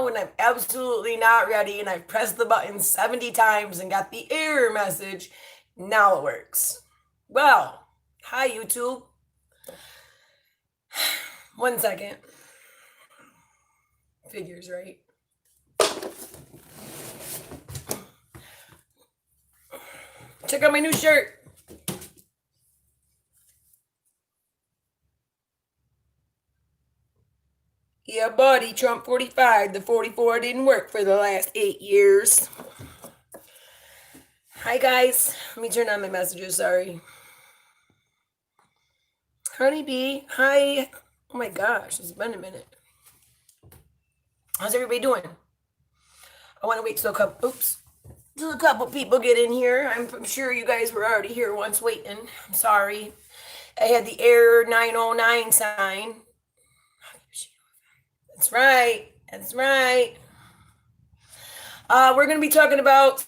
when I'm absolutely not ready and I've pressed the button 70 times and got the error message. Now it works. Well, hi YouTube. 1 second. Figures, right? Check out my new shirt. Yeah, buddy, Trump 45. The 44 didn't work for the last 8 years. Hi, guys. Let me turn on my messages. Sorry. Honeybee, hi. Oh my gosh, it's been a minute. How's everybody doing? I want to wait till a couple people get in here. I'm sure you guys were already here once waiting. I'm sorry. I had the error 909 sign. That's right. That's right. We're going to be talking about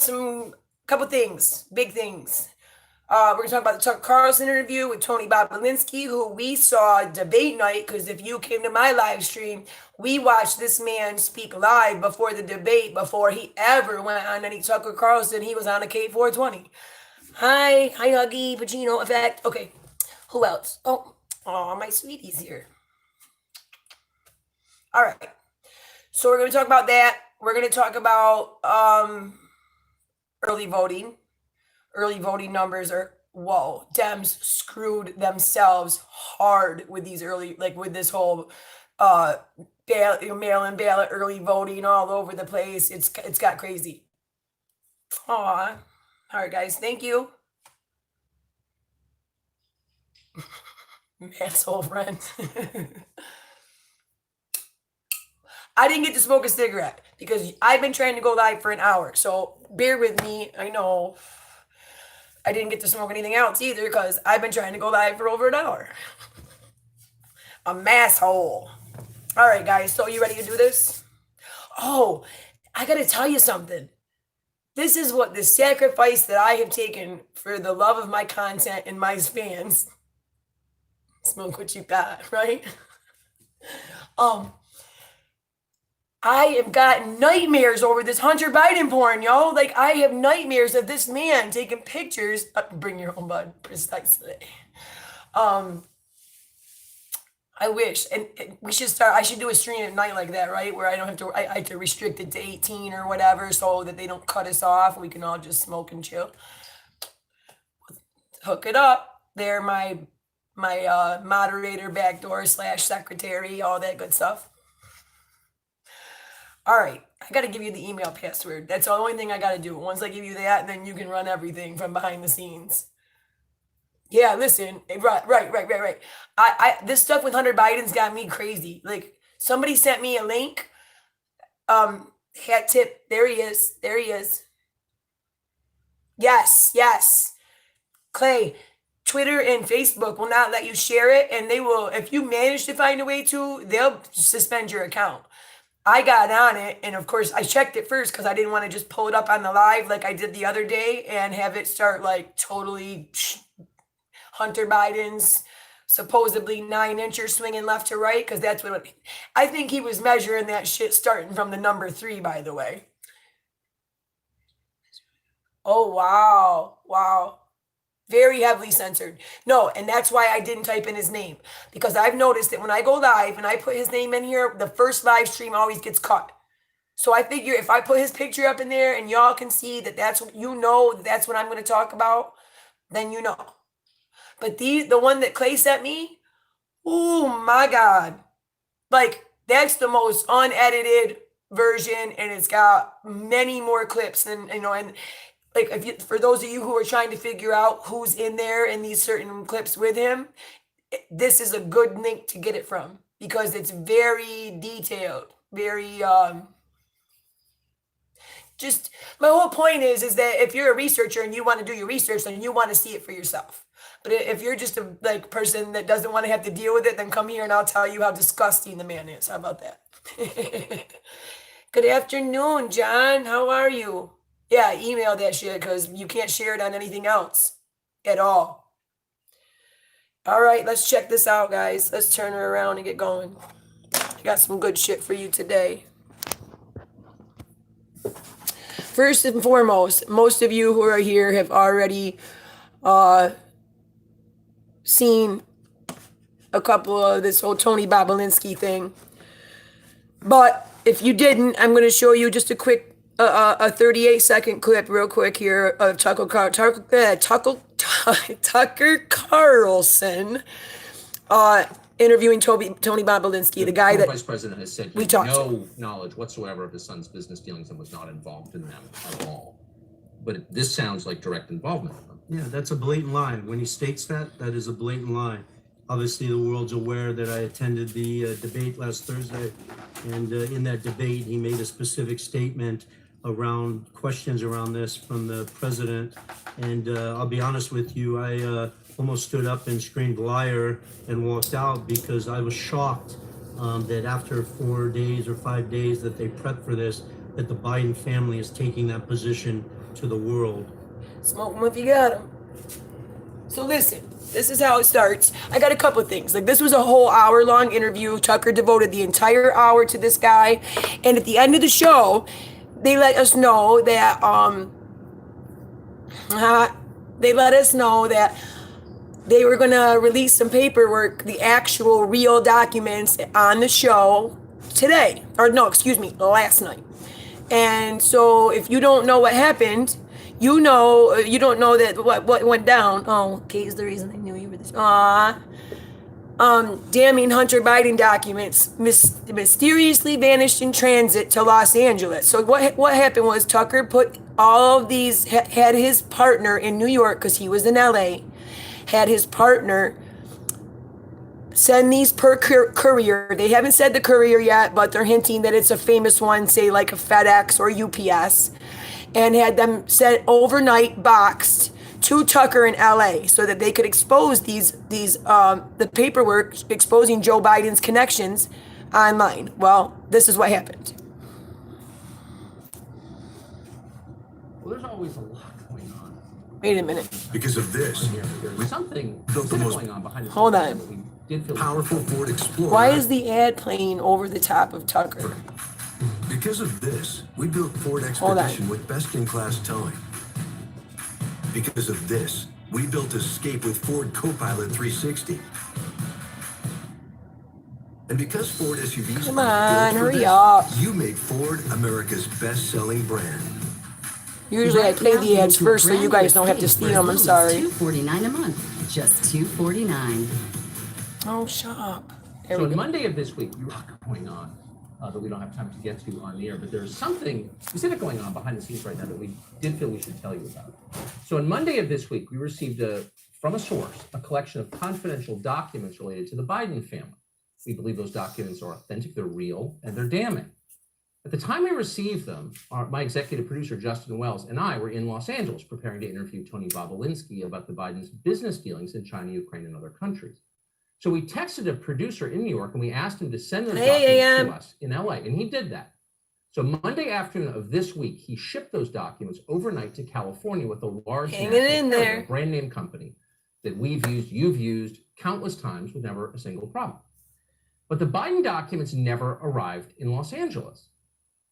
couple things, big things. We're going to talk about the Tucker Carlson interview with Tony Bobolinsky, who we saw debate night, because if you came to my live stream, we watched this man speak live before the debate, before he ever went on any Tucker Carlson. He was on a KAT30420. Hi, Huggy, Pacino, Effect. Okay, who else? Oh, my sweetie's here. All right, so we're going to talk about that. We're going to talk about early voting. Early voting numbers are, whoa, Dems screwed themselves hard with these early, like with this whole mail-in ballot early voting all over the place. It's got crazy. Aw. All right, guys, thank you. Asshole friend. I didn't get to smoke a cigarette because I've been trying to go live for an hour. So bear with me. I know I didn't get to smoke anything else either because I've been trying to go live for over an hour. A masshole. All right, guys. So you ready to do this? Oh, I got to tell you something. This is what the sacrifice that I have taken for the love of my content and my fans. Smoke what you got, right? I have got nightmares over this Hunter Biden porn, y'all. Like, I have nightmares of this man taking pictures. Bring your own bud, precisely. I wish, and we should start. I should do a stream at night like that, right? Where I don't have to. I have to restrict it to 18 or whatever, so that they don't cut us off. We can all just smoke and chill. Hook it up. They're my moderator, backdoor / secretary, all that good stuff. All right, I got to give you the email password. That's the only thing I got to do. Once I give you that, then you can run everything from behind the scenes. Yeah, listen, right. This stuff with Hunter Biden's got me crazy. Like, somebody sent me a link. Hat tip. There he is. Yes. Clay, Twitter and Facebook will not let you share it, and they will, if you manage to find a way to, they'll suspend your account. I got on it, and of course, I checked it first because I didn't want to just pull it up on the live like I did the other day and have it start like totally Hunter Biden's supposedly 9-incher swinging left to right, because that's what I think he was measuring that shit starting from the number 3, by the way. Oh, wow. Very heavily censored. No, and that's why I didn't type in his name. Because I've noticed that when I go live and I put his name in here, the first live stream always gets cut. So I figure if I put his picture up in there and y'all can see that that's what that's what I'm going to talk about, then you know. But the one that Clay sent me, oh my God. Like, that's the most unedited version, and it's got many more clips than, and like, for those of you who are trying to figure out who's in there in these certain clips with him, this is a good link to get it from because it's very detailed, very just my whole point is that if you're a researcher and you want to do your research, then you want to see it for yourself. But if you're just a person that doesn't want to have to deal with it, then come here and I'll tell you how disgusting the man is. How about that? Good afternoon, John. How are you? Yeah, email that shit because you can't share it on anything else at all. All right, let's check this out, guys. Let's turn her around and get going. I got some good shit for you today. first and foremost, most of you who are here have already seen a couple of this whole Tony Bobolinsky thing. But if you didn't, I'm going to show you just a quick, a 38-second clip real quick here of Tucker Carlson interviewing Tony Bobolinsky, the guy The that vice president has said we he talked had to. no knowledge whatsoever of his son's business dealings and was not involved in them at all. But this sounds like direct involvement. Yeah, that's a blatant lie. When he states that, that is a blatant lie. Obviously, the world's aware that I attended the debate last Thursday, and in that debate, he made a specific statement around questions around this from the president. And I'll be honest with you, I almost stood up and screamed liar and walked out because I was shocked that after 4 days or 5 days that they prepped for this, that the Biden family is taking that position to the world. Smoke them if you got them. So listen, this is how it starts. I got a couple of things. Like, this was a whole hour-long interview. Tucker devoted the entire hour to this guy. And at the end of the show, they let us know that, they were going to release some paperwork, the actual real documents on the show today. Or no, excuse me, last night. And so if you don't know what happened, you don't know that what went down. Oh, Kate's the reason I knew you were this. Damning Hunter Biden documents mysteriously vanished in transit to Los Angeles. So what happened was Tucker put all of these, had his partner in New York, because he was in LA, had his partner send these per courier. They haven't said the courier yet, but they're hinting that it's a famous one, say like a FedEx or UPS, and had them sent overnight boxed to Tucker in LA so that they could expose the paperwork exposing Joe Biden's connections online. Well, this is what happened. Well, there's always a lot going on. Wait a minute. Because of this, There's something built the most going on behind the scenes. Hold on. that we did feel powerful Ford Explorer. Why is the ad playing over the top of Tucker? Because of this, we built Ford Hold on. Expedition with best-in-class towing. Because of this, we built Escape with Ford Copilot 360. And because Ford SUVs Come are on, built for hurry this, up. you make Ford America's best-selling brand. Usually I play the ads first so you guys don't have to see them. I'm sorry. $249 a month, just $249. Oh, shut up. There So we on go. Monday of this week, we were going on that we don't have time to get to on the air, but there's something specific going on behind the scenes right now that we did feel we should tell you about. So on Monday of this week, we received from a source a collection of confidential documents related to the Biden family. We believe those documents are authentic, they're real, and they're damning. At the time we received them, my executive producer, Justin Wells, and I were in Los Angeles preparing to interview Tony Bobolinsky about the Biden's business dealings in China, Ukraine, and other countries. So we texted a producer in New York and we asked him to send those documents to us in LA, and he did that. So Monday afternoon of this week, he shipped those documents overnight to California with a large brand name company that we've used, you've used countless times with never a single problem. But the Biden documents never arrived in Los Angeles.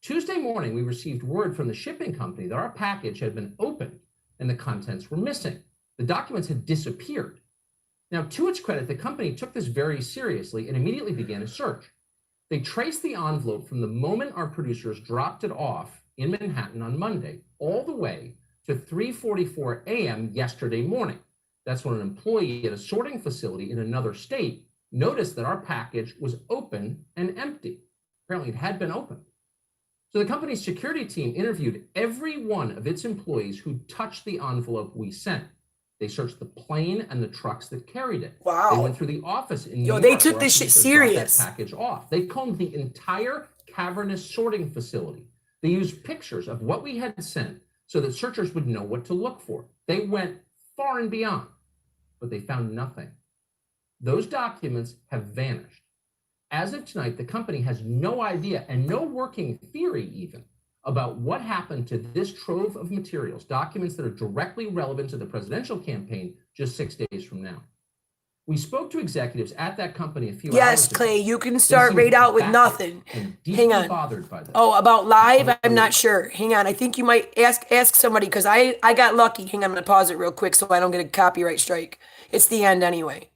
Tuesday morning, we received word from the shipping company that our package had been opened and the contents were missing. The documents had disappeared. Now, to its credit, the company took this very seriously and immediately began a search. They traced the envelope from the moment our producers dropped it off in Manhattan on Monday all the way to 3:44 a.m. yesterday morning. That's when an employee at a sorting facility in another state noticed that our package was open and empty. Apparently, it had been opened. So the company's security team interviewed every one of its employees who touched the envelope we sent. They searched the plane and the trucks that carried it. Wow. They went through the office in New York. They took this shit serious. That package off. They combed the entire cavernous sorting facility. They used pictures of what we had sent so that searchers would know what to look for. They went far and beyond, but they found nothing. Those documents have vanished. As of tonight, the company has no idea and no working theory even about what happened to this trove of materials, documents that are directly relevant to the presidential campaign just 6 days from now. We spoke to executives at that company a few Yes, hours ago. Clay, you can They start seemed right out with baffled nothing. and Hang deeply on. bothered by this. Oh, about live? I'm not sure. Hang on. I think you might ask somebody because I got lucky. Hang on, I'm gonna pause it real quick so I don't get a copyright strike. It's the end anyway.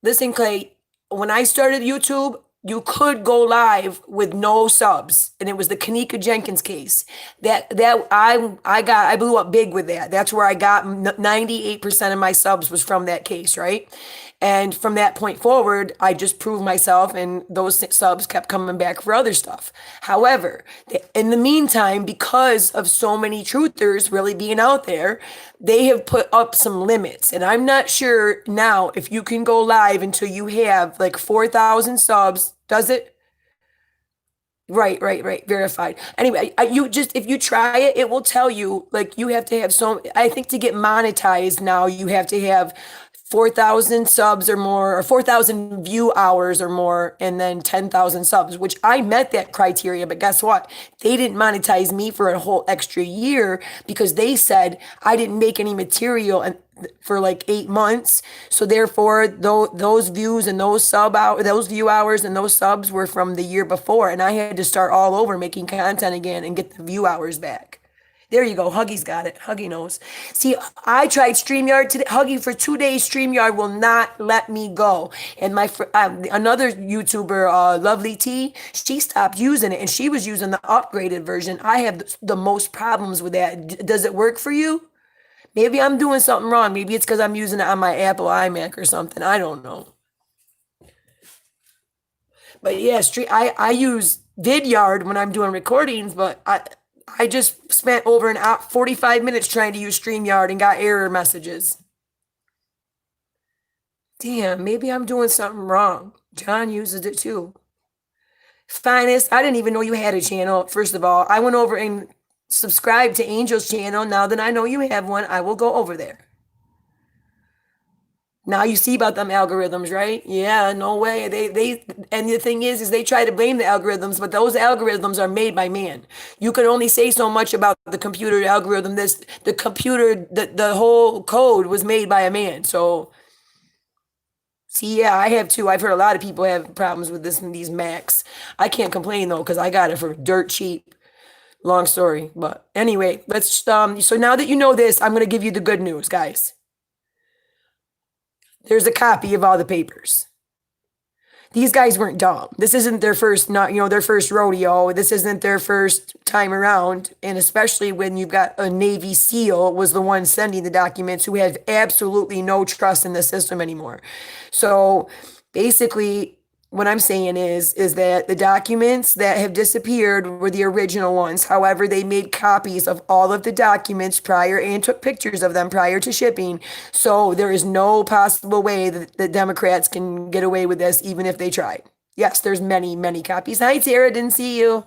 Listen, Clay, when I started YouTube, you could go live with no subs, and it was the Kanika Jenkins case. I blew up big with that. That's where I got 98% of my subs was from that case, right? And from that point forward, I just proved myself, and those subs kept coming back for other stuff. However, in the meantime, because of so many truthers really being out there, they have put up some limits. And I'm not sure now if you can go live until you have like 4,000 subs. Does it? Right, right, right. Verified. Anyway, you just, if you try it, it will tell you like you have to have I think to get monetized now, you have to have 4,000 subs or more, or 4,000 view hours or more, and then 10,000 subs, which I met that criteria. But guess what? They didn't monetize me for a whole extra year because they said I didn't make any material for like 8 months. So therefore, those views and those view hours and those subs were from the year before, and I had to start all over making content again and get the view hours back. There you go. Huggy's got it. Huggy knows. See, I tried StreamYard today. Huggy for 2 days. StreamYard will not let me go. And another YouTuber, Lovely T, she stopped using it and she was using the upgraded version. I have the most problems with that. Does it work for you? Maybe I'm doing something wrong. Maybe it's because I'm using it on my Apple iMac or something. I don't know. But yeah, I use Vidyard when I'm doing recordings, but I just spent over 45 minutes trying to use StreamYard and got error messages. Damn, maybe I'm doing something wrong. John uses it too. Finest, I didn't even know you had a channel. First of all, I went over and subscribed to Angel's channel. Now that I know you have one, I will go over there. Now you see about them algorithms, right? Yeah, no way. And the thing is they try to blame the algorithms, but those algorithms are made by man. You can only say so much about the computer algorithm. The whole code was made by a man. So, see, yeah, I have too. I've heard a lot of people have problems with these Macs. I can't complain though, because I got it for dirt cheap. Long story, but anyway, let's. So now that you know this, I'm gonna give you the good news, guys. There's a copy of all the papers. These guys weren't dumb. This isn't their first, their first rodeo. This isn't their first time around. And especially when you've got a Navy SEAL was the one sending the documents who have absolutely no trust in the system anymore. So basically, what I'm saying is that the documents that have disappeared were the original ones. However, they made copies of all of the documents prior and took pictures of them prior to shipping. So there is no possible way that the Democrats can get away with this, even if they tried. Yes, there's many, many copies. Hi, Tara, didn't see you.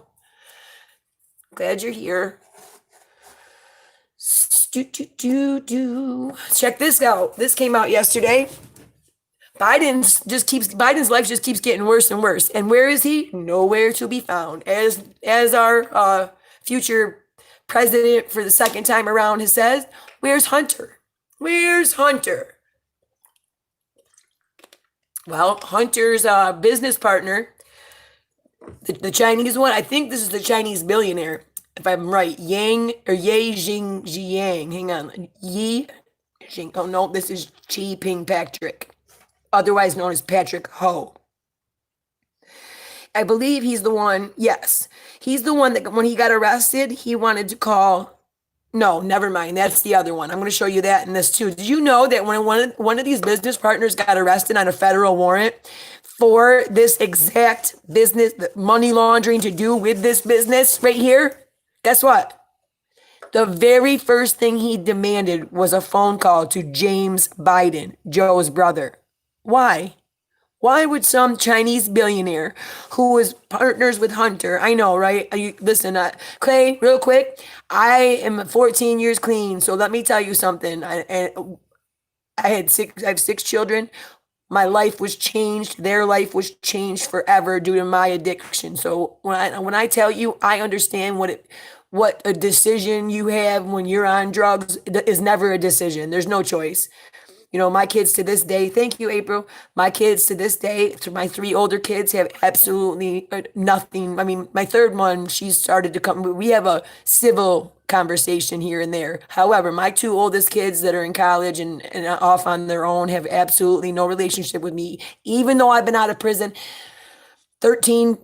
Glad you're here. Check this out. This came out yesterday. Biden's life just keeps getting worse and worse. And where is he? Nowhere to be found. As our future president for the second time around has said, where's Hunter? Where's Hunter? Well, Hunter's business partner, the Chinese one, I think this is the Chinese billionaire, if I'm right, Ye Jiang. Hang on. Yi Jing. Oh no, this is Xi Ping Patrick, otherwise known as Patrick Ho. I believe he's the one, yes. He's the one that when he got arrested, he wanted to call, no, never mind. That's the other one. I'm going to show you that in this too. Did you know that when one of these business partners got arrested on a federal warrant for this exact business, money laundering to do with this business right here? Guess what? The very first thing he demanded was a phone call to James Biden, Joe's brother. Why? Why would some Chinese billionaire who was partners with Hunter, I know, right? Listen, Clay, real quick, I am 14 years clean, so let me tell you something. I have 6 children. My life was changed. Their life was changed forever due to my addiction. So when I tell you, I understand what a decision you have when you're on drugs is never a decision. There's no choice. You know, my kids to this day, thank you, April. My kids to this day, to my 3 older kids have absolutely nothing. I mean, my third one, she started to come, we have a civil conversation here and there. However, my 2 oldest kids that are in college and off on their own have absolutely no relationship with me, even though I've been out of prison 13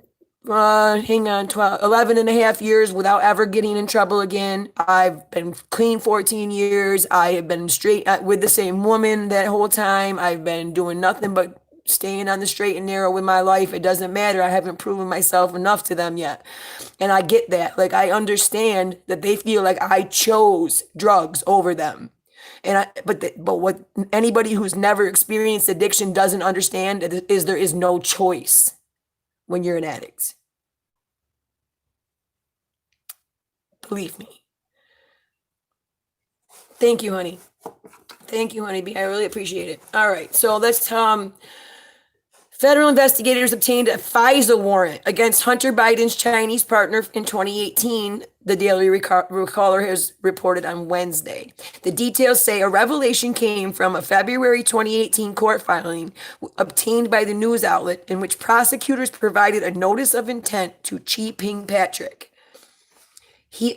12, 11 and a half years without ever getting in trouble again. I've been clean 14 years. I have been straight with the same woman that whole time. I've been doing nothing but staying on the straight and narrow with my life. It doesn't matter. I haven't proven myself enough to them yet. And I get that. Like, I understand that they feel like I chose drugs over them. But what anybody who's never experienced addiction doesn't understand is there is no choice when you're an addict. Believe me. Thank you, honey. Thank you, honeybee. I really appreciate it. All right, so let's federal investigators obtained a FISA warrant against Hunter Biden's Chinese partner in 2018, the Daily Caller has reported on Wednesday. The details say a revelation came from a February 2018 court filing obtained by the news outlet in which prosecutors provided a notice of intent to Chi Ping Patrick.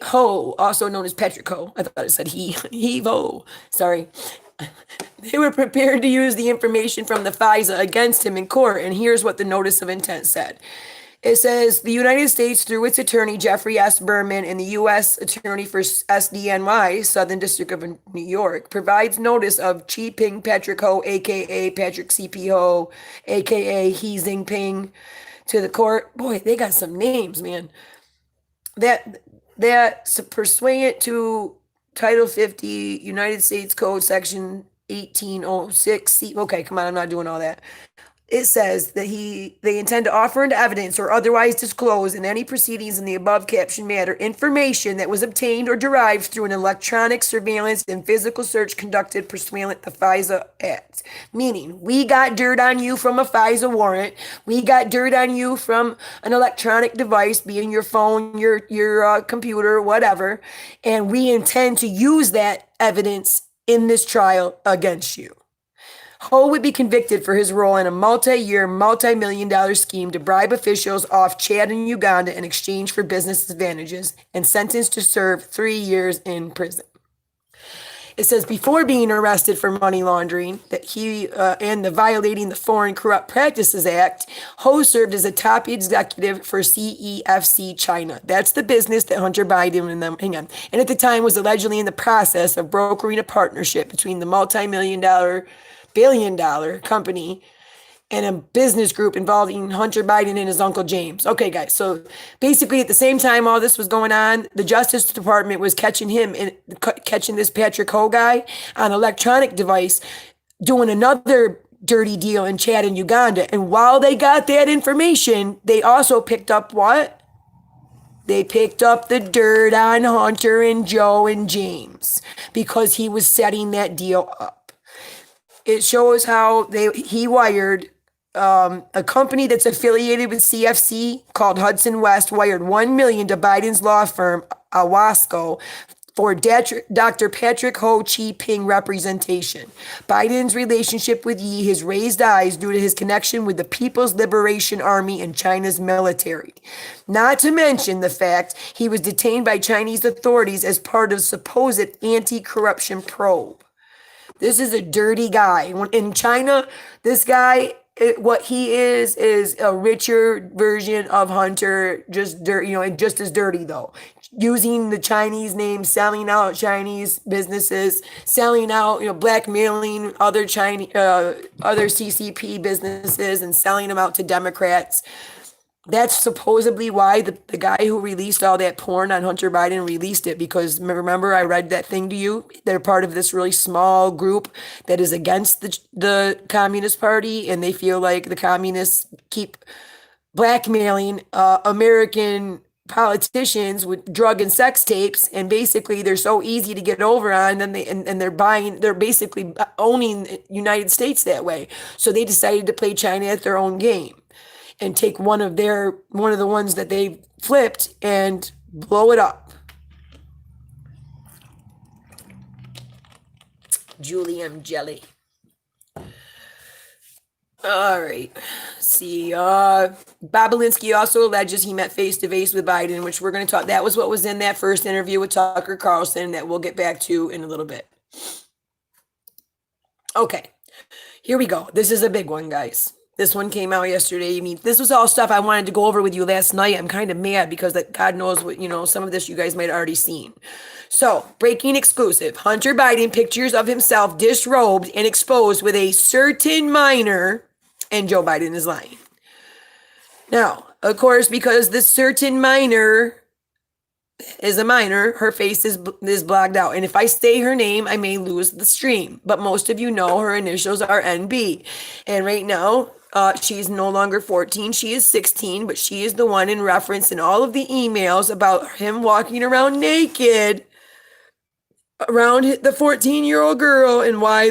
Ho, also known as Patrick Ho. I thought it said Ho. Sorry. They were prepared to use the information from the FISA against him in court, and here's what the notice of intent said. It says, the United States, through its attorney, Jeffrey S. Berman, and the U.S. Attorney for SDNY, Southern District of New York, provides notice of Chi Ping Patrick Ho, a.k.a. Patrick C.P. Ho, a.k.a. He Jinping, to the court. Boy, they got some names, man. That pursuant to Title 50, United States Code, Section 1806C. Okay, come on, I'm not doing all that. It says that they intend to offer into evidence or otherwise disclose in any proceedings in the above captioned matter information that was obtained or derived through an electronic surveillance and physical search conducted pursuant to the FISA Act. Meaning, we got dirt on you from a FISA warrant. We got dirt on you from an electronic device, being your phone, your computer, whatever, and we intend to use that evidence in this trial against you. Ho would be convicted for his role in a multi-year, multi-million-dollar scheme to bribe officials off Chad and Uganda in exchange for business advantages and sentenced to serve 3 years in prison. It says before being arrested for money laundering that and the violating the Foreign Corrupt Practices Act, Ho served as a top executive for CEFC China. That's the business that Hunter Biden and at the time was allegedly in the process of brokering a partnership between the billion-dollar company and a business group involving Hunter Biden and his uncle James. Okay, guys. So basically, at the same time all this was going on, the Justice Department was catching this Patrick Ho guy on electronic device doing another dirty deal in Chad and Uganda. And while they got that information, they also picked up what? They picked up the dirt on Hunter and Joe and James because he was setting that deal up. It shows how he wired a company that's affiliated with CFC called Hudson West wired $1 million to Biden's law firm Owasco for Dr. Patrick Ho Chi Ping representation. Biden's relationship with Yi has raised eyes due to his connection with the People's Liberation Army and China's military. Not to mention the fact he was detained by Chinese authorities as part of supposed anti-corruption probe. This is a dirty guy. In China, this guy, what he is a richer version of Hunter, just just as dirty though. Using the Chinese name, selling out Chinese businesses, selling out, blackmailing other CCP businesses and selling them out to Democrats. That's supposedly why the guy who released all that porn on Hunter Biden released it, because remember I read that thing to you? They're part of this really small group that is against the Communist Party, and they feel like the communists keep blackmailing American politicians with drug and sex tapes, and basically they're so easy to get over on, and they're basically owning the United States that way. So they decided to play China at their own game and take one of the ones that they flipped and blow it up. Julie M. Jelly. All right. See, Babalinsky also alleges he met face to face with Biden, which we're going to talk. That was what was in that first interview with Tucker Carlson that we'll get back to in a little bit. Okay, here we go. This is a big one, guys. This one came out yesterday. I mean, this was all stuff I wanted to go over with you last night. I'm kind of mad because that God knows what, some of this you guys might have already seen. So, breaking exclusive. Hunter Biden pictures of himself disrobed and exposed with a certain minor, and Joe Biden is lying. Now, of course, because this certain minor is a minor, her face is blocked out. And if I say her name, I may lose the stream. But most of you know her initials are NB. And right now, she's no longer 14. She is 16, but she is the one in reference in all of the emails about him walking around naked around the 14-year-old girl, and why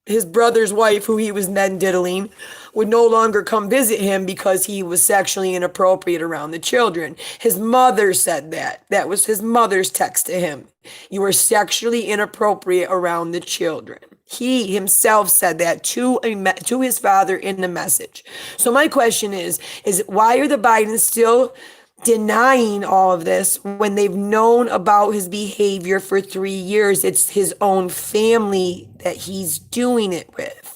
his brother's wife, who he was then diddling, would no longer come visit him because he was sexually inappropriate around the children. His mother said that. That was his mother's text to him. You were sexually inappropriate around the children. He himself said that to his father in the message. So my question is why are the Bidens still denying all of this when they've known about his behavior for 3 years? It's his own family that he's doing it with.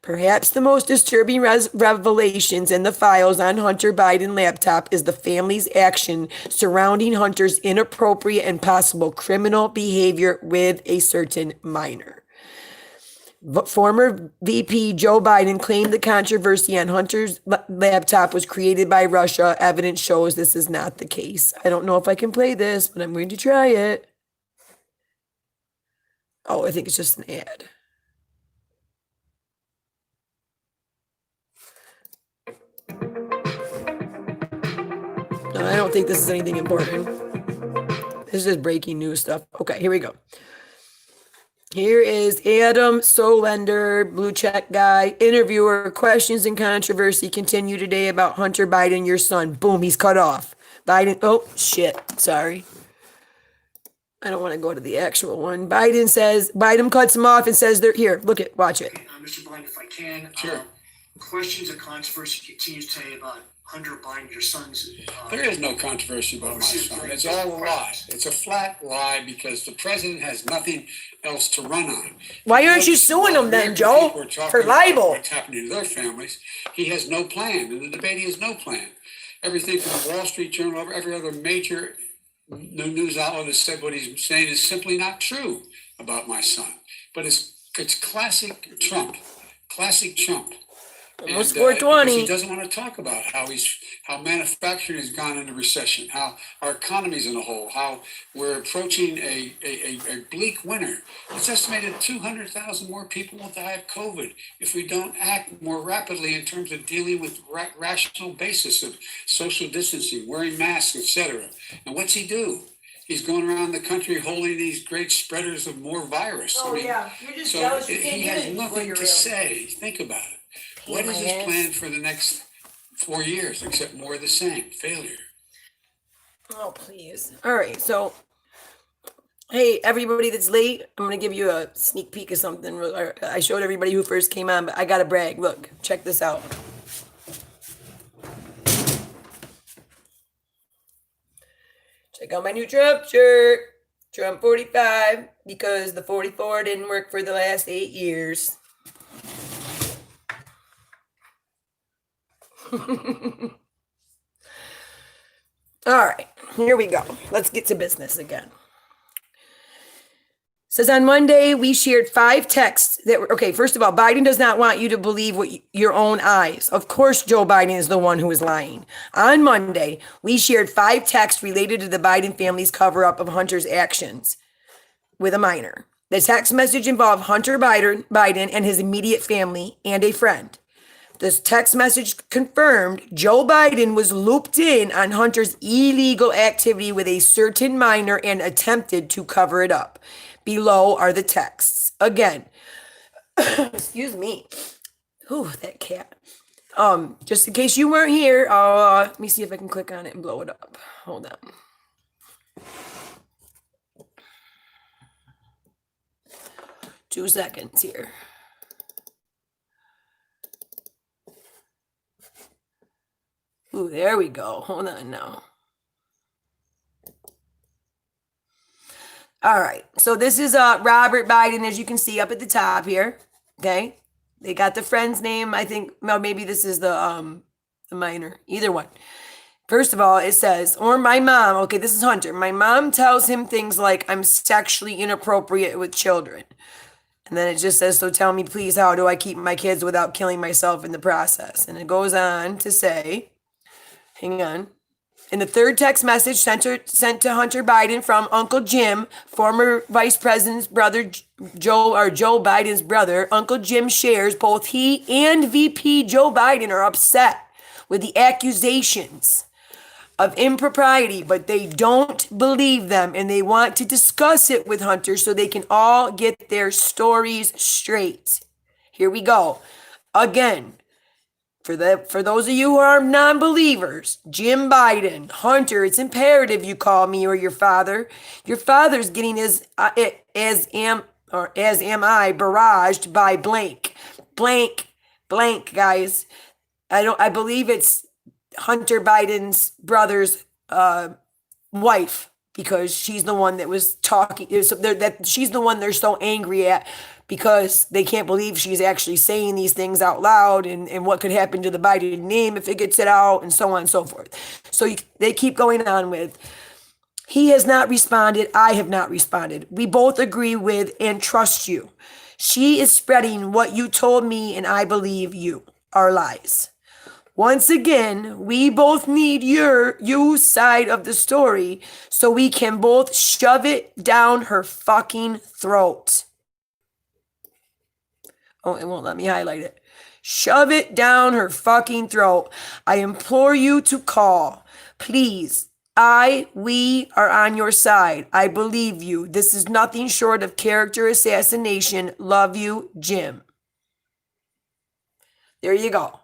Perhaps the most disturbing revelations in the files on Hunter Biden laptop is the family's action surrounding Hunter's inappropriate and possible criminal behavior with a certain minor. Former VP Joe Biden claimed the controversy on Hunter's laptop was created by Russia. Evidence shows this is not the case. I don't know if I can play this, but I'm going to try it. Oh, I think it's just an ad. No, I don't think this is anything important. This is just breaking news stuff. Okay, here we go. Here is Adam Solender, blue check guy, interviewer. Questions and controversy continue today about Hunter Biden, your son. Boom, he's cut off. Biden, oh, shit, sorry. I don't want to go to the actual one. Biden cuts him off and says, they're here. Look it, watch it. Mr. Biden, if I can. Sure. Questions and controversy continues today about Hunter Biden, your son's. There is no controversy about my son. It's all a lie. It's a flat lie because the president has nothing else to run on. Why aren't you suing him then, Joe? For libel. What's happening to their families? He has no plan. In the debate, he has no plan. Everything from the Wall Street Journal, every other major news outlet has said what he's saying is simply not true about my son. But it's classic Trump. Classic Trump. Almost Because 420. he doesn't want to talk about how manufacturing has gone into recession, how our economy's in a hole, how we're approaching a bleak winter. It's estimated 200,000 more people will die of COVID if we don't act more rapidly in terms of dealing with rational basis of social distancing, wearing masks, etc. And what's he do? He's going around the country holding these great spreaders of more virus. Oh, yeah. You're just so jealous you he can't do has it before nothing you're to real. say. Think about it. What is his plan for the next 4 years except more of the same? Failure. Oh, please. All right. So, hey, everybody that's late, I'm going to give you a sneak peek of something. I showed everybody who first came on, but I got to brag. Look, check this out. Check out my new Trump shirt. Trump 45, because the 44 didn't work for the last 8 years. All right, here we go. Let's get to business again. Says on Monday, we shared 5 texts that were, okay, first of all, Biden does not want you to believe your own eyes. Of course, Joe Biden is the one who is lying. On Monday, we shared 5 texts related to the Biden family's cover-up of Hunter's actions with a minor. The text message involved Hunter Biden and his immediate family and a friend. This text message confirmed Joe Biden was looped in on Hunter's illegal activity with a certain minor and attempted to cover it up. Below are the texts. Again, excuse me. Ooh, that cat. Just in case you weren't here, let me see if I can click on it and blow it up. Hold on. 2 seconds here. Ooh, there we go. Hold on now. All right. So this is Robert Biden, as you can see up at the top here. Okay. They got the friend's name. I think, well, maybe this is the minor. Either one. First of all, it says, or my mom. Okay, this is Hunter. My mom tells him things like, I'm sexually inappropriate with children. And then it just says, so tell me, please, how do I keep my kids without killing myself in the process? And it goes on to say, hang on. In the third text message sent to Hunter Biden from Uncle Jim, former Vice President's brother, Joe Biden's brother, Uncle Jim shares both he and VP Joe Biden are upset with the accusations of impropriety, but they don't believe them and they want to discuss it with Hunter so they can all get their stories straight. Here we go. Again, for those of you who are non-believers, Jim Biden, Hunter, it's imperative you call me or your father. Your father's getting as am I barraged by blank, guys. I believe it's Hunter Biden's brother's wife, because she's the one that was talking. She's the one they're so angry at, because they can't believe she's actually saying these things out loud, and what could happen to the Biden name if it gets it out, and so on and so forth. So they keep going on with, he has not responded. I have not responded. We both agree with and trust you. She is spreading what you told me, and I believe you are lies. Once again, we both need your side of the story so we can both shove it down her fucking throat. Oh, it won't let me highlight it. Shove it down her fucking throat. I implore you to call. Please. We are on your side. I believe you. This is nothing short of character assassination. Love you, Jim. There you go.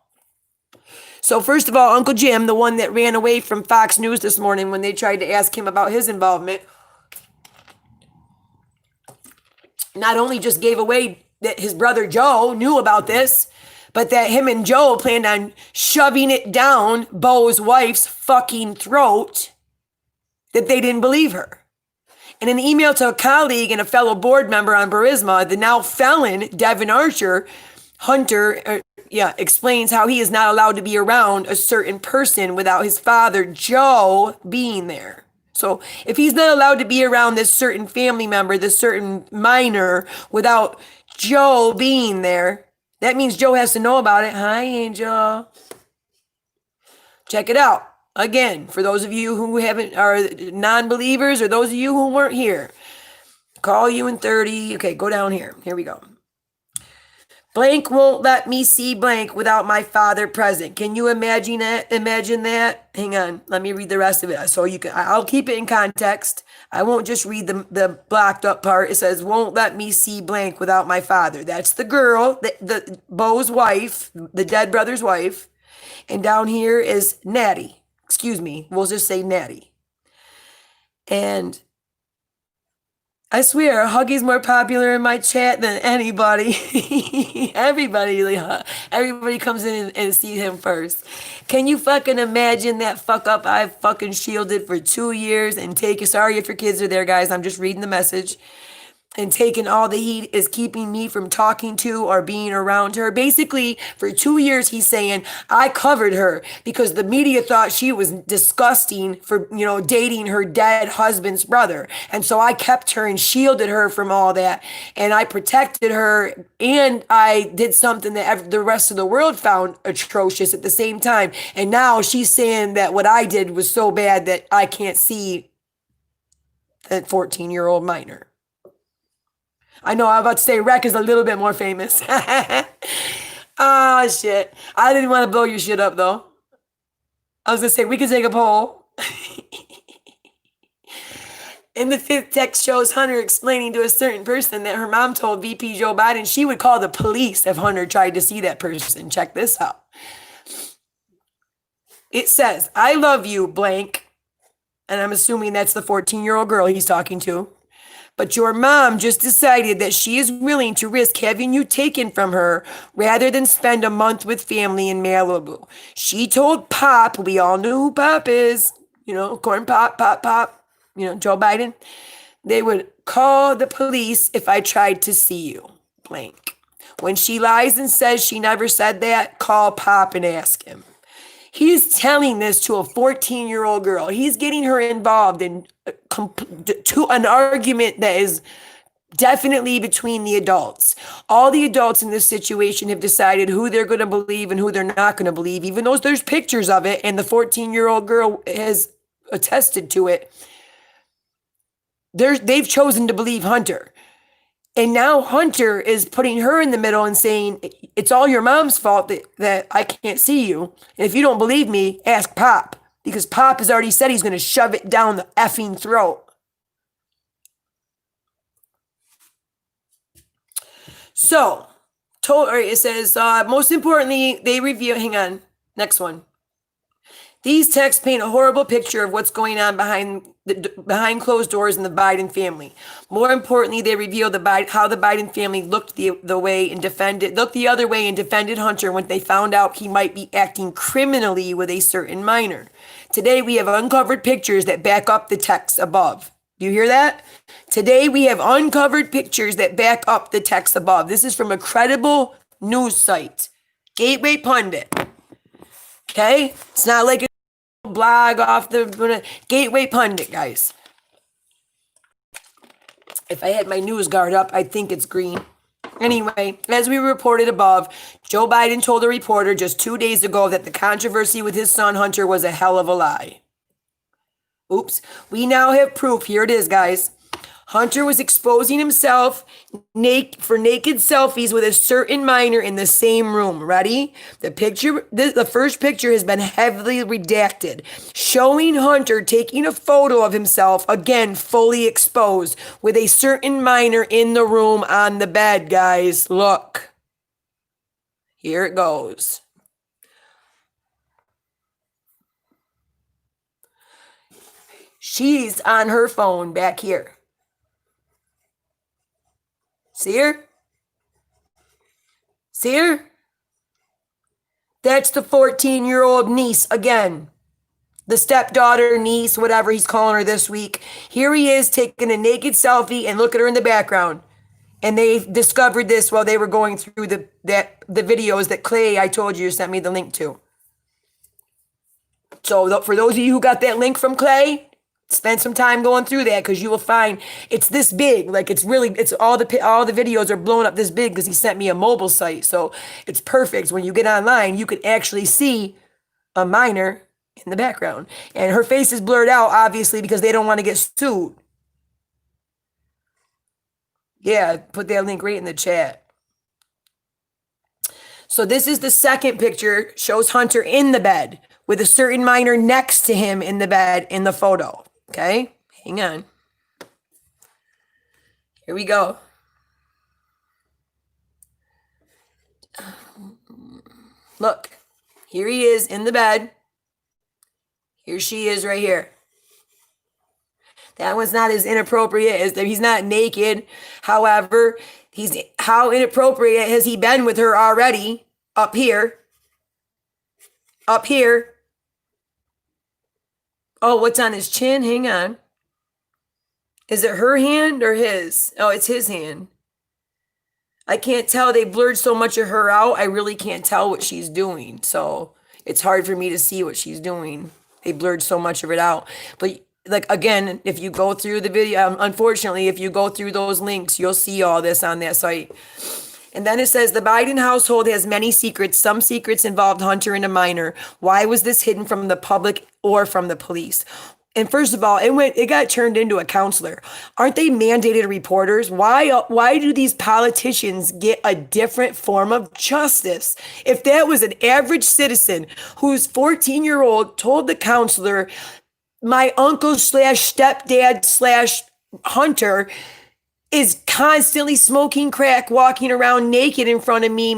So first of all, Uncle Jim, the one that ran away from Fox News this morning when they tried to ask him about his involvement, not only just gave away that his brother Joe knew about this, but that him and Joe planned on shoving it down Bo's wife's fucking throat, that they didn't believe her. In an email to a colleague and a fellow board member on Burisma, the now felon Devin Archer, Hunter explains how he is not allowed to be around a certain person without his father, Joe, being there. So if he's not allowed to be around this certain family member, this certain minor, without Joe being there, that means Joe has to know about it. Hi, Angel. Check it out. Again, for those of you who are non-believers, or those of you who weren't here, call you in 30. Okay, go down here. Here we go. Blank won't let me see blank without my father present. Can you imagine that? Hang on. Let me read the rest of it. So I'll keep it in context. I won't just read the blocked up part. It says, won't let me see blank without my father. That's the girl, the Bo's wife, the dead brother's wife. And down here is Natty. Excuse me. We'll just say Natty. And I swear, Huggy's more popular in my chat than anybody. Everybody comes in and sees him first. Can you fucking imagine that fuck up I fucking shielded for 2 years and sorry if your kids are there, guys. I'm just reading the message. And taking all the heat is keeping me from talking to or being around her. Basically, for 2 years, he's saying, I covered her because the media thought she was disgusting for, dating her dead husband's brother. And so I kept her and shielded her from all that. And I protected her, and I did something that the rest of the world found atrocious at the same time. And now she's saying that what I did was so bad that I can't see that 14-year-old minor. I know I'm about to say Rec is a little bit more famous. Ah, shit. I didn't want to blow your shit up, though. I was going to say, we could take a poll. In the fifth text shows Hunter explaining to a certain person that her mom told VP Joe Biden she would call the police if Hunter tried to see that person. Check this out. It says, I love you, blank. And I'm assuming that's the 14-year-old girl he's talking to. but your mom just decided that she is willing to risk having you taken from her rather than spend a month with family in Malibu. She told Pop, we all know who Pop is, corn pop, pop, Joe Biden. They would call the police if I tried to see you, blank. When she lies and says she never said that, call Pop and ask him. He's telling this to a 14-year-old girl. He's getting her involved in to an argument that is definitely between the adults. All the adults in this situation have decided who they're going to believe and who they're not going to believe, even though there's pictures of it and the 14-year-old girl has attested to it. They've chosen to believe Hunter. And now Hunter is putting her in the middle and saying, it's all your mom's fault that I can't see you. And if you don't believe me, ask Pop. Because Pop has already said he's going to shove it down the effing throat. So, it says, most importantly, they review, hang on, next one. These texts paint a horrible picture of what's going on behind closed doors in the Biden family. More importantly, they reveal how the Biden family looked the other way and defended Hunter when they found out he might be acting criminally with a certain minor. Today, we have uncovered pictures that back up the text above. Do you hear that? Today, we have uncovered pictures that back up the text above. This is from a credible news site, Gateway Pundit. Okay? It's not like a blog off the Gateway Pundit, guys. If I had my news guard up, I'd think it's green. Anyway, as we reported above, Joe Biden told a reporter just 2 days ago that the controversy with his son Hunter was a hell of a lie. Oops. We now have proof. Here it is, guys. Hunter was exposing himself for naked selfies with a certain minor in the same room. Ready? The first picture has been heavily redacted, showing Hunter taking a photo of himself, again, fully exposed, with a certain minor in the room on the bed, guys. Look. Here it goes. She's on her phone back here. See her? See her? That's the 14-year-old niece again. The stepdaughter, niece, whatever he's calling her this week. Here he is taking a naked selfie, and look at her in the background. And they discovered this while they were going through the videos that Clay, I told you, sent me the link to. So for those of you who got that link from Clay, spend some time going through that, because you will find it's this big. Like it's all the videos are blown up this big because he sent me a mobile site. So it's perfect. When you get online, you can actually see a minor in the background. And her face is blurred out, obviously, because they don't want to get sued. Yeah, put that link right in the chat. So this is the second picture, shows Hunter in the bed with a certain minor next to him in the bed in the photo. Okay, hang on. Here we go. Look, here he is in the bed. Here she is right here. That one's not as inappropriate as he's not naked. However, how inappropriate has he been with her already? Up here. Up here. Oh, what's on his chin? Hang on. Is it her hand or his? Oh, it's his hand. I can't tell. They blurred so much of her out. I really can't tell what she's doing. So it's hard for me to see what she's doing. They blurred so much of it out. But like, again, if you go through the video, unfortunately, if you go through those links, you'll see all this on that site. And then it says the Biden household has many secrets. Some secrets involved Hunter and a minor. Why was this hidden from the public or from the police? And first of all, it got turned into a counselor. Aren't they mandated reporters? Why do these politicians get a different form of justice? If that was an average citizen whose 14-year-old told the counselor, my uncle / stepdad / Hunter is constantly smoking crack, walking around naked in front of me,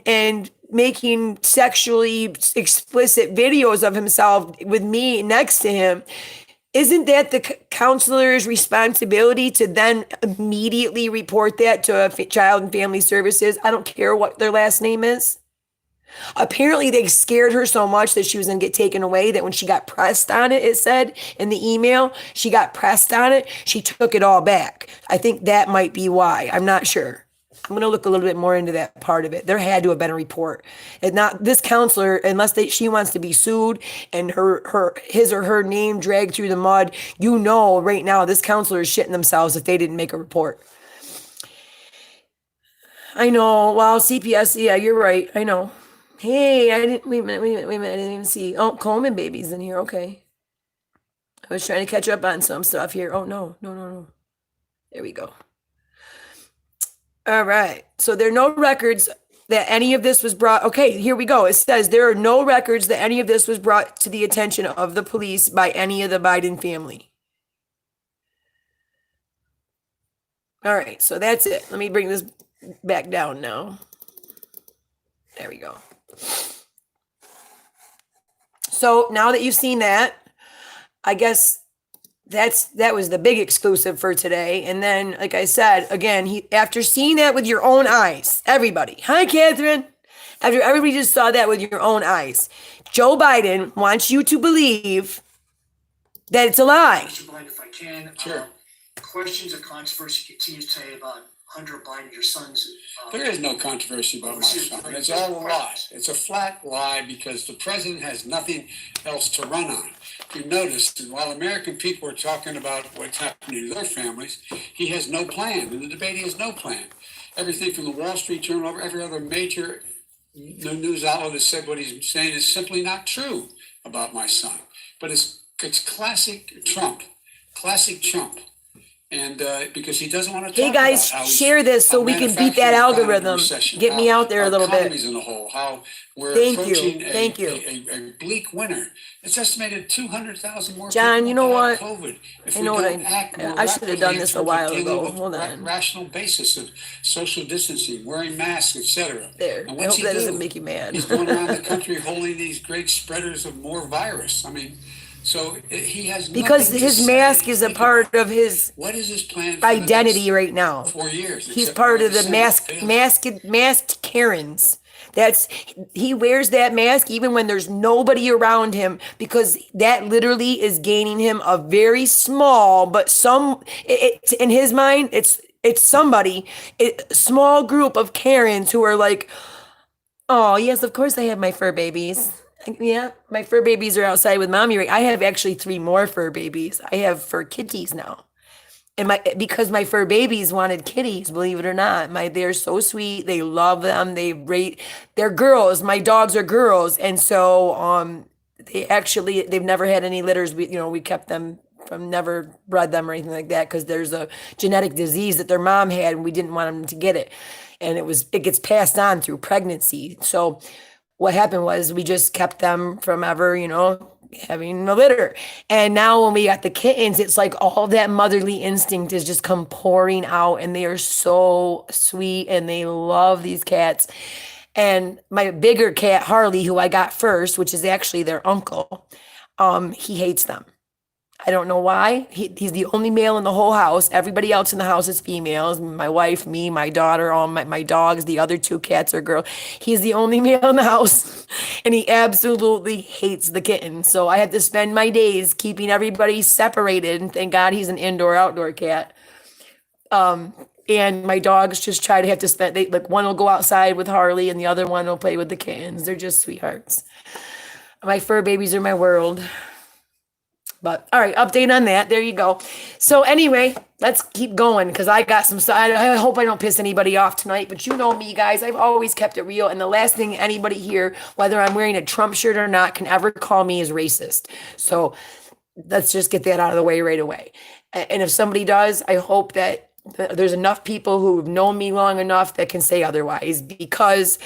and making sexually explicit videos of himself with me next to him. Isn't that the counselor's responsibility to then immediately report that to Child and Family Services? I don't care what their last name is. Apparently, they scared her so much that she was going to get taken away that when she got pressed on it, it said in the email, she got pressed on it. She took it all back. I think that might be why. I'm not sure. I'm going to look a little bit more into that part of it. There had to have been a report. And not this counselor, unless she wants to be sued and his or her name dragged through the mud. You know, right now, this counselor is shitting themselves if they didn't make a report. I know. Well, CPS, yeah, you're right. I know. Hey, I didn't, wait a minute. I didn't even see. Oh, Coleman baby's in here. Okay. I was trying to catch up on some stuff here. Oh, no. There we go. All right. So there are no records that any of this was brought. Okay, here we go. It says there are no records that any of this was brought to the attention of the police by any of the Biden family. All right. So that's it. Let me bring this back down now. There we go. So now that you've seen that, I guess that was the big exclusive for today. And then, like I said, again, after seeing that with your own eyes, everybody, hi, Catherine. After everybody just saw that with your own eyes, Joe Biden wants you to believe that it's a lie. Mr. Biden, if I can, Sure. questions of controversy continues today about Hunter Biden, your son's. There is no controversy about my son. It's all a lie. It's a flat lie because the president has nothing else to run on. If you notice, while American people are talking about what's happening to their families, he has no plan. In the debate, he has no plan. Everything from the Wall Street Journal, every other major news outlet has said what he's saying is simply not true about my son. But it's classic Trump. And because he doesn't want to talk Hey guys, about how share this so we can beat that manufacturing's gone into algorithm. recession, Get me how out there a our little bit. economy's in a hole, how we're Thank you. approaching Thank you. a bleak winter. It's estimated 200,000 more John, people you know die what? of COVID. If I we know what don't I- act more I should have done rapidly in this a terms of while dealing ago. with Hold on. rational basis of social distancing, wearing masks, etc. There. And I what's hope he that do? doesn't make you mad. He's going around the country holding these great spreaders of more virus. I mean, so he has Because nothing to his say. mask is a Think part about of his what is his plan for the identity next right now. 4 years? He's except part for of the Senate failure? masked Karens. He wears that mask even when there's nobody around him because that literally is gaining him a very small, but in his mind, it's somebody, a small group of Karens who are like, oh yes, of course I have my fur babies. Yeah, my fur babies are outside with mommy. I have actually 3 more fur babies. I have fur kitties now. And because my fur babies wanted kitties, believe it or not, they're so sweet. They love them. They're girls. My dogs are girls, and so they've never had any litters. We kept them from never bred them or anything like that because there's a genetic disease that their mom had, and we didn't want them to get it, and it gets passed on through pregnancy. So what happened was we just kept them from ever, having a litter. And now when we got the kittens, it's like all that motherly instinct is just come pouring out, and they are so sweet and they love these cats. And my bigger cat, Harley, who I got first, which is actually their uncle, he hates them. I don't know why. He's the only male in the whole house. Everybody else in the house is females. My wife, me, my daughter, all my dogs. The other 2 cats are girls. He's the only male in the house, and he absolutely hates the kitten. So I had to spend my days keeping everybody separated. And thank God he's an indoor-outdoor cat. And my dogs just try to have to spend. One will go outside with Harley, and the other one will play with the kittens. They're just sweethearts. My fur babies are my world. But all right, update on that. There you go. So anyway, let's keep going because I got some. I hope I don't piss anybody off tonight. But you know me, guys. I've always kept it real. And the last thing anybody here, whether I'm wearing a Trump shirt or not, can ever call me is racist. So let's just get that out of the way right away. And if somebody does, I hope that there's enough people who have known me long enough that can say otherwise because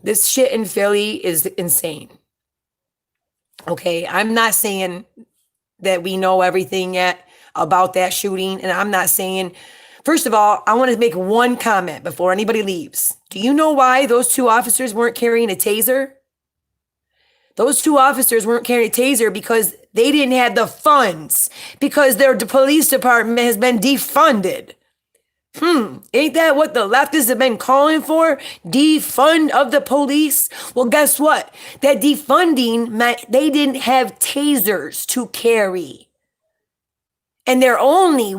this shit in Philly is insane. Okay, I'm not saying that we know everything yet about that shooting. And I'm not saying, first of all, I want to make one comment before anybody leaves. Do you know why those 2 officers weren't carrying a taser? Those two officers weren't carrying a taser because they didn't have the funds, because their police department has been defunded. Ain't that what the leftists have been calling for? Defund of the police? Well, guess what? That defunding meant they didn't have tasers to carry. And their only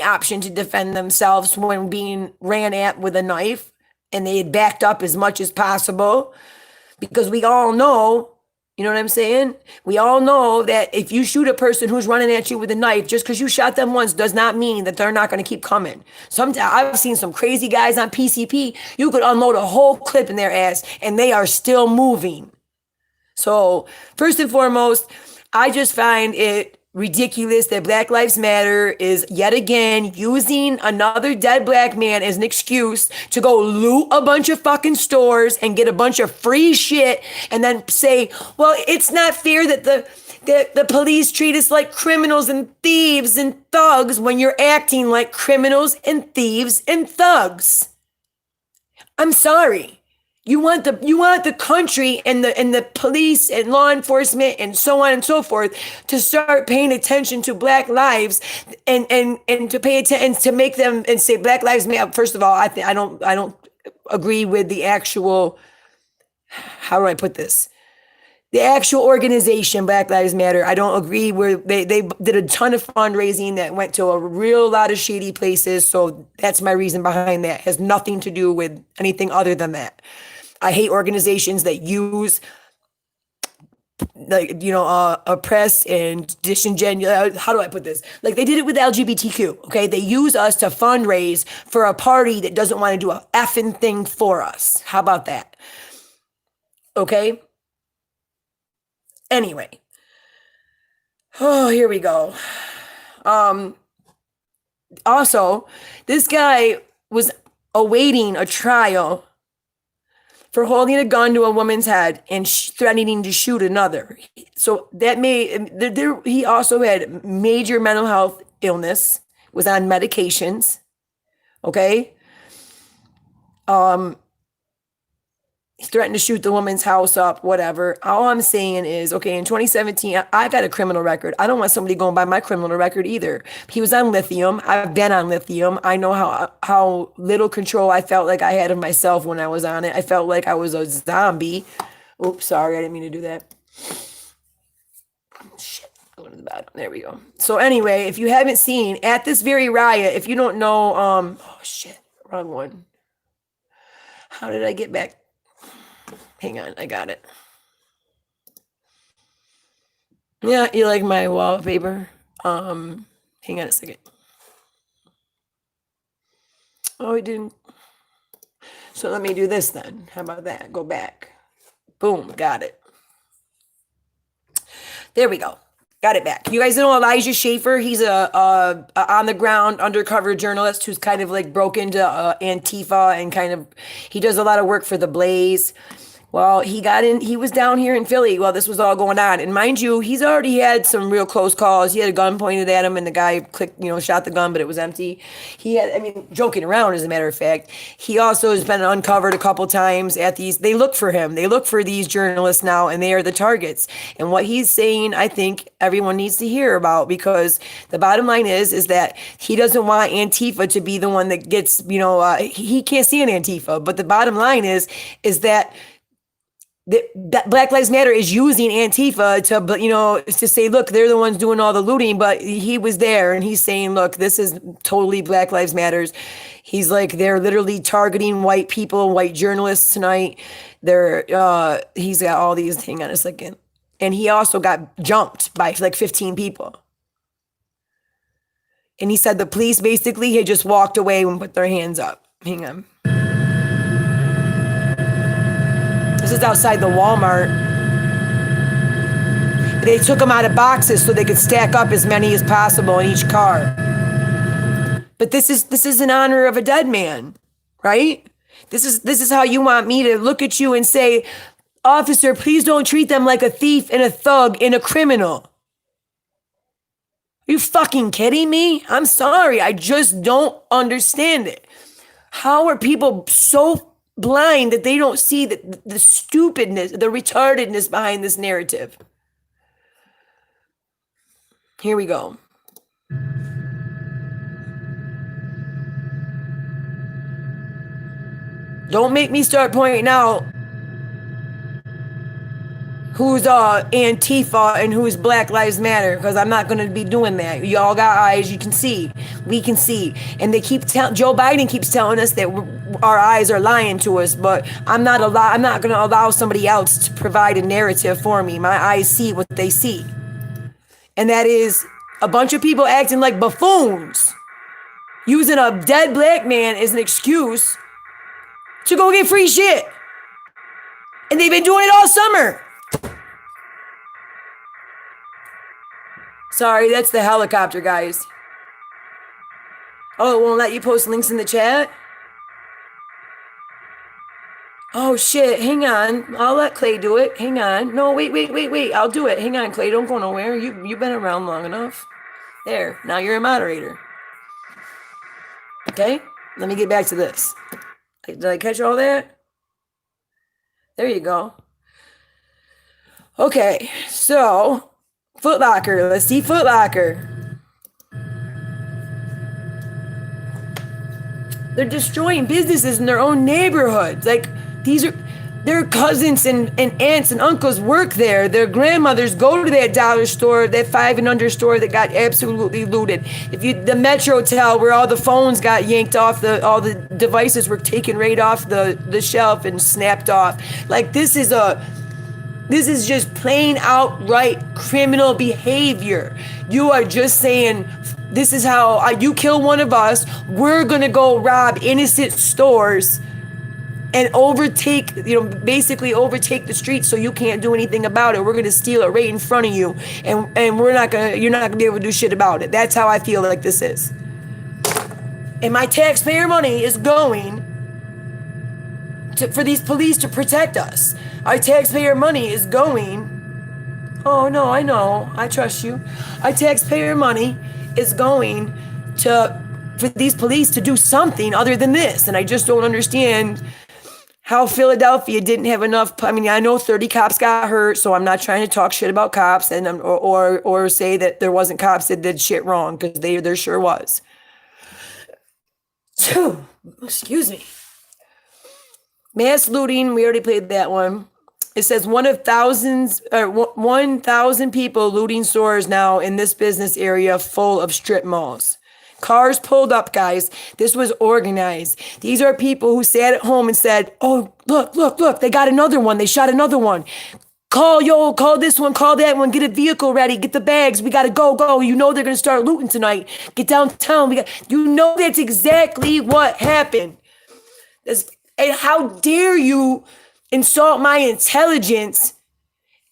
option to defend themselves when being ran at with a knife, and they had backed up as much as possible, because we all know, you know what I'm saying? We all know that if you shoot a person who's running at you with a knife, just because you shot them once does not mean that they're not going to keep coming. Sometimes I've seen some crazy guys on PCP. You could unload a whole clip in their ass and they are still moving. So first and foremost, I just find it ridiculous that Black Lives Matter is yet again using another dead black man as an excuse to go loot a bunch of fucking stores and get a bunch of free shit, and then say, well, it's not fair that the police treat us like criminals and thieves and thugs when you're acting like criminals and thieves and thugs. I'm sorry. You want the country and the police and law enforcement and so on and so forth to start paying attention to Black lives and to pay attention and to make them and say Black Lives Matter. First of all, I don't agree with the actual, how do I put this? The actual organization, Black Lives Matter, I don't agree with. They did a ton of fundraising that went to a real lot of shady places. So that's my reason behind that. It has nothing to do with anything other than that. I hate organizations that use, like, oppressed and disingenuous. How do I put this? Like they did it with LGBTQ. Okay, they use us to fundraise for a party that doesn't want to do a effing thing for us. How about that? Okay. Anyway. Oh, here we go. Also, this guy was awaiting a trial for holding a gun to a woman's head and threatening to shoot another. So that he also had major mental health illness, was on medications. Okay. He threatened to shoot the woman's house up, whatever. All I'm saying is, okay, in 2017, I got a criminal record. I don't want somebody going by my criminal record either. He was on lithium. I've been on lithium. I know how little control I felt like I had of myself when I was on it. I felt like I was a zombie. Oops, sorry, I didn't mean to do that. Shit, go to the bottom. There we go. So anyway, if you haven't seen, at this very riot, if you don't know, oh shit, wrong one. How did I get back? Hang on, I got it. Yeah, you like my wallpaper? Hang on a second. Oh, it didn't. So let me do this then. How about that? Go back. Boom, got it. There we go. Got it back. You guys know Elijah Schaefer? He's a on the ground undercover journalist who's kind of like broke into Antifa and he does a lot of work for the Blaze. Well, he was down here in Philly while this was all going on. And mind you, he's already had some real close calls. He had a gun pointed at him and the guy shot the gun, but it was empty. Joking around, as a matter of fact. He also has been uncovered a couple times at they look for him. They look for these journalists now and they are the targets. And what he's saying, I think everyone needs to hear about, because the bottom line is that he doesn't want Antifa to be the one that gets, he can't see an Antifa. But the bottom line is that Black Lives Matter is using Antifa to say, look, they're the ones doing all the looting, but he was there and he's saying, look, this is totally Black Lives Matters. He's like, they're literally targeting white people, white journalists tonight. He's got all these, hang on a second. And he also got jumped by like 15 people. And he said the police basically had just walked away and put their hands up. Hang on. This is outside the Walmart. They took them out of boxes so they could stack up as many as possible in each car. But this is in honor of a dead man, right? This is how you want me to look at you and say, officer, please don't treat them like a thief and a thug and a criminal. Are you fucking kidding me? I'm sorry. I just don't understand it. How are people so blind that they don't see the stupidness, the retardedness behind this narrative. Here we go. Don't make me start pointing out who's Antifa and who's Black Lives Matter, because I'm not going to be doing that. Y'all got eyes, you can see. We can see. And they keep telling, Joe Biden keeps telling us that our eyes are lying to us, but I'm not going to allow somebody else to provide a narrative for me. My eyes see what they see. And that is a bunch of people acting like buffoons, using a dead black man as an excuse to go get free shit. And they've been doing it all summer. Sorry, that's the helicopter, guys. Oh, it won't let you post links in the chat? Oh, shit. Hang on. I'll let Clay do it. Hang on. No, wait. I'll do it. Hang on, Clay. Don't go nowhere. You've been around long enough. There. Now you're a moderator. Okay? Let me get back to this. Did I catch all that? There you go. Okay, so Foot Locker. Let's see Foot Locker. They're destroying businesses in their own neighborhoods. Like, their cousins and aunts and uncles work there. Their grandmothers go to that dollar store, that 5 and under store that got absolutely looted. The Metro Hotel, where all the phones got yanked off, all the devices were taken right off the shelf and snapped off. Like, this is just plain outright criminal behavior. You are just saying, this is how you kill one of us. We're gonna go rob innocent stores and basically overtake the streets so you can't do anything about it. We're gonna steal it right in front of you, and you're not gonna be able to do shit about it. That's how I feel like this is. And my taxpayer money is going for these police to protect us. Our taxpayer money is going. Oh no, I know. I trust you. Our taxpayer money is going for these police to do something other than this, and I just don't understand how Philadelphia didn't have enough. I mean, I know 30 cops got hurt, so I'm not trying to talk shit about cops and or say that there wasn't cops that did shit wrong, because there sure was. Excuse me. Mass looting, we already played that one. It says 1,000 people looting stores now in this business area full of strip malls. Cars pulled up, guys. This was organized. These are people who sat at home and said, oh, look, they got another one. They shot another one. Call this one, call that one, get a vehicle ready, get the bags. We got to go. You know they're going to start looting tonight. Get downtown. That's exactly what happened. And how dare you insult my intelligence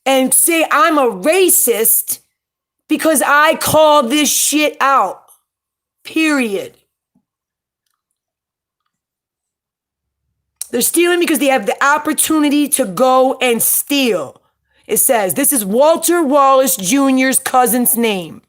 and say I'm a racist because I call this shit out. Period. They're stealing because they have the opportunity to go and steal. It says, this is Walter Wallace Jr.'s cousin's name.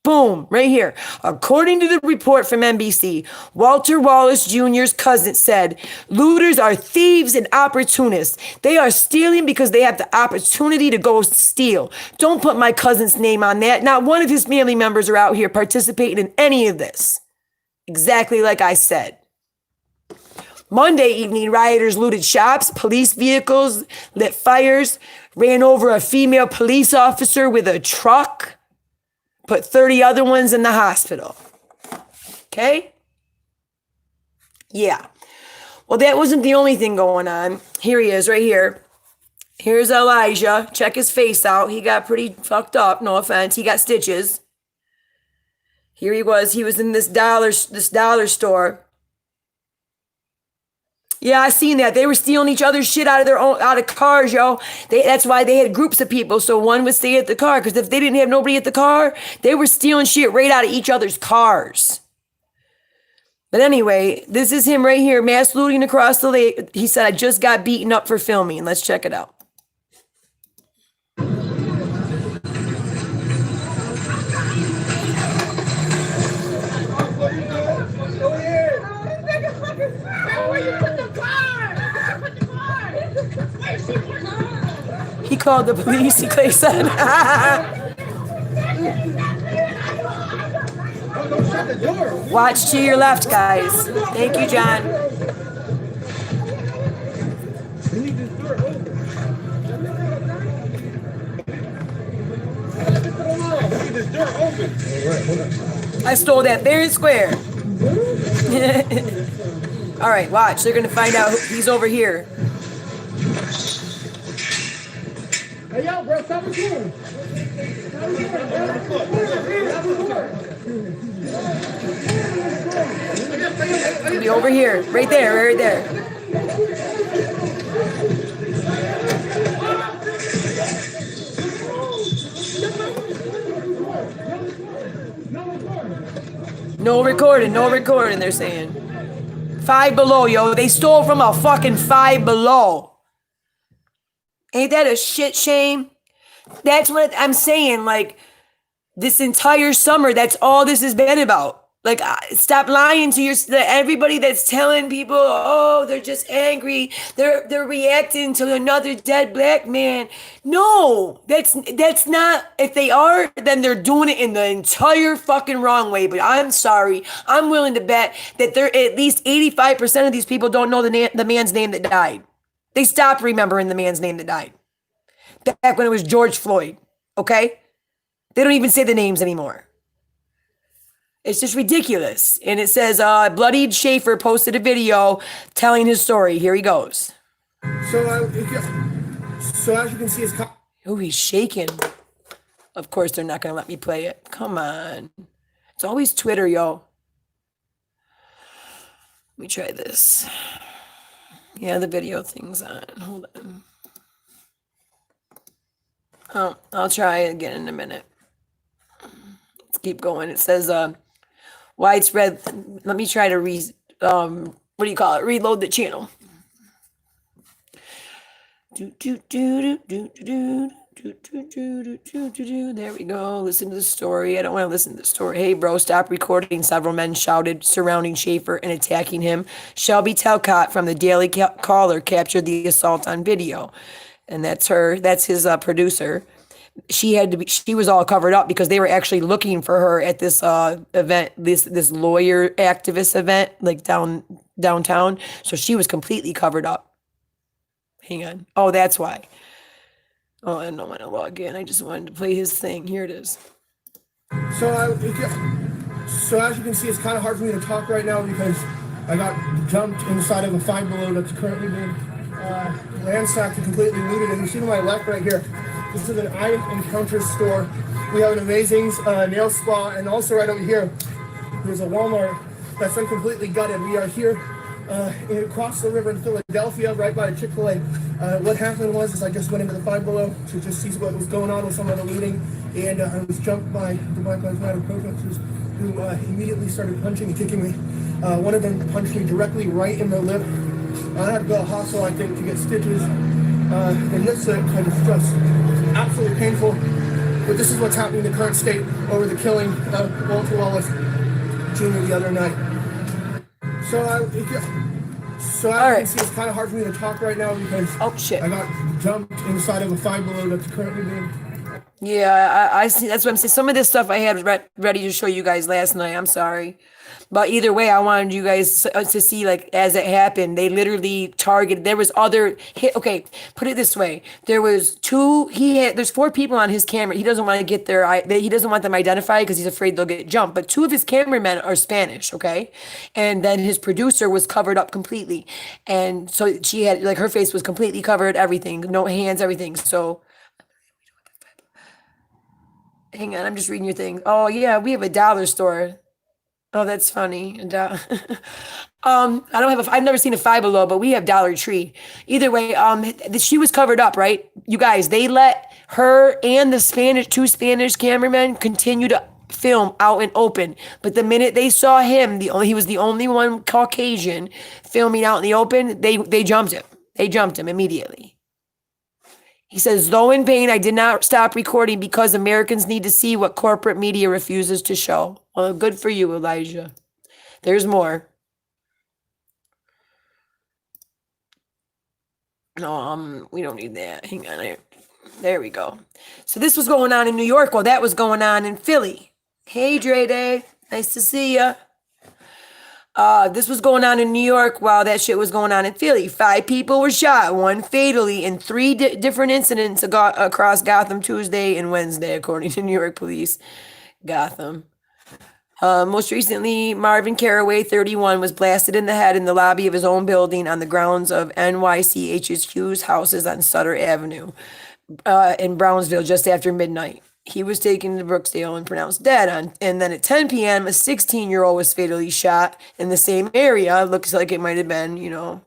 Boom, right here. According to the report from NBC, Walter Wallace Jr.'s cousin said, looters are thieves and opportunists. They are stealing because they have the opportunity to go steal. Don't put my cousin's name on that. Not one of his family members are out here participating in any of this. Exactly like I said. Monday evening, rioters looted shops, police vehicles, lit fires, ran over a female police officer with a truck, put 30 other ones in the hospital. Okay? Yeah. Well, that wasn't the only thing going on. Here he is, right here. Here's Elijah. Check his face out. He got pretty fucked up. No offense. He got stitches. Here he was. He was in this dollar store. Yeah, I seen that. They were stealing each other's shit out of cars, yo. That's why they had groups of people, so one would stay at the car. Because if they didn't have nobody at the car, they were stealing shit right out of each other's cars. But anyway, this is him right here, mass looting across the lake. He said, I just got beaten up for filming. Let's check it out. Where you put the car? called the police, Clay said. Watch to your left, guys. Thank you, John. I stole that fair and square. All right, watch. They're gonna find out he's over here. Hey, yo, bro, stop recording. He'll be over here, right there, right there. No recording, they're saying. Five Below, yo. They stole from a fucking Five Below. Ain't that a shit shame? That's what I'm saying. Like, this entire summer, that's all this has been about. Like, stop lying to everybody that's telling people, oh, they're just angry. They're reacting to another dead black man. No, that's not. If they are, then they're doing it in the entire fucking wrong way. But I'm sorry. I'm willing to bet that there at least 85% of these people don't know the man's name that died. They stopped remembering the man's name that died. Back when it was George Floyd. Okay? They don't even say the names anymore. It's just ridiculous. And it says, Bloodied Schaefer posted a video telling his story. Here he goes. So as you can see, it's... Oh, he's shaking. Of course, they're not going to let me play it. Come on. It's always Twitter, yo. Let me try this. Yeah, the video thing's on. Hold on. Oh, I'll try again in a minute. Let's keep going. It says, widespread. Let me try to reload the channel. There we go. Listen to the story. I don't want to listen to the story. Hey, bro, stop recording. Several men shouted surrounding Schaefer and attacking him. Shelby Talcott from the Daily Caller captured the assault on video. And that's her. That's his producer. She was all covered up because they were actually looking for her at this event, this lawyer activist event, like downtown. So she was completely covered up. Hang on. Oh, that's why. Oh, I don't want to log in. I just wanted to play his thing. Here it is. So as you can see, it's kind of hard for me to talk right now because I got jumped inside of a Five Below that's currently being ransacked and completely looted. And you see to my left right here, this is an item encounter store. We have an amazing nail spa, and also right over here, there's a Walmart that's been completely gutted. We are here across the river in Philadelphia, right by a Chick-fil-A. What happened was I just went into the Five Below to just see what was going on with some of the looting, and I was jumped by the Black Lives Matter protesters who immediately started punching and kicking me. One of them punched me directly right in the lip. I had to go to the hospital, I think, to get stitches. And this kind of just absolutely painful. But this is what's happening in the current state over the killing of Walter Wallace Jr. the other night. So as you can see, it's kind of hard for me to talk right now because I got jumped inside of a Five Below that's currently being... Yeah, I see. That's what I'm saying. Some of this stuff I had ready to show you guys last night. I'm sorry. But either way, I wanted you guys to see, like, as it happened, they literally targeted. There was other hit. Okay, put it this way. There was there's 4 people on his camera. He doesn't want to get he doesn't want them identified because he's afraid they'll get jumped. But 2 of his cameramen are Spanish, okay? And then his producer was covered up completely. And so she had, like, her face was completely covered, everything, no hands, everything. So... Hang on, I'm just reading your thing. Oh, yeah, we have a dollar store. Oh, that's funny. I've never seen a Five Below, but we have Dollar Tree. Either way, she was covered up, right? You guys, they let her and the 2 Spanish cameramen continue to film out and open. But the minute they saw him, he was the only one Caucasian filming out in the open, they jumped him. They jumped him immediately. He says, though in pain, I did not stop recording because Americans need to see what corporate media refuses to show. Well, good for you, Elijah. There's more. No, we don't need that. Hang on. There we go. So this was going on in New York while that was going on in Philly. Hey, Dre Day. Nice to see ya. This was going on in New York while that shit was going on in Philly. 5 people were shot, 1 fatally, in 3 different incidents across Gotham Tuesday and Wednesday, according to New York police. Gotham. Most recently, Marvin Caraway, 31, was blasted in the head in the lobby of his own building on the grounds of NYCHQ's houses on Sutter Avenue in Brownsville just after midnight. He was taken to Brooksdale and pronounced dead. And then at 10 p.m., a 16-year-old was fatally shot in the same area. Looks like it might have been,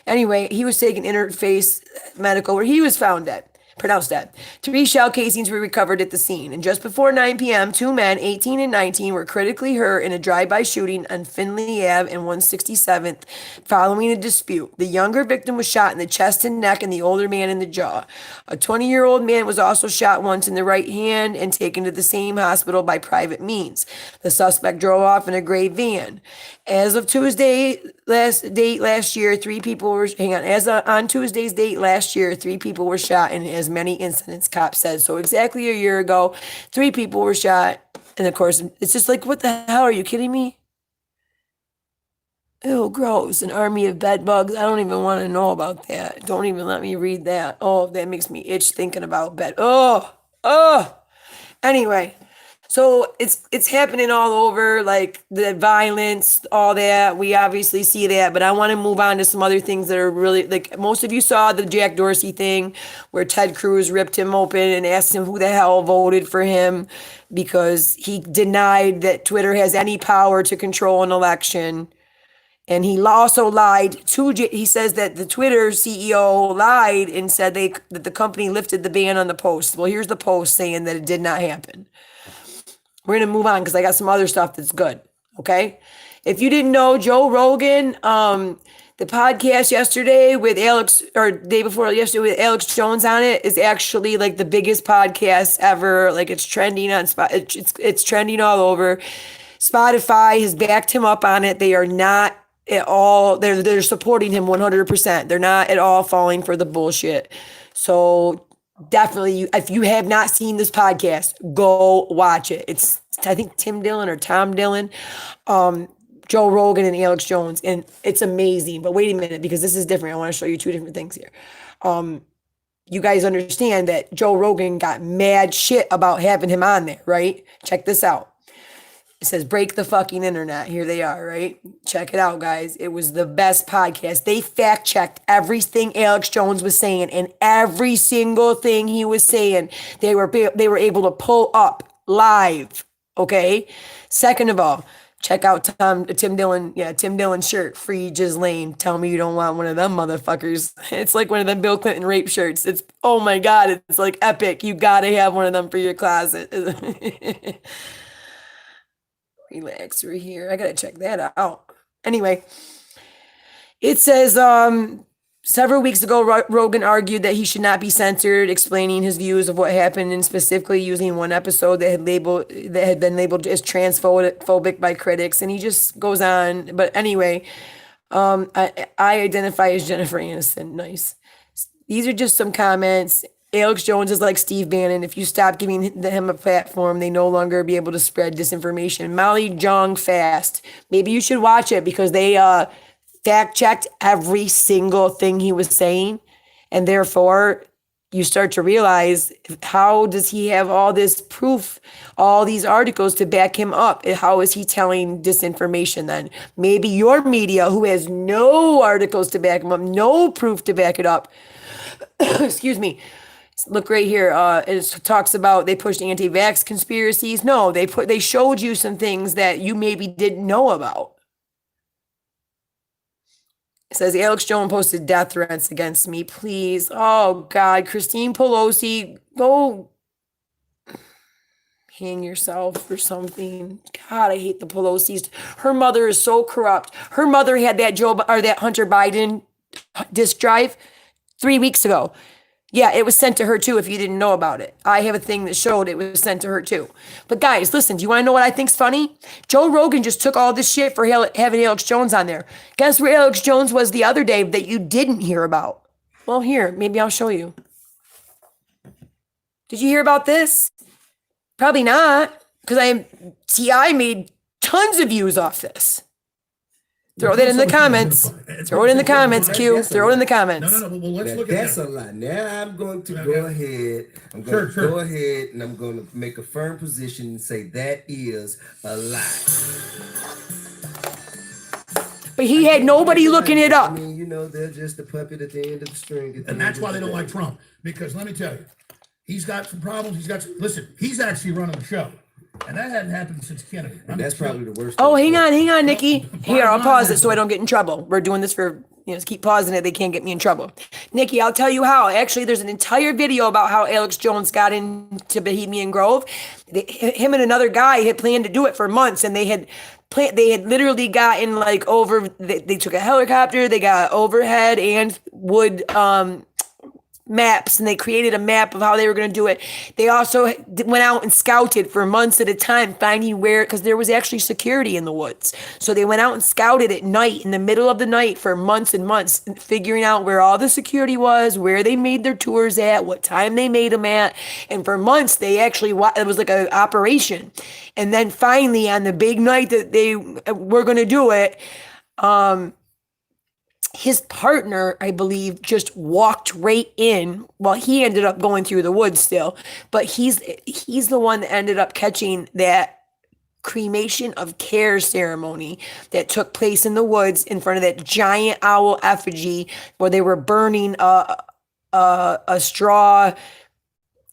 Anyway, he was taken Interface Medical where he was found dead. Pronounced dead. 3 shell casings were recovered at the scene. And just before 9 p.m., 2 men, 18 and 19, were critically hurt in a drive-by shooting on Finley Ave and 167th following a dispute. The younger victim was shot in the chest and neck and the older man in the jaw. A 20-year-old man was also shot once in the right hand and taken to the same hospital by private means. The suspect drove off in a gray van. As of Tuesday last year, 3 people were on Tuesday's date last year, 3 people were shot in as many incidents, cops said. So exactly a year ago, 3 people were shot. And of course, it's just like, what the hell? Are you kidding me? Ew, gross. An army of bed bugs. I don't even want to know about that. Don't even let me read that. Oh, that makes me itch thinking about bed. Oh. Anyway. So it's happening all over, like the violence, all that. We obviously see that, but I want to move on to some other things that are really, like, most of you saw the Jack Dorsey thing where Ted Cruz ripped him open and asked him who the hell voted for him because he denied that Twitter has any power to control an election. And he also lied he says that the Twitter CEO lied and said that the company lifted the ban on the post. Well, here's the post saying that it did not happen. We're going to move on because I got some other stuff that's good. Okay. If you didn't know, Joe Rogan, the podcast yesterday with day before yesterday with Alex Jones on it is actually like the biggest podcast ever. Like it's trending on it's trending all over. Spotify has backed him up on it. They are not at all, they're supporting him 100%. They're not at all falling for the bullshit. So definitely, if you have not seen this podcast, go watch it. It's, I think, Tim Dillon or Tom Dillon, Joe Rogan and Alex Jones, and it's amazing. But wait a minute, because this is different. I want to show you 2 different things here. You guys understand that Joe Rogan got mad shit about having him on there, right? Check this out. It says, break the fucking internet. Here they are, right? Check it out, guys. It was the best podcast. They fact-checked everything Alex Jones was saying, and every single thing he was saying, they were able to pull up live, okay? Second of all, check out Tim Dillon. Yeah, Tim Dillon's shirt, Free Ghislaine. Tell me you don't want one of them motherfuckers. It's like one of them Bill Clinton rape shirts. It's, oh my God, it's like epic. You gotta have one of them for your closet. Relax, we're here. I gotta check that out. Anyway, it says several weeks ago, Rogan argued that he should not be censored, explaining his views of what happened, and specifically using one episode that had been labeled as transphobic by critics. And he just goes on. But anyway, I identify as Jennifer Aniston. Nice. These are just some comments. Alex Jones is like Steve Bannon. If you stop giving him a platform, they no longer be able to spread disinformation. Molly Jong Fast. Maybe you should watch it because they fact-checked every single thing he was saying. And therefore, you start to realize, how does he have all this proof, all these articles to back him up? How is he telling disinformation then? Maybe your media, who has no articles to back him up, no proof to back it up, excuse me, look right here. It talks about they pushed anti-vax conspiracies. No, they showed you some things that you maybe didn't know about. It says Alex Jones posted death threats against me. Please, oh God, Christine Pelosi, go hang yourself or something. God, I hate the Pelosi's. Her mother is so corrupt. Her mother had that that Hunter Biden disk drive 3 weeks ago. Yeah, it was sent to her too, if you didn't know about it. I have a thing that showed it was sent to her too. But guys, listen, do you want to know what I think's funny? Joe Rogan just took all this shit for having Alex Jones on there. Guess where Alex Jones was the other day that you didn't hear about? Well, here, maybe I'll show you. Did you hear about this? Probably not, because TI made tons of views off this. Throw that in the comments. Throw it in the comments, Q. Throw it in the comments. No. Well, let's look at That's that. a lot. Now I'm going to go ahead. I'm going to go ahead and I'm going to make a firm position and say that is a lie. But he had nobody looking it up. I mean, you know, they're just a puppet at the end of the string. And that's why they don't like Trump. Because let me tell you, he's got some problems. Listen, he's actually running the show. And that hadn't happened since Kennedy. And that's probably the worst. Oh, hang on, Nikki. Here, I'll pause it so I don't get in trouble. We're doing this for, just keep pausing it. They can't get me in trouble. Nikki, I'll tell you how. Actually, there's an entire video about how Alex Jones got into Bohemian Grove. Him and another guy had planned to do it for months, and they had literally gotten like they took a helicopter, they got overhead and wood maps, and they created a map of how they were going to do it. They also went out and scouted for months at a time, finding where, because there was actually security in the woods. So they went out and scouted at night, in the middle of the night, for months and months, figuring out where all the security was, where they made their tours at, what time they made them at. And for months, it was like an operation. And then finally, on the big night that they were going to do it, his partner, I believe, just walked right in. Well, he ended up going through the woods still, but he's the one that ended up catching that cremation of care ceremony that took place in the woods in front of that giant owl effigy, where they were burning a straw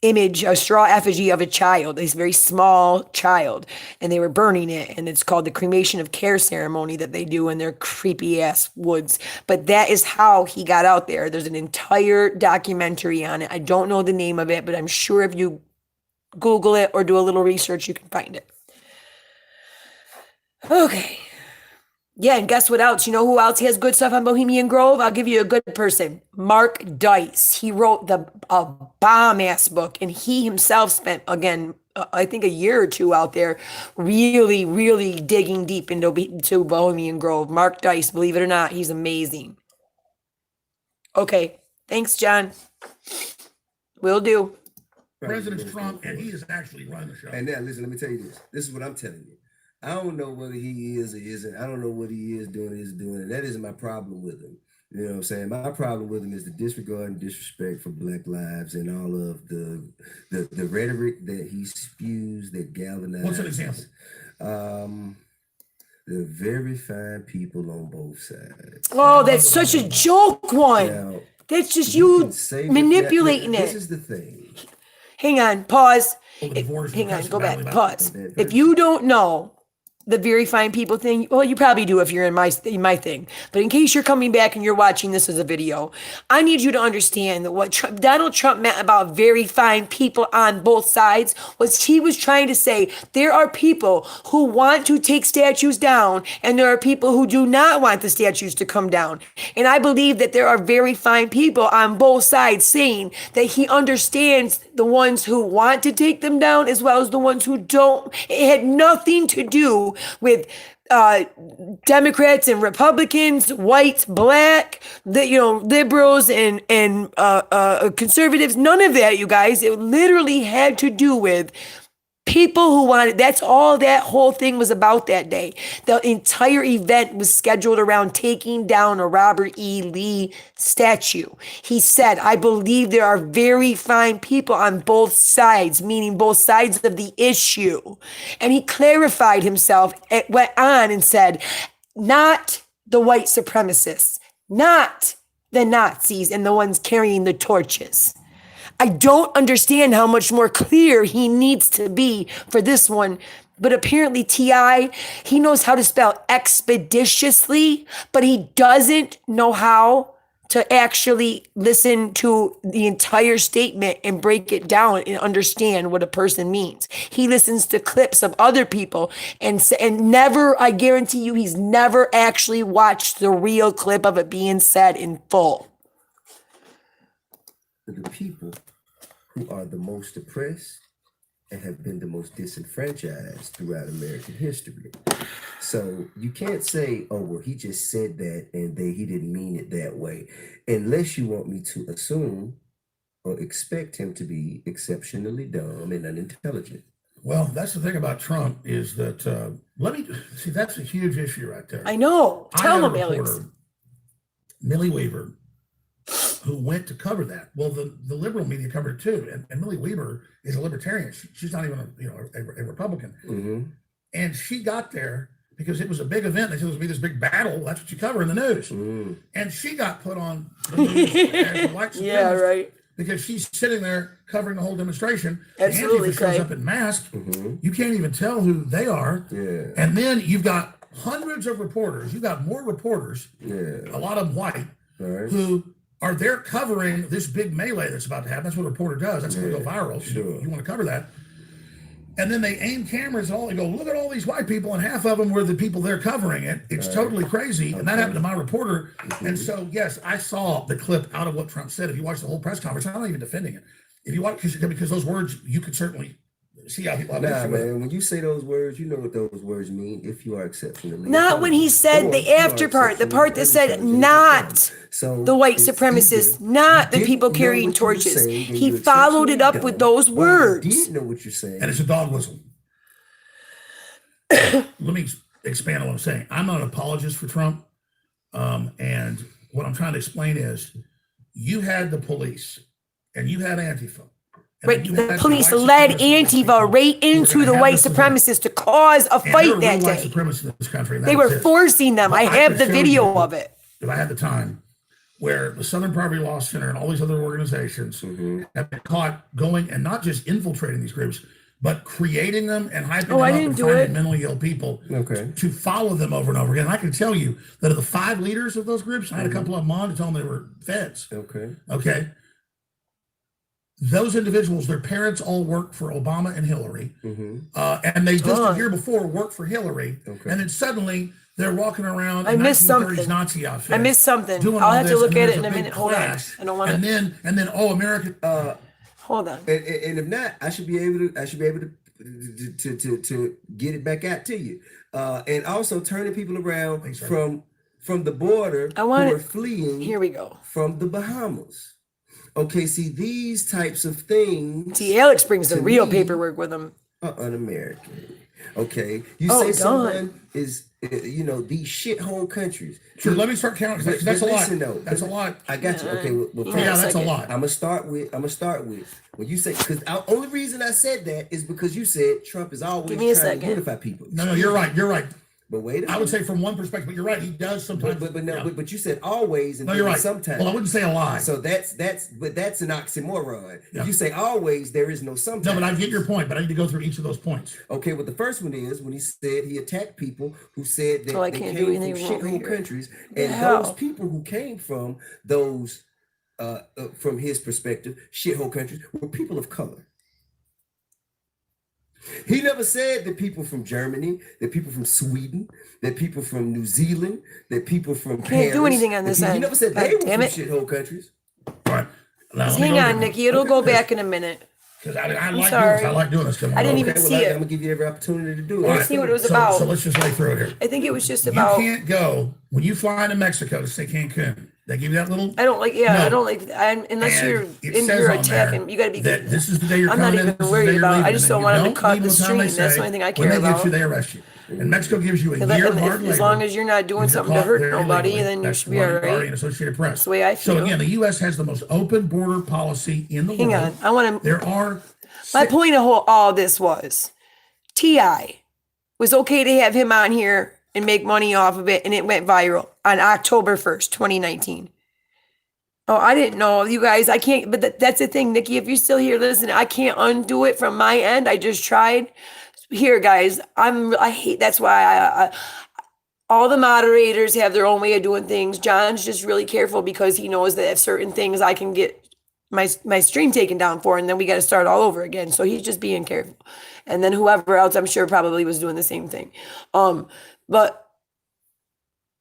effigy of a child, this very small child, and they were burning it, and it's called the cremation of care ceremony that they do in their creepy ass woods. But that is how he got out there. There's an entire documentary on it. I don't know the name of it, but I'm sure if you Google it or do a little research, you can find it. Okay. Yeah, and guess what else? You know who else has good stuff on Bohemian Grove? I'll give you a good person. Mark Dice. He wrote a bomb-ass book, and he himself spent, again, I think a year or two out there really, really digging deep into Bohemian Grove. Mark Dice, believe it or not, he's amazing. Okay, thanks, John. Will do. President Trump, and he is actually running the show. And now, listen, let me tell you this. This is what I'm telling you. I don't know whether he is or isn't. I don't know what he is doing or isn't doing. And that isn't my problem with him. You know what I'm saying? My problem with him is the disregard and disrespect for Black lives and all of the rhetoric that he spews that galvanizes. What's an example? The very fine people on both sides. Oh, that's such a joke one. Now, that's just you manipulating it. This is the thing. Hang on, pause. Hang on, go back, pause. If you don't know the very fine people thing, well, you probably do if you're in my thing. But in case you're coming back and you're watching this as a video, I need you to understand that what Donald Trump meant about very fine people on both sides was he was trying to say there are people who want to take statues down, and there are people who do not want the statues to come down. And I believe that there are very fine people on both sides saying that he understands the ones who want to take them down as well as the ones who don't. It had nothing to do with Democrats and Republicans, whites, black, liberals and conservatives. None of that, you guys. It literally had to do with people who wanted. That's all that whole thing was about that day. The entire event was scheduled around taking down a Robert E. Lee statue. He said, I believe there are very fine people on both sides, meaning both sides of the issue. And he clarified himself, it went on and said, not the white supremacists, not the Nazis and the ones carrying the torches. I don't understand how much more clear he needs to be for this one. But apparently T.I., he knows how to spell expeditiously, but he doesn't know how to actually listen to the entire statement and break it down and understand what a person means. He listens to clips of other people and never, I guarantee you, he's never actually watched the real clip of it being said in full. The people who are the most oppressed and have been the most disenfranchised throughout American history. So you can't say, oh, well, he just said that and he didn't mean it that way, unless you want me to assume or expect him to be exceptionally dumb and unintelligent. Well, that's the thing about Trump is that, let me see, that's a huge issue right there. I know. I Tell had a him, Alex. reporter, Millie Weaver, who went to cover that. Well, the liberal media covered it too. And Millie Weaver is a libertarian. She's not even a Republican. Mm-hmm. And she got there because it was a big event. They said it was going to be this big battle. That's what you cover in the news. Mm. And she got put on the news as a white Yeah, supremacist right. because she's sitting there covering the whole demonstration. Absolutely, Antifa shows Craig. up in mask. Mm-hmm. You can't even tell who they are. Yeah. And then you've got hundreds of reporters. You've got more reporters, Yeah. a lot of them white, All right. who are there covering this big melee that's about to happen. That's what a reporter does. That's going to go viral. Sure. You want to cover that. And then they aim cameras and all. They go, look at all these white people, and half of them were the people they're covering it. It's totally crazy. And that happened to my reporter. And so, yes, I saw the clip out of what Trump said. If you watch the whole press conference, I'm not even defending it. If you watch, because those words, you could certainly see how people. Nah, man, when you say those words, you know what those words mean. If you are exceptionally. Not when he said the after part, the part that said not So the white it's supremacists, either not the you people didn't know carrying what you were torches. saying and He you're followed it exceptionally up with dumb, those or you words. didn't know what you're saying. And it's a dog whistle. Let me expand on what I'm saying. I'm not an apologist for Trump. And what I'm trying to explain is you had the police and you had Antifa. And Right, then you the had police white led supremacist people Antifa right who were into gonna the have white this event. supremacists to cause a And there fight were that real white day. supremacists in this country. And They that were exists. forcing them. I But have could the show video you, of it. if I had the time, where the Southern Poverty Law Center and all these other organizations have been caught going and not just infiltrating these groups, but creating them and hyping them I up didn't and do finding it. mentally ill people Okay. to follow them over and over again. And I can tell you that of the 5 leaders of those groups, I had a couple of them on to tell them they were feds. Okay. Okay. Those individuals, their parents all worked for Obama and Hillary. Mm-hmm. And they just Huh. a year before worked for Hillary. Okay. And then suddenly they're walking around I in missed 1930s something. Nazi outfits. I missed something. doing I'll all have to this, look and then at it there's in a big minute. Hold on. clash. I don't want And to. then oh, America. Hold on. And if not, I should be able to get it back out to you. And also turning people around Thanks, sir. from the border I want who are it. fleeing Here we go. from the Bahamas. Okay, see these types of things See, Alex brings the to real me paperwork with him. are un-American. Okay, you Oh, say God. someone is these shithole countries. Sure, let me start counting. But- That's a but lot. listen, though, That's a lot. I got you. Okay, well, Hang on Yeah, a that's a second. lot. I'm gonna start with when you say, because the only reason I said that is because you said Trump is always Give me a trying second. to unify people. No, you're right. You're right. But wait a minute. I would say from one perspective, but you're right. He does sometimes. but you said always and No, you're then right. sometimes. Well, I wouldn't say a lie. So that's an oxymoron. Yeah. If you say always, there is no sometimes. No, but I get your point. But I need to go through each of those points. Okay, well, the first one is when he said he attacked people who said that Oh, I they can't do came from anything wrong shithole here. countries, and Yeah. those people who came from those, from his perspective, shithole countries were people of color. He never said that people from Germany, that people from Sweden, that people from New Zealand, that people from Can't do Paris, anything on that this people- He end. never said God they were damn from it. shithole countries. All right. Now, let me Hang go on, over- Nikki. It'll go back in a minute. Because I like doing sorry. this. I like doing this. Come on, I didn't go. even Okay, well, see it. I'm gonna give you every opportunity to do it. All Let's see what it was so, about. So let's just lay through it here. I think it was just You about. can't go when you fly into Mexico to say Cancun. They give you that little. I don't like. Yeah, No. I don't like. Unless And you're it in says here on attacking. there You got to be. that this is the day you're I'm not coming in, even this is the worried day you're about it. leaving, I and just then don't you want him to don't cut leave the until they stream. That's say, the only thing I when care they get about. you, they arrest you. And Mexico gives you a If- year if- of hard labor. as long as you're not doing If you're something to caught hurt there nobody, illegally, then you that's should be why all you're already in right. Associated Press. That's the way I So feel. again, the U.S. has the most open border policy in the Hang world. on. I want to. There are My point of all this was, Ti was okay to have him on here and make money off of it, and it went viral on October 1st, 2019. Oh, I didn't know, you guys. I can't, but that's the thing, Nikki. If you're still here, listen, I can't undo it from my end. I just tried. Here, guys, I hate. That's why I all the moderators have their own way of doing things. John's just really careful because he knows that if certain things I can get my stream taken down for, and then we got to start all over again. So he's just being careful. And then whoever else, I'm sure, probably was doing the same thing. But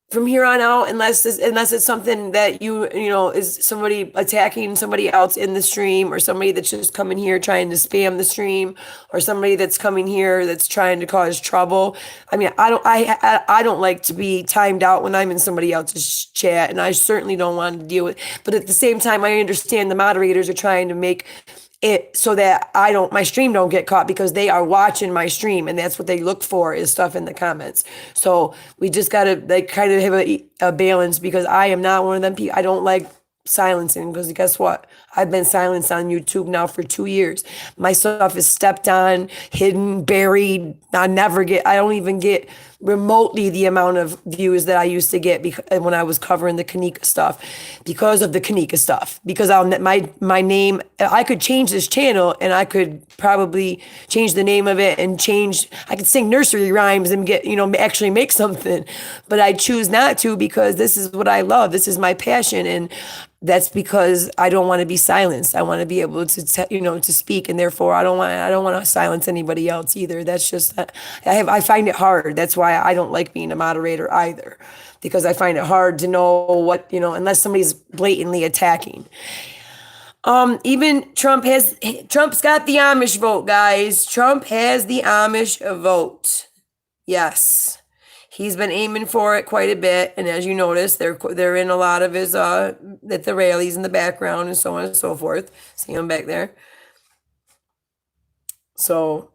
from here on out, unless it's something that is somebody attacking somebody else in the stream, or somebody that's just coming here trying to spam the stream, or somebody that's coming here that's trying to cause trouble. I mean, I don't like to be timed out when I'm in somebody else's chat, and I certainly don't want to deal with. But at the same time, I understand the moderators are trying to make it so that my stream don't get caught, because they are watching my stream, and that's what they look for, is stuff in the comments. So we just gotta like kind of have a balance, because I am not one of them people. I don't like silencing, because guess what? I've been silenced on YouTube now for 2 years. My stuff is stepped on, hidden, buried. I don't even get remotely the amount of views that I used to get when I was covering the Kanika stuff, because of the Kanika stuff. Because my name, I could change this channel, and I could probably change the name of it, and I could sing nursery rhymes and get, actually make something, but I choose not to, because this is what I love. This is my passion. And that's because I don't want to be silenced. I want to be able to, to speak, and therefore I don't want to silence anybody else either. That's just I find it hard. That's why I don't like being a moderator either, because I find it hard to know what, unless somebody's blatantly attacking. Even Trump's got the Amish vote, guys. Trump has the Amish vote. Yes. He's been aiming for it quite a bit, and as you notice, they're in a lot of his at the rallies in the background, and so on and so forth. See him back there. So,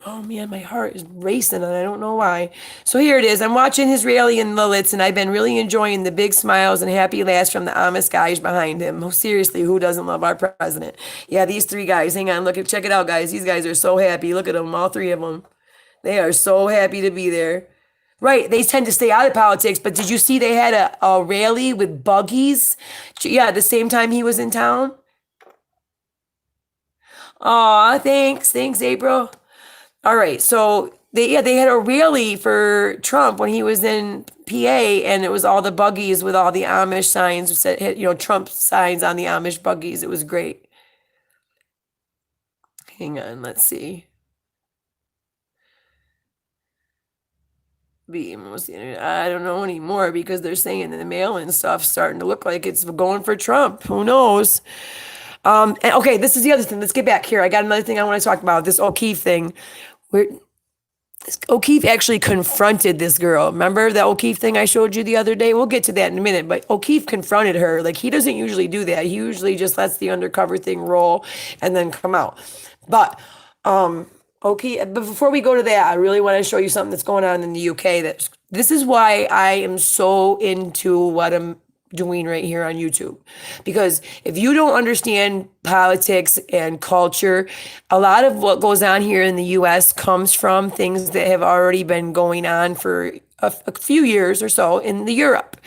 oh man, my heart is racing, and I don't know why. So here it is. I'm watching his rally in Lilith, and I've been really enjoying the big smiles and happy laughs from the Amish guys behind him. Oh, seriously, who doesn't love our president? Yeah, these three guys. Hang on, check it out, guys. These guys are so happy. Look at them, all three of them. They are so happy to be there. Right, they tend to stay out of politics, but did you see they had a rally with buggies? Yeah, the same time he was in town. Aw, thanks, April. All right, so they had a rally for Trump when he was in PA, and it was all the buggies with all the Amish signs, Trump signs on the Amish buggies. It was great. Hang on, let's see. I don't know anymore, because they're saying the mail and stuff starting to look like it's going for Trump. Who knows? And okay, this is the other thing. Let's get back here. I got another thing I want to talk about. This O'Keefe thing. O'Keefe actually confronted this girl. Remember that O'Keefe thing I showed you the other day? We'll get to that in a minute. But O'Keefe confronted her. Like, he doesn't usually do that. He usually just lets the undercover thing roll and then come out. But okay, but before we go to that, I really want to show you something that's going on in the UK. This is why I am so into what I'm doing right here on YouTube. Because if you don't understand politics and culture, a lot of what goes on here in the US comes from things that have already been going on for a few years or so in the Europe.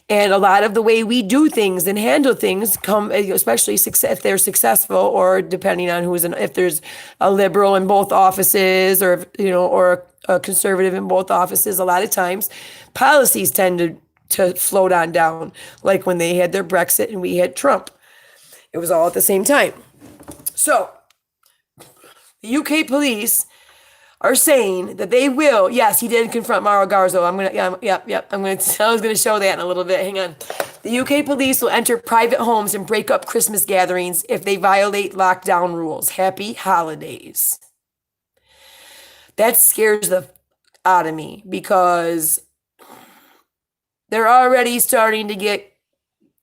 And a lot of the way we do things and handle things come, especially if they're successful, or depending on if there's a liberal in both offices, or or a conservative in both offices. A lot of times, policies tend to float on down. Like when they had their Brexit and we had Trump, it was all at the same time. So the UK police are saying that they will. Yes, he did confront Mauro Garzo. I was gonna show that in a little bit. Hang on. The UK police will enter private homes and break up Christmas gatherings if they violate lockdown rules. Happy holidays. That scares the out of me, because they're already starting to get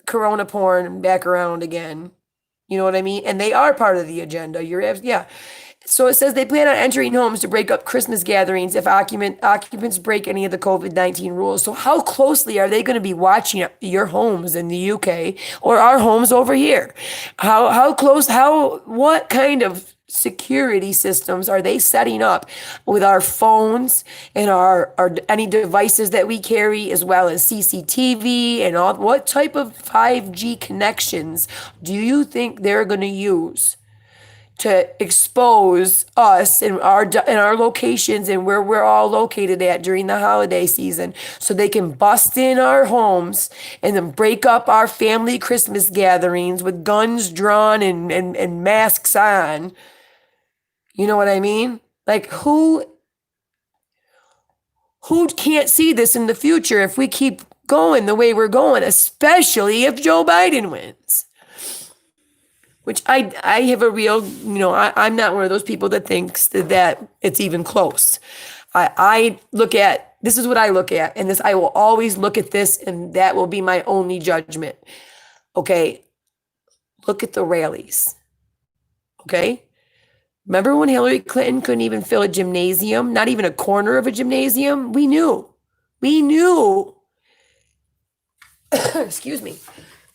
corona porn back around again. You know what I mean? And they are part of the agenda. Yeah. So it says they plan on entering homes to break up Christmas gatherings if occupants break any of the COVID-19 rules. So how closely are they going to be watching your homes in the UK or our homes over here? What kind of security systems are they setting up with our phones and our any devices that we carry, as well as CCTV and all? What type of 5G connections do you think they're going to use to expose us in our locations and where we're all located at during the holiday season, so they can bust in our homes and then break up our family Christmas gatherings with guns drawn and masks on? You know what I mean? Like, who Who can't see this in the future if we keep going the way we're going, especially if Joe Biden wins? Which I have a real, I'm not one of those people that thinks that it's even close. I look at, this is what I look at, and I will always look at this, and that will be my only judgment. Okay, look at the rallies. Okay? Remember when Hillary Clinton couldn't even fill a gymnasium, not even a corner of a gymnasium? We knew. Excuse me.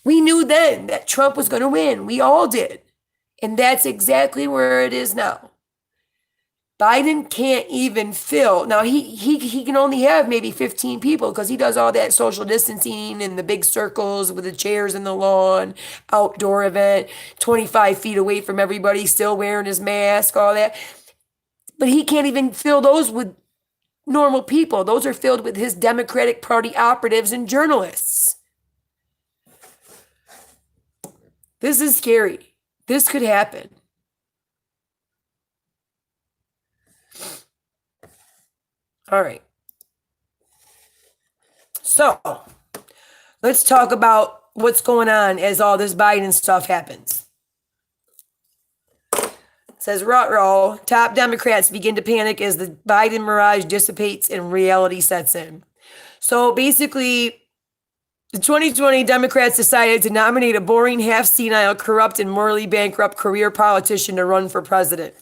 We knew then that Trump was going to win. We all did. And that's exactly where it is now. Biden can't even fill. Now, he can only have maybe 15 people because he does all that social distancing and the big circles with the chairs in the lawn, outdoor event, 25 feet away from everybody, still wearing his mask, all that. But he can't even fill those with normal people. Those are filled with his Democratic Party operatives and journalists. This is scary. This could happen. All right. So let's talk about what's going on as all this Biden stuff happens. It says, ruh-roh, top Democrats begin to panic as the Biden mirage dissipates and reality sets in. So basically, the 2020 Democrats decided to nominate a boring, half-senile, corrupt, and morally bankrupt career politician to run for president.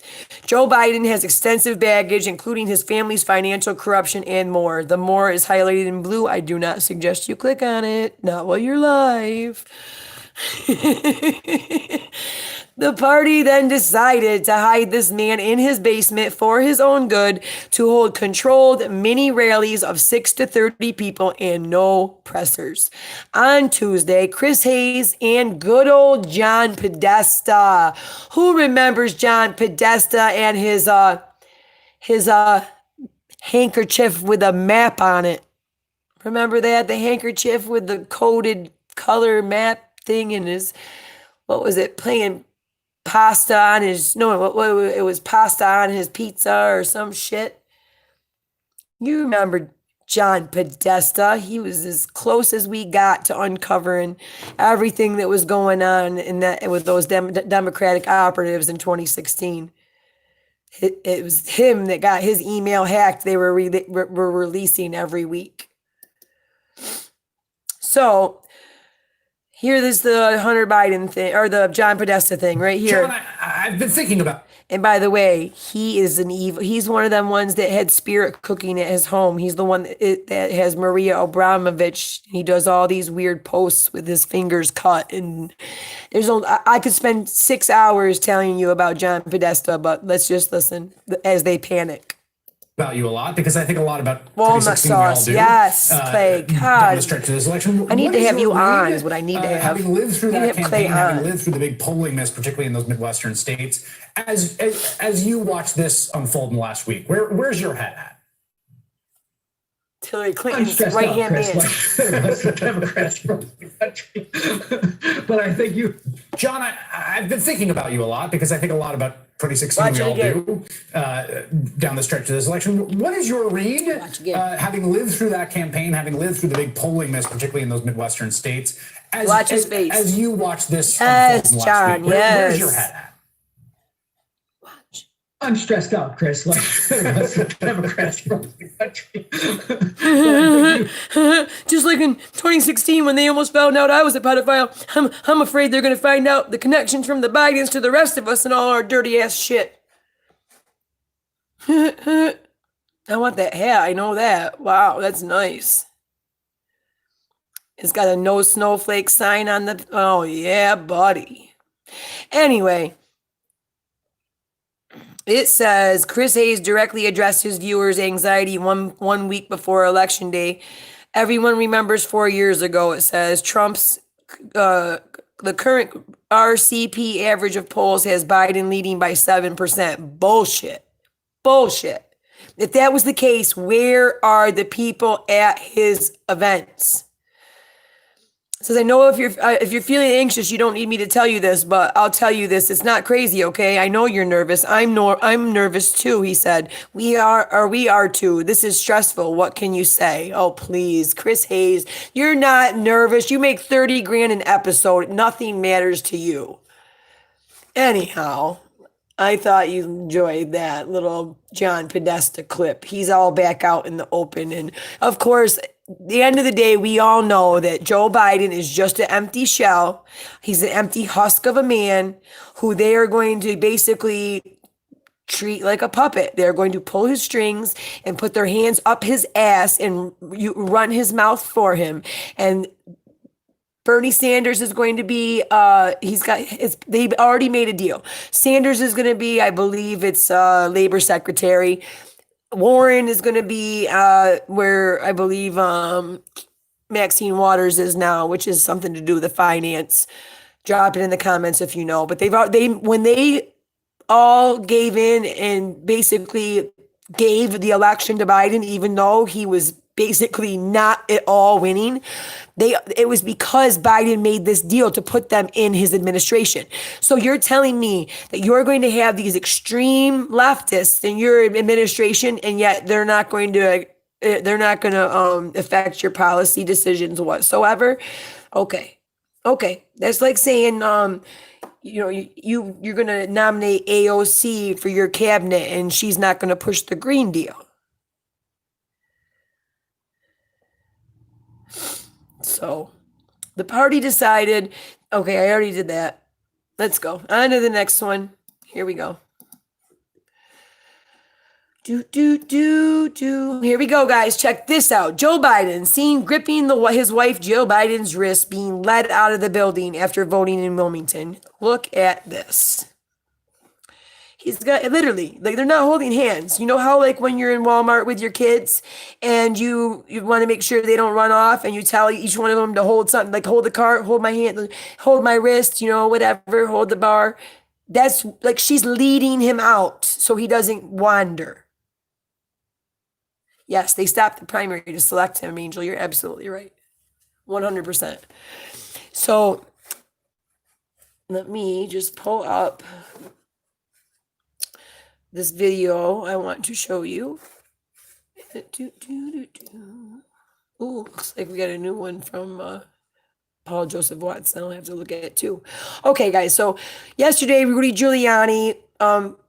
Joe Biden has extensive baggage, including his family's financial corruption and more. The more is highlighted in blue. I do not suggest you click on it. Not while you're live. The party then decided to hide this man in his basement for his own good to hold controlled mini rallies of 6 to 30 people and no pressers. On Tuesday, Chris Hayes and good old John Podesta. Who remembers John Podesta and his handkerchief with a map on it? Remember that? The handkerchief with the coded color map thing and his, what was it, playing pasta on his, it was pasta on his pizza or some shit. You remember John Podesta. He was as close as we got to uncovering everything that was going on in that with those Democratic operatives in 2016. It was him that got his email hacked. They were releasing every week. So here is the Hunter Biden thing, or the John Podesta thing right here. John, I've been thinking about. And by the way, he is an evil. He's one of them ones that had spirit cooking at his home. He's the one that has Maria Abramovich. He does all these weird posts with his fingers cut. And I could spend 6 hours telling you about John Podesta, but let's just listen as they panic. About you a lot because I think a lot about walnut sauce. Yes, Clay. God, this election. I need to have you on. Is what I need to have. Having lived through that campaign, having lived through the big polling miss, particularly in those Midwestern states, as you watch this unfold in the last week, where's your head at? Hillary Clinton's right-hand man. Democrats from the country. But I think John, I've been thinking about you a lot because I think a lot about 2016. We all do down the stretch of this election. What is your read, having lived through that campaign, having lived through the big polling miss, particularly in those Midwestern states, as you watch this unfold in the last week, where's your head at? I'm stressed out, Chris. Like Democrats from the country. Just like in 2016 when they almost found out I was a pedophile. I'm afraid they're going to find out the connections from the Bidens to the rest of us and all our dirty ass shit. I want that hat. I know that. Wow, that's nice. It's got a no snowflake sign on the. Oh yeah, buddy. Anyway. It says Chris Hayes directly addressed his viewers' anxiety one week before Election Day. Everyone remembers 4 years ago, it says, Trump's, the current RCP average of polls has Biden leading by 7%. Bullshit. Bullshit. If that was the case, where are the people at his events? Says, I know if you're feeling anxious, you don't need me to tell you this, but I'll tell you this. It's not crazy, okay? I know you're nervous. I'm nervous too, he said. We are too. This is stressful. What can you say? Oh, please. Chris Hayes, you're not nervous. You make 30 grand an episode. Nothing matters to you. Anyhow, I thought you enjoyed that little John Podesta clip. He's all back out in the open. And of course, at the end of the day, we all know that Joe Biden is just an empty shell. He's an empty husk of a man who they are going to basically treat like a puppet. They're going to pull his strings and put their hands up his ass and run his mouth for him. And Bernie Sanders is going to be, they've already made a deal. Sanders is going to be, I believe it's Labor Secretary. Warren is going to be where I believe Maxine Waters is now, which is something to do with the finance. Drop it in the comments if you know. But when they all gave in and basically gave the election to Biden, even though he was basically not at all winning, it was because Biden made this deal to put them in his administration. So you're telling me that you're going to have these extreme leftists in your administration, and yet they're not going to affect your policy decisions whatsoever? Okay, that's like saying you're going to nominate AOC for your cabinet, and she's not going to push the Green Deal. So the party decided, okay, I already did that. Let's go on to the next one. Here we go. Here we go, guys. Check this out. Joe Biden seen gripping his wife Jill Biden's wrist, being led out of the building after voting in Wilmington. Look at this. He's got literally, like, they're not holding hands. You know how, like, when you're in Walmart with your kids and you want to make sure they don't run off, and you tell each one of them to hold something, like hold the cart, hold my hand, hold my wrist, whatever, hold the bar. That's like she's leading him out so he doesn't wander. Yes, they stopped the primary to select him, Angel. You're absolutely right. 100%. So let me just pull up this video I want to show you. Ooh, looks like we got a new one from Paul Joseph Watson. I'll have to look at it too. Okay, guys. So yesterday, Rudy Giuliani.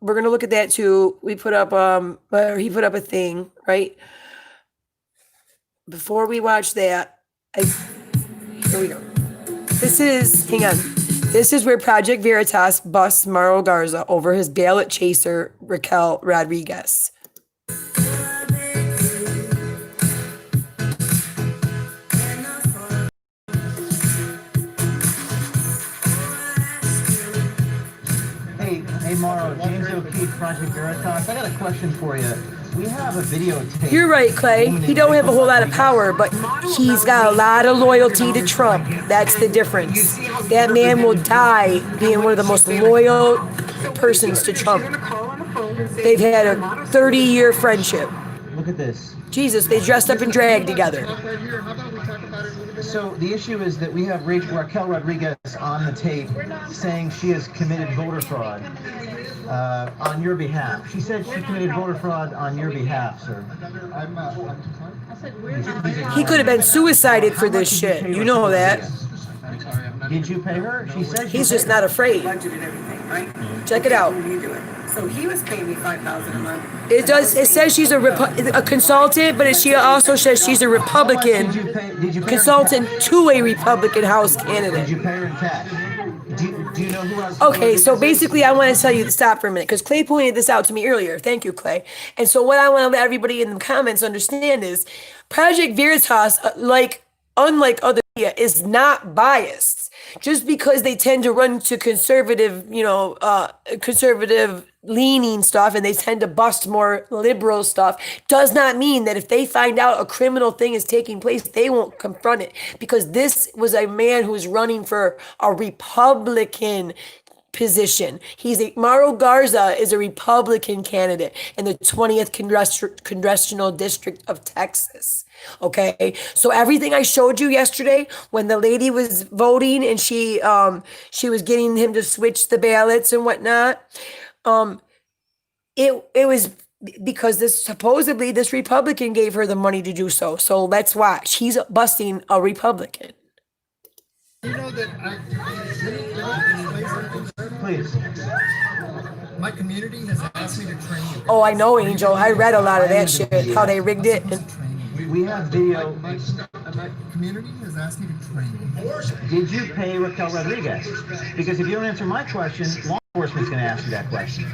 We're gonna look at that too. We put up he put up a thing, right? Before we watch that, here we go. This is where Project Veritas busts Mauro Garza over his ballot chaser, Raquel Rodriguez. Hey, Mauro, James O'Keefe, Project Veritas. I got a question for you. We have a videotape. You're right, Clay. He don't have a whole lot of power, but he's got a lot of loyalty to Trump. That's the difference. That man will die being one of the most loyal persons to Trump. They've had a 30-year friendship. Look at this. Jesus, they dressed up in drag together. So the issue is that we have Raquel Rodriguez on the tape saying she has committed voter fraud on your behalf. She said she committed voter fraud on your behalf, sir. He could have been suicided for this shit. You know that. Did you pay her? She said he's just not afraid. Check it out. So he was paying me $5,000 a month. It says she's a consultant, but she also says she's a Republican consultant to a Republican House candidate. Did you pay her in cash? Do you know who else? Okay, so basically I want to tell you to stop for a minute because Clay pointed this out to me earlier. Thank you, Clay. And so what I want to let everybody in the comments understand is Project Veritas, unlike other media, is not biased. Just because they tend to run to conservative, conservative leaning stuff, and they tend to bust more liberal stuff, does not mean that if they find out a criminal thing is taking place, they won't confront it. Because this was a man who was running for a Republican position. Mauro Garza is a Republican candidate in the 20th congressional district of Texas. Okay, so everything I showed you yesterday when the lady was voting and she was getting him to switch the ballots and whatnot, it was because supposedly this Republican gave her the money to do so. So let's watch. He's busting a Republican. You know that Please. my community has asked me to train you. Oh, I know, Angel. I read a lot of that shit, how they rigged it. We have video. My community has asked me to train you. Did you pay Raquel Rodriguez? Because if you don't answer my question, law enforcement's going to ask you that question.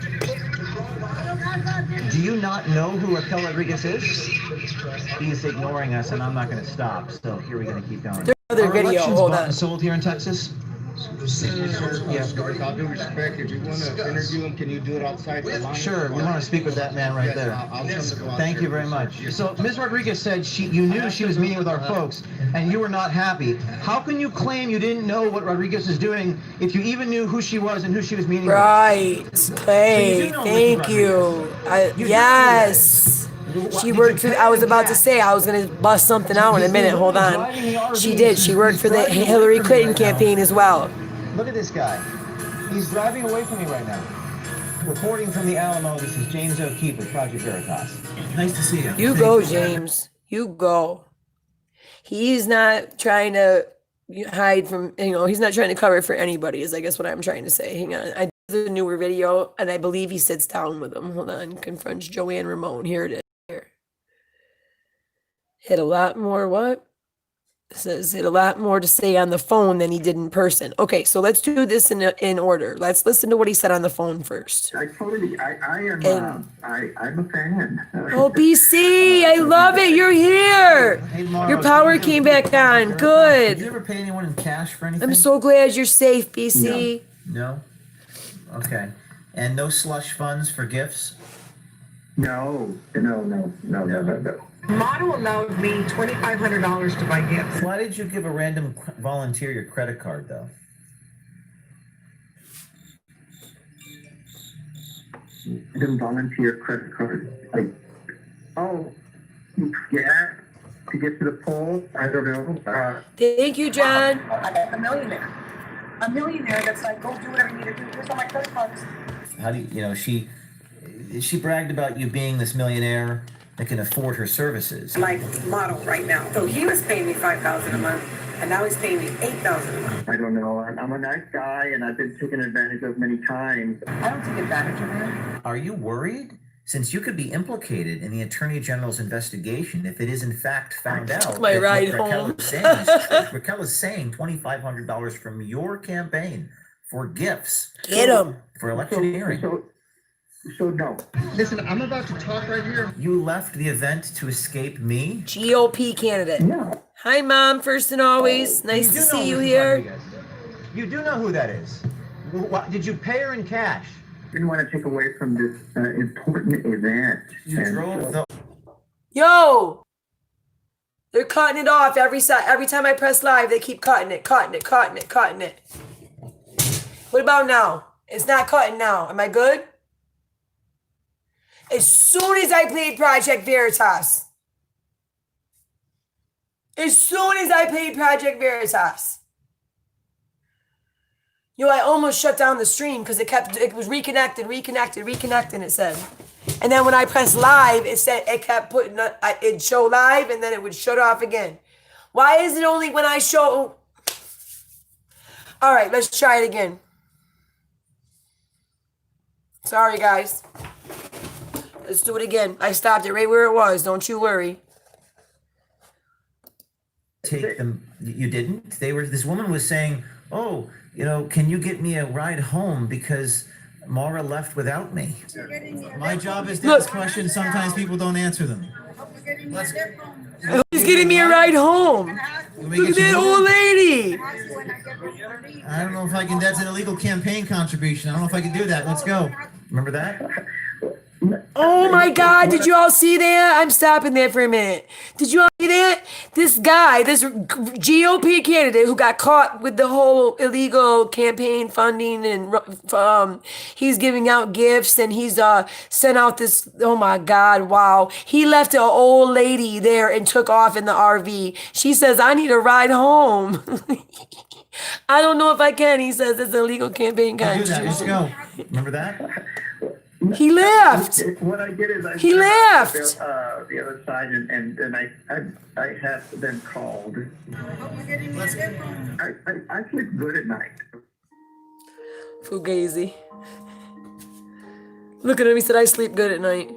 Do you not know who Raquel Rodriguez is? He's ignoring us, and I'm not going to stop. So here we're going to keep going. There's another video. Elections Hold bought on. and sold here in Texas. Yes, with all due respect, if you want to interview him, can you do it outside the line? Sure, we want to speak with that man right there. Thank you very much. So Ms. Rodriguez said you knew she was meeting with our folks, and you were not happy. How can you claim you didn't know what Rodriguez is doing if you even knew who she was and who she was meeting with? Right. Hey, thank you. Yes. She worked for, I was about to say, I was going to bust something out in a minute. Hold on. She did. She worked for the Hillary Clinton campaign as well. Look at this guy. He's driving away from me right now. Reporting from the Alamo, this is James O'Keefe with Project Veritas. Nice to see you. You go, James. You go. He's not trying to hide from, he's not trying to cover for anybody, is I guess what I'm trying to say. Hang on. I did a newer video, and I believe he sits down with him. Hold on. Confronts Joanne Ramon. Here it is. Hit a lot more what? It says hit a lot more to say on the phone than he did in person. Okay, so let's do this in order. Let's listen to what he said on the phone first. I'm a fan. Oh, BC, I love it. You're here. Hey, Mara, Your power came back on. Did Good. you ever pay anyone in cash for anything? I'm so glad you're safe, BC. No? Okay. And no slush funds for gifts? No. Model allowed me $2,500 to buy gifts. Why did you give a random volunteer your credit card, though? Didn't volunteer credit card. Yeah. To get to the polls, I don't know. Thank you, John. A millionaire. A millionaire that's like, go do whatever you need to do. Here's all my credit cards. How do you, she bragged about you being this millionaire that can afford her services. Like model right now. So he was paying me $5,000 a month, and now he's paying me $8,000 a month. I don't know. I'm a nice guy, and I've been taken advantage of many times. I don't take advantage of him. Are you worried? Since you could be implicated in the Attorney General's investigation if it is in fact found out. My that ride what Raquel home. is saying is, Raquel is saying $2,500 from your campaign for gifts. Get him. For electioneering. So no. Listen, I'm about to talk right here. You left the event to escape me? GOP candidate. Yeah. Hi, Mom, first and always. Nice to see you here. You do know who that is. Did you pay her in cash? Didn't want to take away from this important event. You drove the... Yo! They're cutting it off every time I press live. They keep cutting it. What about now? It's not cutting now. Am I good? As soon as I played Project Veritas. I almost shut down the stream because it was reconnected, it said. And then when I pressed live, it kept putting, it'd show live and then it would shut off again. Why is it only when I show? All right, let's try it again. Sorry, guys. Let's do it again. I stopped it right where it was. Don't you worry. Take them. You didn't? This woman was saying, oh, can you get me a ride home because Mara left without me? My job is to ask questions. Sometimes people don't answer them. Who's getting me a ride home? Look at that old lady. I don't know if I can. That's an illegal campaign contribution. I don't know if I can do that. Let's go. Remember that? Oh my God, did you all see that? I'm stopping there for a minute. Did you all see that? This guy, this GOP candidate who got caught with the whole illegal campaign funding and he's giving out gifts and he's sent out this, oh my God, wow. He left an old lady there and took off in the RV. She says, I need a ride home. I don't know if I can. He says it's a illegal campaign Do that. Let's contribution. go. Remember that? He left. What I did is I He left. the other side, and then I have been called. I sleep good at night. Fugazi. Look at him. He said, I sleep good at night.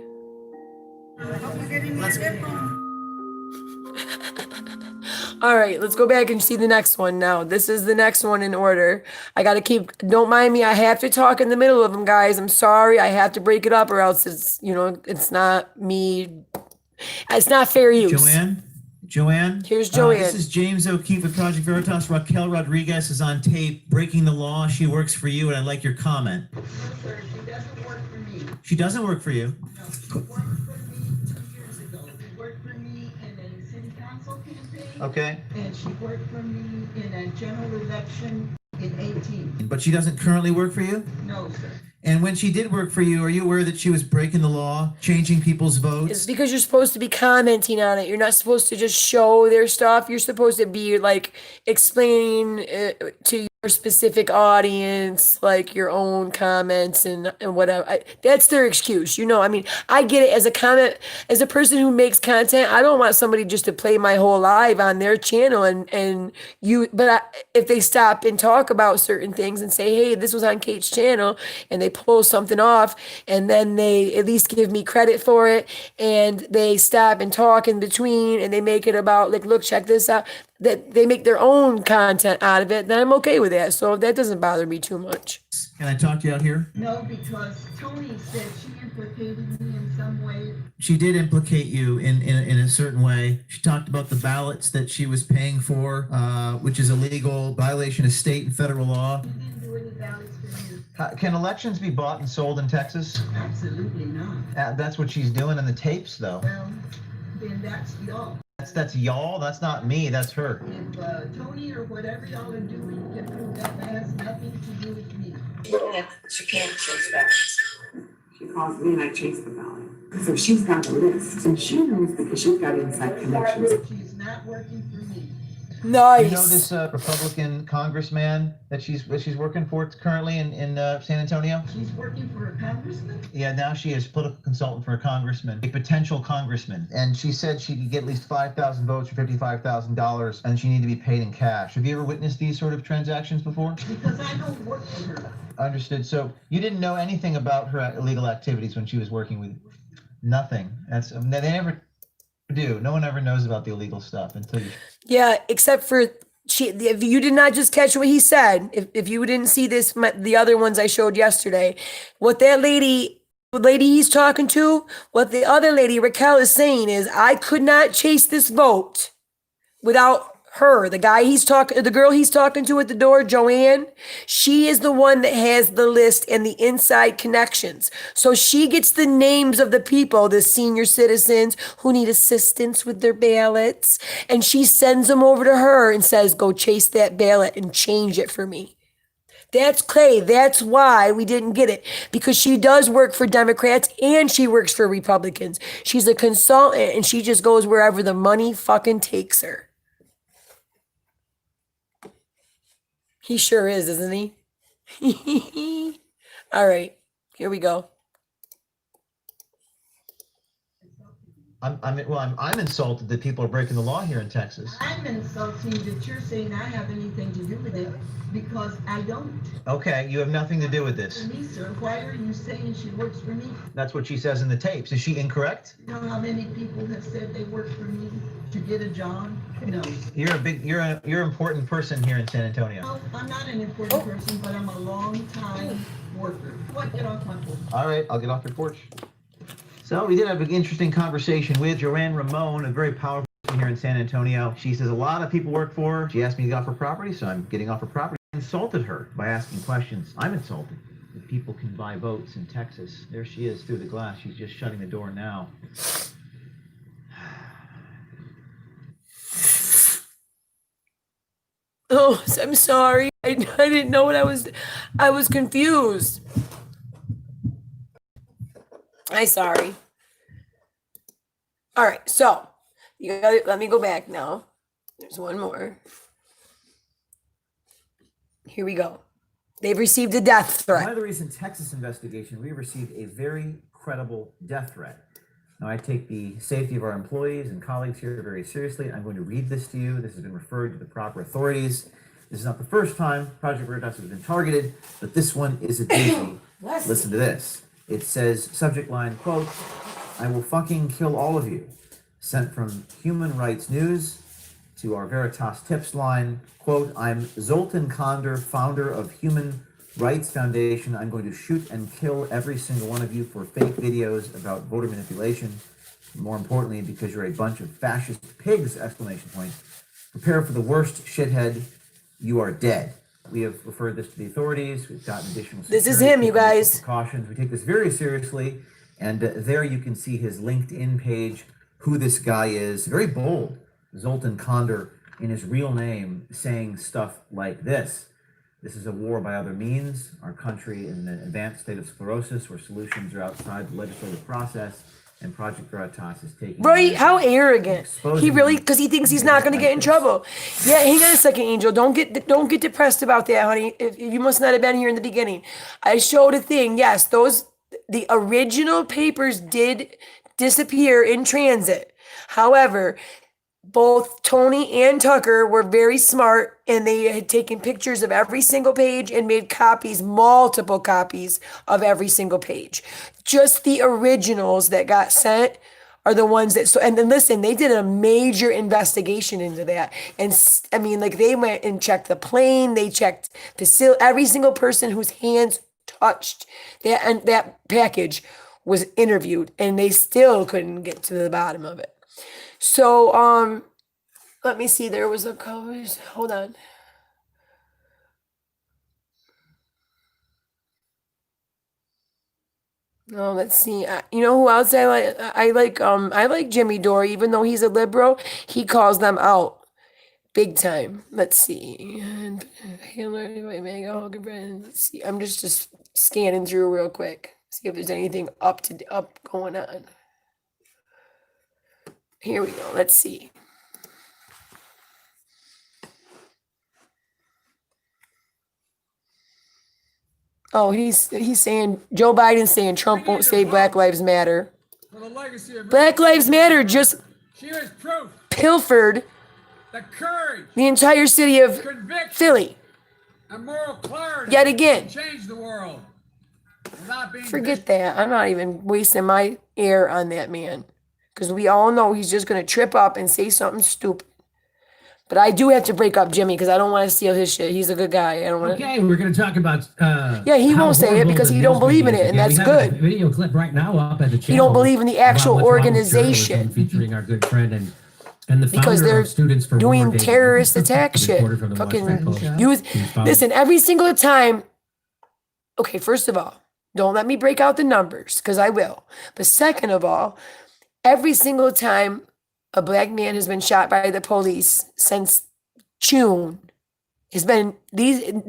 All right, let's go back and see the next one now. This is the next one in order. I got to don't mind me. I have to talk in the middle of them, guys. I'm sorry. I have to break it up or else it's not me. It's not fair use. Joanne? Here's Joanne. This is James O'Keefe with Project Veritas. Raquel Rodriguez is on tape breaking the law. She works for you, and I'd like your comment. No, sir, she doesn't work for me. She doesn't work for you? No, she worked for me 2 years ago. She worked for me in a city council campaign. Okay. And she worked for me in a general election in 18. But she doesn't currently work for you? No, sir. And when she did work for you, are you aware that she was breaking the law, changing people's votes? It's because you're supposed to be commenting on it. You're not supposed to just show their stuff. You're supposed to be like explaining to your specific audience, like your own comments and whatever. That's their excuse. I mean, I get it as a comment, as a person who makes content. I don't want somebody just to play my whole live on their channel if they stop and talk about certain things and say, hey, this was on Kate's channel, and they pull something off and then they at least give me credit for it and they stop and talk in between and they make it about like, look, check this out, that they make their own content out of it, then I'm okay with that. So that doesn't bother me too much. Can I talk to you out here? No, because Tony said she implicated me in some way. She did implicate you in a certain way. She talked about the ballots that she was paying for, which is illegal, violation of state and federal law. She didn't do any ballots for you. Can elections be bought and sold in Texas? Absolutely not. That's what she's doing in the tapes, though. Well, then that's y'all. That's y'all. That's not me. That's her. If Tony or whatever y'all are doing can prove that has nothing to do with me. She can't chase ballots. She calls me and I chase the ballot. So she's got a list. And she knows because she's got inside connections. She's not working for me. Nice. You know this Republican congressman that she's working for currently in San Antonio? She's working for a congressman? Yeah, now she is political consultant for a congressman, a potential congressman. And she said she could get at least 5,000 votes for $55,000 and she needed to be paid in cash. Have you ever witnessed these sort of transactions before? Because I don't work for her. Understood. So you didn't know anything about her illegal activities when she was working with you? Nothing. They never do. No one ever knows about the illegal stuff until you. Yeah, except for if you did not just catch what he said, if you didn't see the other ones I showed yesterday, what that lady he's talking to, what the other lady, Raquel, is saying is, I could not chase this vote without her. The girl he's talking to at the door, Joanne, she is the one that has the list and the inside connections. So she gets the names of the people, the senior citizens who need assistance with their ballots, and she sends them over to her and says, go chase that ballot and change it for me. That's Clay. That's why we didn't get it, because she does work for Democrats and she works for Republicans. She's a consultant and she just goes wherever the money fucking takes her. He sure is, isn't he? All right, here we go. I'm insulted that people are breaking the law here in Texas. I'm insulting that you're saying I have anything to do with it because I don't. Okay, you have nothing to do with this. For me, sir, why are you saying she works for me? That's what she says in the tapes. Is she incorrect? You know how many people have said they work for me to get a job? No. You're an important person here in San Antonio. No, I'm not an important person, but I'm a long-time worker. What? Get off my porch. All right, I'll get off your porch. So we did have an interesting conversation with Joanne Ramon, a very powerful person here in San Antonio. She says a lot of people work for her. She asked me to get off her property, so I'm getting off her property. I insulted her by asking questions. I'm insulted. that people can buy votes in Texas. There she is through the glass. She's just shutting the door now. Oh, I'm sorry. I didn't know what I was confused. I'm sorry. All right, so you got let me go back now. There's one more. Here we go. They've received a death threat. By the recent Texas investigation, we received a very credible death threat. Now, I take the safety of our employees and colleagues here very seriously. I'm going to read this to you. This has been referred to the proper authorities. This is not the first time Project Veritas has been targeted, but this one is a doozy. Listen to this. It says, subject line, quote, "I will fucking kill all of you." Sent from Human Rights News to our Veritas tips line, quote, "I'm Zoltan Konder, founder of Human Rights Foundation. I'm going to shoot and kill every single one of you for fake videos about voter manipulation. More importantly, because you're a bunch of fascist pigs, exclamation point. Prepare for the worst, shithead. You are dead." We have referred this to the authorities. We've gotten additional This is security him, you guys. precautions. We take this very seriously. And there you can see his LinkedIn page, who this guy is. Very bold. Zoltan Konder, in his real name, saying stuff like this. This is a war by other means. Our country is in an advanced state of sclerosis where solutions are outside the legislative process, and Project Veritas is taking... Right? How arrogant. He really, because he thinks he's not going to get in trouble. Yeah, hang on a second, Angel. Don't get depressed about that, honey. You must not have been here in the beginning. I showed a thing. Yes, the original papers did disappear in transit. However, both Tony and Tucker were very smart, and they had taken pictures of every single page and made copies, multiple copies of every single page. Just the originals that got sent are the ones that, and then listen, they did a major investigation into that. And I mean, like, they went and checked the plane, they checked every single person whose hands touched that, and that package was interviewed, and they still couldn't get to the bottom of it. So, let me see. There was a coverage. Hold on. Oh, let's see. You know who else I like? I like Jimmy Dore, even though he's a liberal. He calls them out big time. Let's see. Let's see. I'm just scanning through real quick. See if there's anything up going on. Here we go. Let's see. Oh, he's saying Joe Biden's saying Trump won't say Black Lives Matter. Black Lives Matter just pilfered the entire city of Philly. And moral clarity Yet again. Change the world. Forget that. I'm not even wasting my air on that man. Because we all know he's just going to trip up and say something stupid. But I do have to break up Jimmy because I don't want to steal his shit. He's a good guy. I don't want Okay, we're going to talk about. Yeah, he won't say it because he don't believe in it, and that's good. A video clip right now up at the channel. He don't believe in the actual organization. Featuring our good friend and the because founder they're of Students for doing War terrorist attack shit. Fucking use. Listen, every single time. Okay, first of all, don't let me break out the numbers because I will. But second of all, every single time a black man has been shot by the police since June, it's been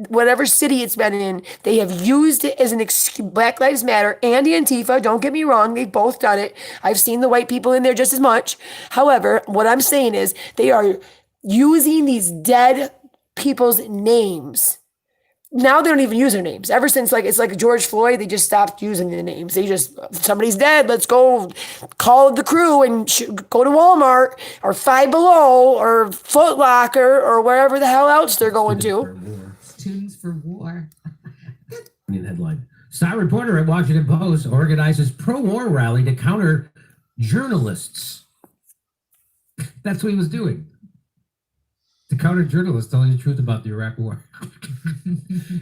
whatever city it's been in, they have used it as an excuse. Black Lives Matter and Antifa, don't get me wrong, they've both done it. I've seen the white people in there just as much. However, what I'm saying is they are using these dead people's names. Now they don't even use their names. Ever since, like, it's like George Floyd, they just stopped using the names. They just, somebody's dead, let's go call the crew and go to Walmart or Five Below or Foot Locker or wherever the hell else they're going to. Students for War. Headline. Star reporter at Washington Post organizes pro-war rally to counter journalists. That's what he was doing. To counter journalists telling the truth about the Iraq War.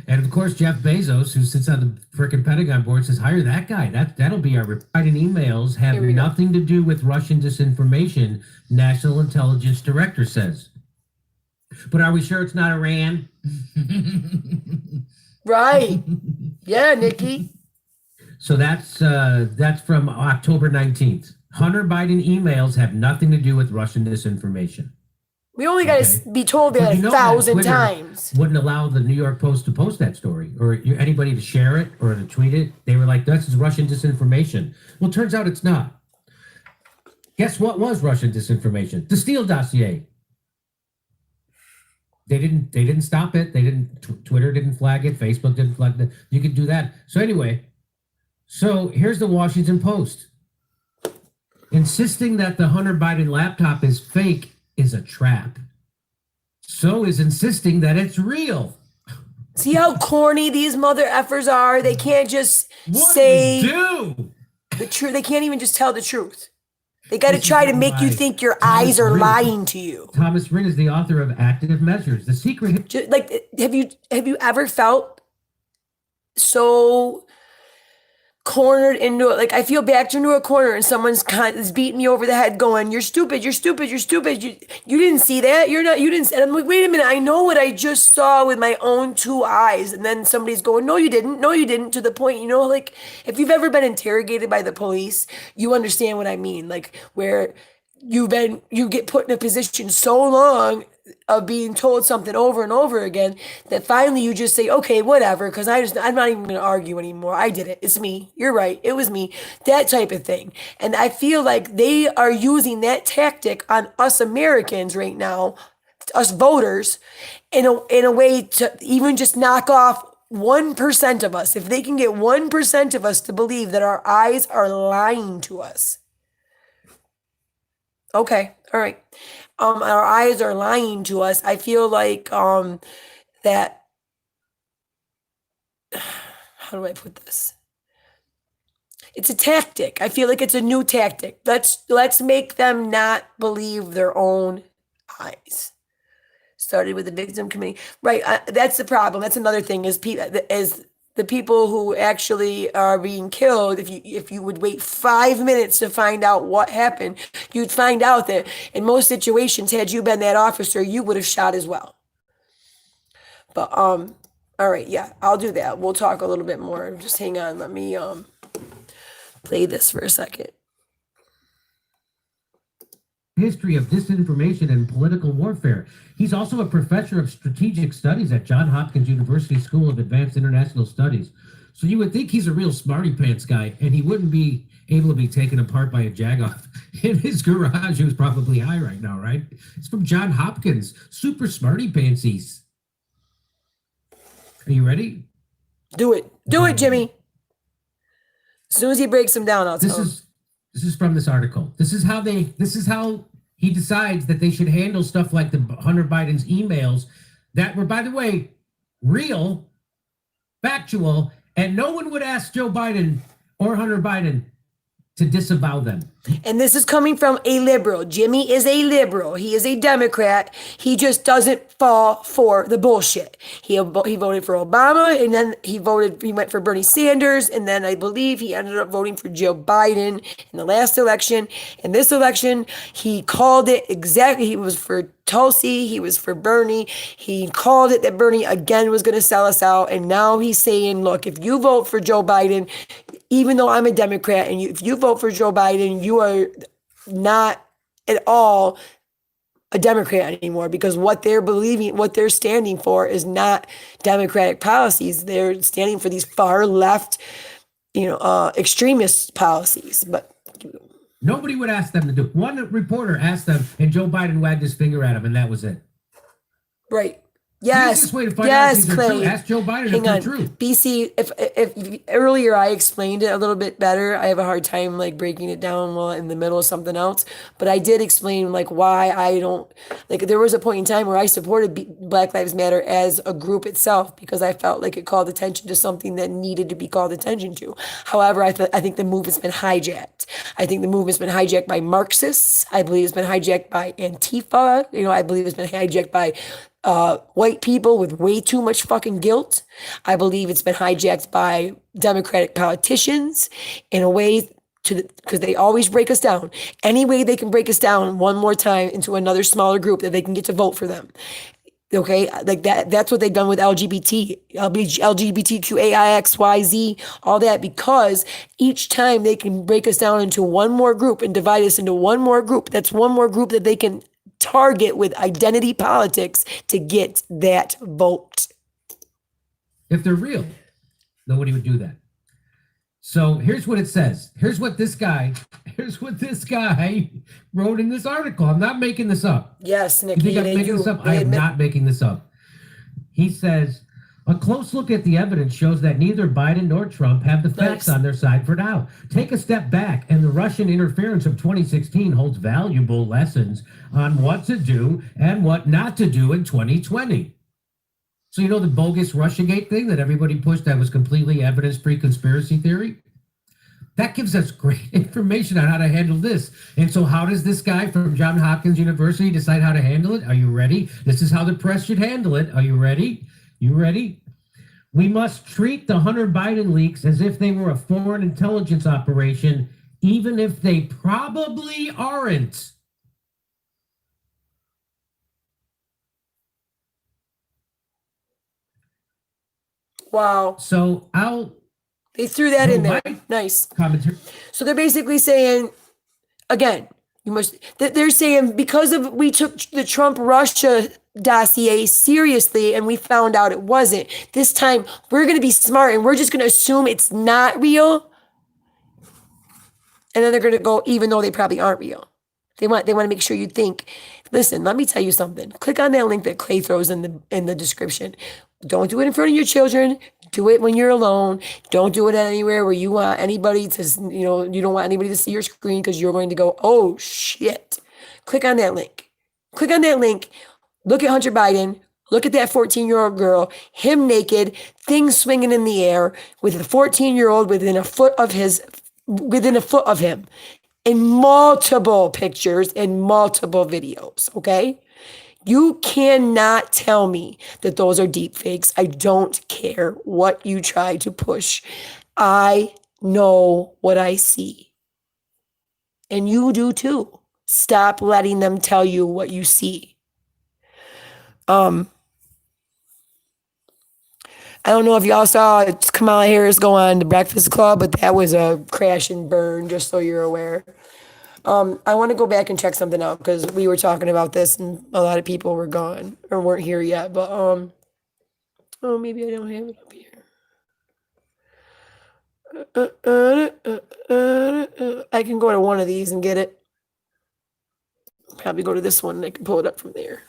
And of course, Jeff Bezos, who sits on the frickin' Pentagon board, says, hire that guy. That'll be our reply. And emails have nothing to do with Russian disinformation, National Intelligence Director says. But are we sure it's not Iran? Right. Yeah, Nikki. So that's from October 19th. Hunter Biden emails have nothing to do with Russian disinformation. We only got to be told that But you a know that thousand Twitter times. wouldn't allow the New York Post to post that story or anybody to share it or to tweet it. They were like, "This is Russian disinformation." Well, turns out it's not. Guess what was Russian disinformation? The Steele dossier. They didn't stop it. They didn't. Twitter didn't flag it. Facebook didn't flag it. You could do that. So anyway, so here's the Washington Post. Insisting that the Hunter Biden laptop is fake is a trap. So is insisting that it's real. See how corny these mother effers are? They can't just What say do we do? the truth. They can't even just tell the truth. They got to try to make you think your eyes are lying to you. Thomas Rin is the author of Active Measures. The secret. Like, have you ever felt so cornered into it? Like, I feel backed into a corner and someone's is beating me over the head going, "You're stupid, you're stupid, you're stupid. You didn't see that. You didn't see." And I'm like, wait a minute, I know what I just saw with my own two eyes. And then somebody's going, "No, you didn't. No, you didn't," to the point, like if you've ever been interrogated by the police, you understand what I mean. Like where you get put in a position so long of being told something over and over again that finally you just say, "Okay, whatever," because I'm not even going to argue anymore. I did it. It's me. You're right. It was me. That type of thing. And I feel like they are using that tactic on us Americans right now, us voters, in a way to even just knock off 1% of us. If they can get 1% of us to believe that our eyes are lying to us. Okay. All right. Our eyes are lying to us. I feel like that. How do I put this? It's a tactic. I feel like it's a new tactic. Let's make them not believe their own eyes. Started with the victim committee, right? That's the problem. That's another thing is the people who actually are being killed, if you would wait 5 minutes to find out what happened, you'd find out that in most situations, had you been that officer, you would have shot as well. But all right, yeah, I'll do that. We'll talk a little bit more. Just hang on. Let me play this for a second. History of disinformation and political warfare. He's also a professor of strategic studies at Johns Hopkins University School of Advanced International Studies. So you would think he's a real smarty pants guy, and he wouldn't be able to be taken apart by a jagoff in his garage, who's probably high right now, right? It's from Johns Hopkins. Super smarty pantsies. Are you ready? Do it. Do it, Jimmy. As soon as he breaks them down, I'll tell him. This is from this article. This is how he decides that they should handle stuff like the Hunter Biden's emails that were, by the way, real, factual, and no one would ask Joe Biden or Hunter Biden to disavow them. And this is coming from a liberal. Jimmy is a liberal. He is a Democrat. He just doesn't fall for the bullshit. He voted for Obama, and then he went for Bernie Sanders, and then I believe he ended up voting for Joe Biden in the last election. In this election, he called it exactly. He was for Tulsi. He was for Bernie. He called it that Bernie again was going to sell us out. And now he's saying, look, if you vote for Joe Biden, even though I'm a Democrat, and if you vote for Joe Biden, you are not at all a Democrat anymore, because what they're believing, what they're standing for is not Democratic policies. They're standing for these far left, extremist policies. But nobody would ask them to do it. One reporter asked them, and Joe Biden wagged his finger at him, and that was it. Right. Yes. Way to find out if these are Clay. true. Ask Joe Biden Hang if they're on. true. BC, if earlier I explained it a little bit better, I have a hard time breaking it down while in the middle of something else. But I did explain why I don't there was a point in time where I supported Black Lives Matter as a group itself, because I felt like it called attention to something that needed to be called attention to. However, I think the movement's been hijacked. I think the movement's been hijacked by Marxists. I believe it's been hijacked by Antifa. I believe it's been hijacked by white people with way too much fucking guilt. I believe it's been hijacked by Democratic politicians in a way because they always break us down. Any way they can break us down one more time into another smaller group that they can get to vote for them. Okay, like that's what they've done with LGBTQAIXYZ, all that, because each time they can break us down into one more group and divide us into one more group. That's one more group that they can target with identity politics to get that vote. If they're real, nobody would do that. So here's what it says. Here's what this guy wrote in this article. I'm not making this up. Yes, You Nikki. think I'm making this up? I am not making this up. He says, a close look at the evidence shows that neither Biden nor Trump have the facts on their side for now. Take a step back, and the Russian interference of 2016 holds valuable lessons on what to do and what not to do in 2020. So you know the bogus Russiagate thing that everybody pushed that was completely evidence-free conspiracy theory? That gives us great information on how to handle this. And so how does this guy from Johns Hopkins University decide how to handle it? Are you ready? This is how the press should handle it. Are you ready? You ready? We must treat the Hunter Biden leaks as if they were a foreign intelligence operation, even if they probably aren't. Wow. So they threw that in there. Nice. Commentary. So they're basically saying, again, they're saying because we took the Trump Russia dossier seriously and we found out it wasn't. This time we're going to be smart and we're just going to assume it's not real. And then they're going to go, even though they probably aren't real. They want to make sure you think. Listen, let me tell you something. Click on that link that Clay throws in the description. Don't do it in front of your children. Do it when you're alone. Don't do it anywhere where you want anybody to, you don't want anybody to see your screen because you're going to go, oh shit. Click on that link. Click on that link. Look at Hunter Biden. Look at that 14-year-old girl, him naked, things swinging in the air with a 14-year-old within a foot of him. In multiple pictures and multiple videos, okay? You cannot tell me that those are deep fakes. I don't care what you try to push. I know what I see. And you do too. Stop letting them tell you what you see. I don't know if y'all saw Kamala Harris go on the Breakfast Club, but that was a crash and burn, just so you're aware. I want to go back and check something out because we were talking about this and a lot of people were gone or weren't here yet. But oh, maybe I don't have it up here. I can go to one of these and get it. Probably go to this one and I can pull it up from there.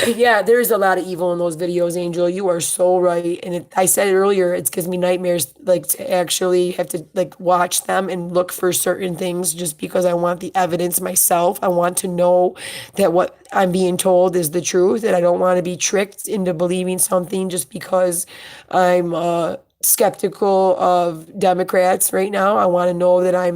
Yeah, there's a lot of evil in those videos, Angel. You are so right. And I said it earlier, it gives me nightmares like to actually have to like watch them and look for certain things just because I want the evidence myself. I want to know that what I'm being told is the truth, and I don't want to be tricked into believing something just because I'm skeptical of Democrats right now. I want to know that I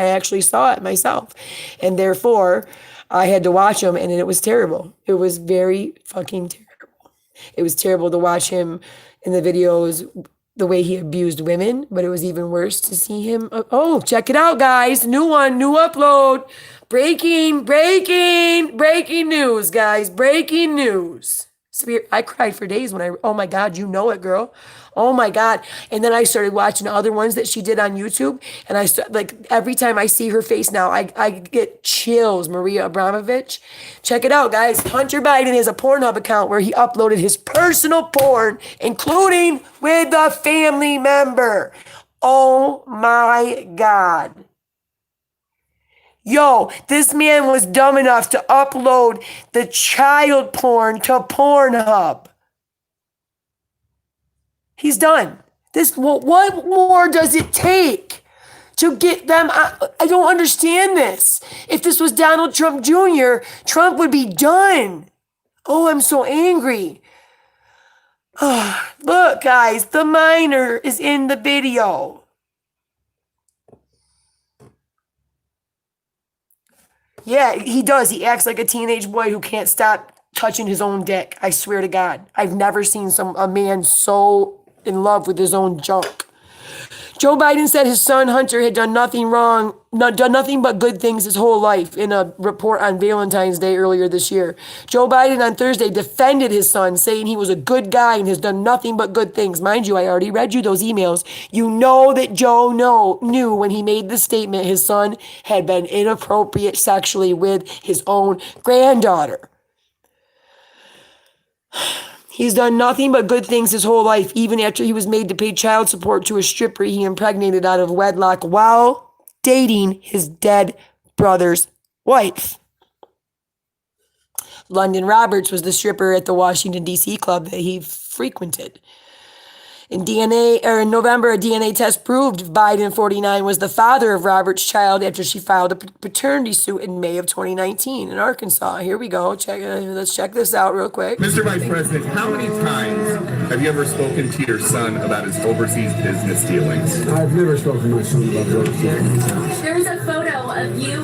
actually saw it myself. And therefore, I had to watch him and it was terrible. It was very fucking terrible. It was terrible to watch him in the videos, the way he abused women, but it was even worse to see him. Oh, check it out, guys. New one, new upload. Breaking news, guys. Breaking news. I cried for days when oh my God, you know it, girl. Oh my God. And then I started watching other ones that she did on YouTube. And every time I see her face now, I get chills. Maria Abramovich. Check it out, guys. Hunter Biden has a Pornhub account where he uploaded his personal porn, including with a family member. Oh my God. Yo, this man was dumb enough to upload the child porn to Pornhub. He's done. What more does it take to get them? I don't understand this. If this was Donald Trump Jr., Trump would be done. Oh, I'm so angry. Look, guys, the minor is in the video. Yeah, he does. He acts like a teenage boy who can't stop touching his own dick. I swear to God. I've never seen a man so in love with his own junk. Joe Biden said his son Hunter had done nothing wrong, done nothing but good things his whole life in a report on Valentine's Day earlier this year. Joe Biden on Thursday defended his son, saying he was a good guy and has done nothing but good things. Mind you, I already read you those emails. You know that Joe knew when he made the statement his son had been inappropriate sexually with his own granddaughter. He's done nothing but good things his whole life, even after he was made to pay child support to a stripper he impregnated out of wedlock while dating his dead brother's wife. London Roberts was the stripper at the Washington, D.C. club that he frequented. In November, a DNA test proved Biden, 49, was the father of Roberts' child after she filed a paternity suit in May of 2019 in Arkansas. Here we go. Let's check this out real quick. Mr. Vice President, how many times have you ever spoken to your son about his overseas business dealings? I've never spoken to my son about overseas business. There's a photo of you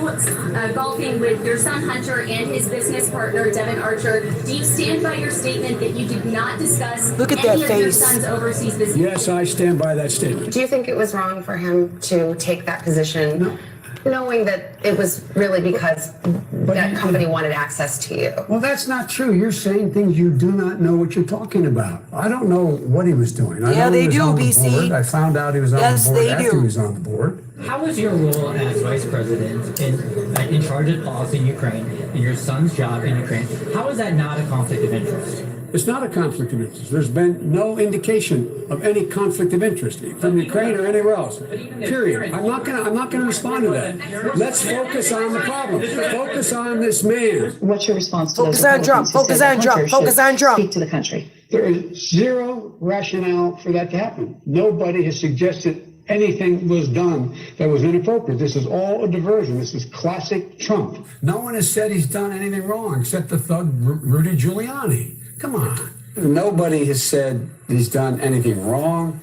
golfing with your son Hunter and his business partner Devin Archer. Do you stand by your statement that you did not discuss Look at any that of your face. son's overseas business? Yes, I stand by that statement. Do you think it was wrong for him to take that position, knowing that it was really because that company wanted access to you? Well, that's not true. You're saying things you do not know what you're talking about. I don't know what he was doing. I know they he was do, on the BC. board. I found out he was on Yes, the board they after do. he was on the board. How was your role as vice president in charge of policy in Ukraine, in your son's job in Ukraine? How is that not a conflict of interest? It's not a conflict of interest. There's been no indication of any conflict of interest from Ukraine or anywhere else. Period. I'm not gonna respond to that. Let's focus on the problem. Focus on this man. What's your response to Focus those on Trump. Republicans who Focus said on that Trump. Hunter Focus should on Trump. speak to the country? There is zero rationale for that to happen. Nobody has suggested anything was done that was inappropriate. This is all a diversion. This is classic Trump. No one has said he's done anything wrong except the thug Rudy Giuliani. Come on. Nobody has said he's done anything wrong.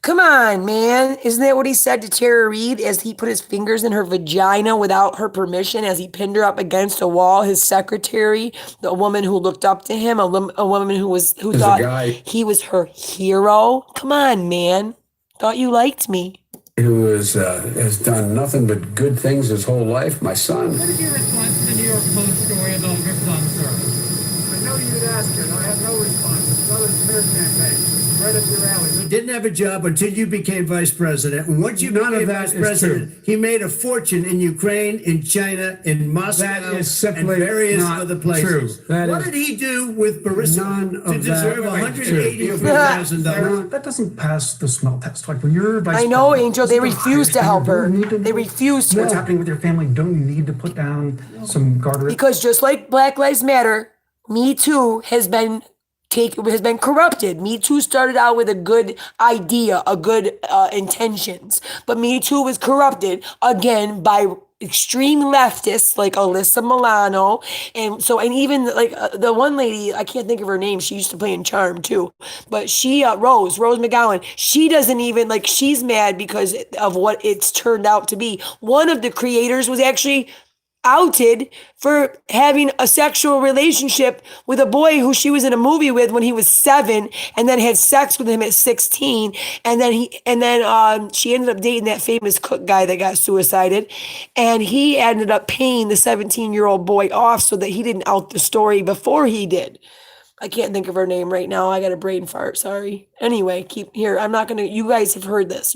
Come on, man. Isn't that what he said to Tara Reid as he put his fingers in her vagina without her permission as he pinned her up against a wall? His secretary, the woman who looked up to him, a woman who thought he was her hero. Come on, man. Thought you liked me. Who has done nothing but good things his whole life, my son. What is your response to the New York Post story about your son, sir? I know you'd ask it. I have no response. It's another smear campaign. Right up your alley. He didn't have a job until you became vice president. And once you became vice president, he made a fortune in Ukraine, in China, in Moscow, and various other places. What did he do with Burisma to deserve $184,000? That doesn't pass the smell test. Like when you're vice I know, president, Angel. They refuse to help her. They refuse to. What's happening with your family? Don't you need to put down some guardrails? Because just like Black Lives Matter, Me Too has been corrupted. Me Too started out with a good idea, a good intentions, but Me Too was corrupted again by extreme leftists like Alyssa Milano, and even like the one lady, I can't think of her name. She used to play in Charm too, but she Rose McGowan. She doesn't even she's mad because of what it's turned out to be. One of the creators was actually outed for having a sexual relationship with a boy who she was in a movie with when he was 7 and then had sex with him at 16 and then she ended up dating that famous cook guy that got suicided, and he ended up paying the 17-year-old boy off so that he didn't out the story before he did. I can't think of her name right now. I got a brain fart. Sorry. Anyway, you guys have heard this.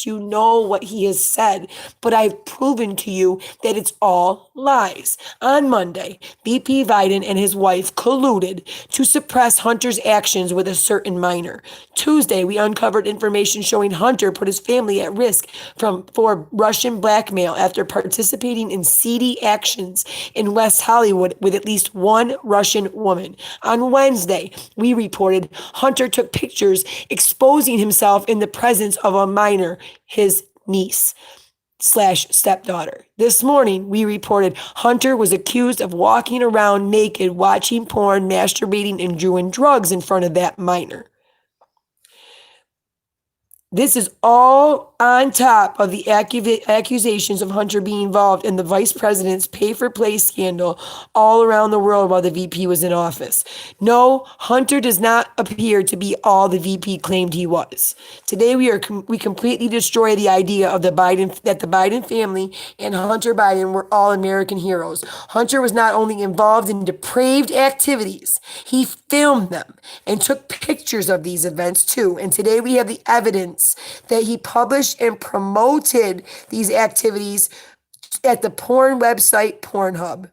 You know what he has said, but I've proven to you that it's all lies. On Monday, BP Biden and his wife colluded to suppress Hunter's actions with a certain minor. Tuesday, we uncovered information showing Hunter put his family at risk for Russian blackmail after participating in seedy actions in West Hollywood with at least one Russian woman. On Wednesday, we reported Hunter took pictures exposing himself in the presence of a minor, his niece/stepdaughter. This morning, we reported Hunter was accused of walking around naked, watching porn, masturbating, and doing drugs in front of that minor. This is all on top of the accusations of Hunter being involved in the vice president's pay-for-play scandal all around the world while the VP was in office. No, Hunter does not appear to be all the VP claimed he was. Today we completely destroy the idea of that the Biden family and Hunter Biden were all American heroes. Hunter was not only involved in depraved activities, he filmed them and took pictures of these events too. And today we have the evidence that he published and promoted these activities at the porn website Pornhub.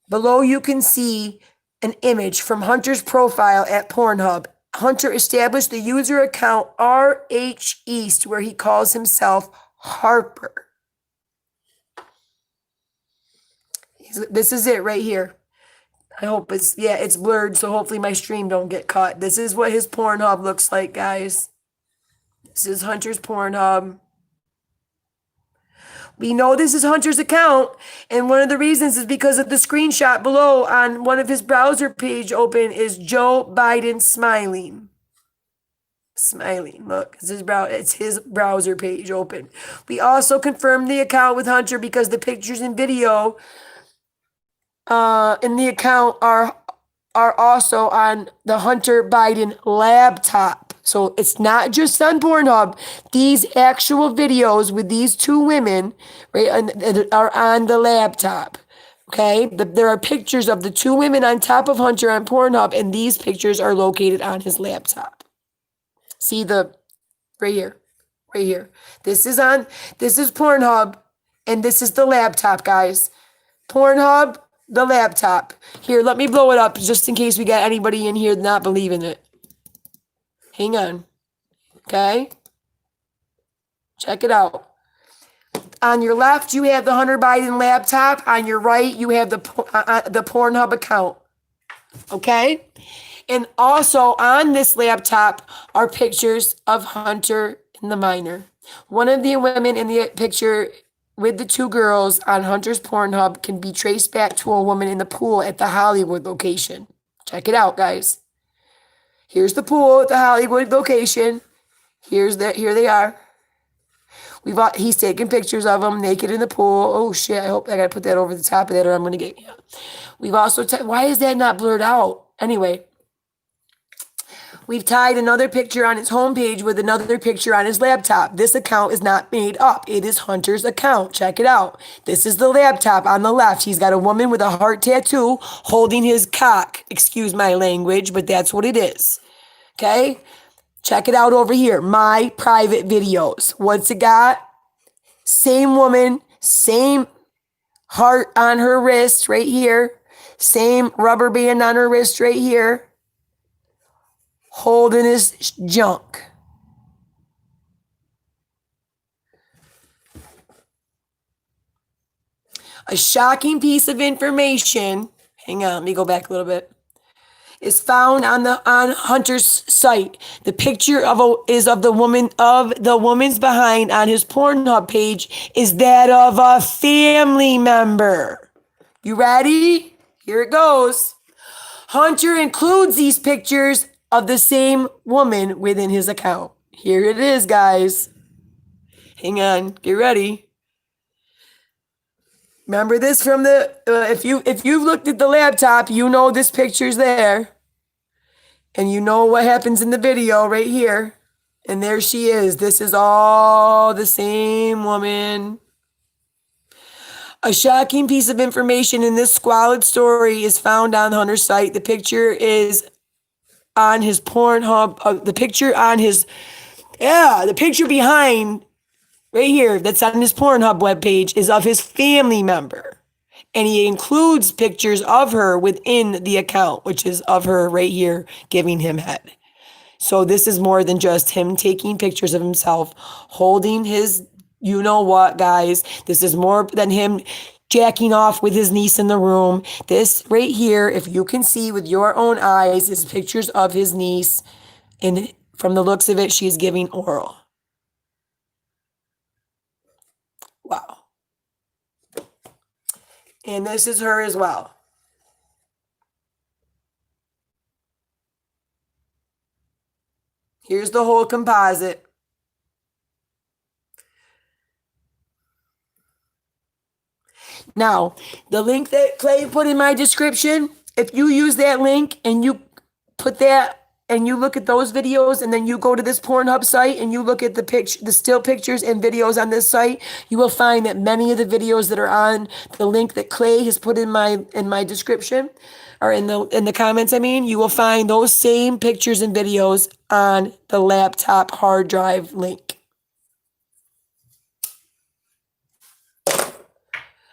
Below you can see an image from Hunter's profile at Pornhub. Hunter established the user account RH East where he calls himself Harper. This is it right here. I hope it's blurred, so hopefully my stream don't get cut. This is what his Pornhub looks like, guys. This is Hunter's Pornhub. We know this is Hunter's account, and one of the reasons is because of the screenshot below on one of his browser page open is Joe Biden smiling. Smiling, look, it's his browser page open. We also confirmed the account with Hunter because the pictures and video in the account are also on the Hunter Biden laptop. So it's not just on Pornhub. These actual videos with these two women, right, are on the laptop. Okay, there are pictures of the two women on top of Hunter on Pornhub, and these pictures are located on his laptop. See right here. This is Pornhub, and this is the laptop, guys. Pornhub, the laptop. Here, let me blow it up just in case we got anybody in here not believing it. Hang on. Okay? Check it out. On your left, you have the Hunter Biden laptop. On your right, you have the Pornhub account. Okay? And also on this laptop are pictures of Hunter and the minor. One of the women in the picture with the two girls on Hunter's Pornhub can be traced back to a woman in the pool at the Hollywood location. Check it out, guys. Here's the pool at the Hollywood location. Here they are. He's taking pictures of them naked in the pool. Oh shit, I hope I gotta put that over the top of that or I'm gonna get, We've also, why is that not blurred out? Anyway, we've tied another picture on his homepage with another picture on his laptop. This account is not made up. It is Hunter's account. Check it out. This is the laptop on the left. He's got a woman with a heart tattoo holding his cock. Excuse my language, but that's what it is. Okay? Check it out over here. My private videos. What's it got? Same woman, same heart on her wrist right here. Same rubber band on her wrist right here. Holding his junk. A shocking piece of information, hang on, let me go back a little bit, is found on Hunter's site. The picture is of the woman's behind on his Pornhub page is that of a family member. You ready? Here it goes. Hunter includes these pictures of the same woman within his account. Here it is, guys. Hang on, get ready. Remember this from the, if you've looked at the laptop, you know this picture's there. And you know what happens in the video right here. And there she is. This is all the same woman. A shocking piece of information in this squalid story is found on Hunter's site. The picture is on his Pornhub, the picture behind right here that's on his Pornhub webpage is of his family member. And he includes pictures of her within the account, which is of her right here giving him head. So this is more than just him taking pictures of himself, holding his, you know what, guys. This is more than him jacking off with his niece in the room. This right here, if you can see with your own eyes, is pictures of his niece. And from the looks of it, she's giving oral. Wow. And this is her as well. Here's the whole composite. Now, the link that Clay put in my description, if you use that link and you put that and you look at those videos and then you go to this Pornhub site and you look at the still pictures and videos on this site, you will find that many of the videos that are on the link that Clay has put in my description or in the comments, you will find those same pictures and videos on the laptop hard drive link.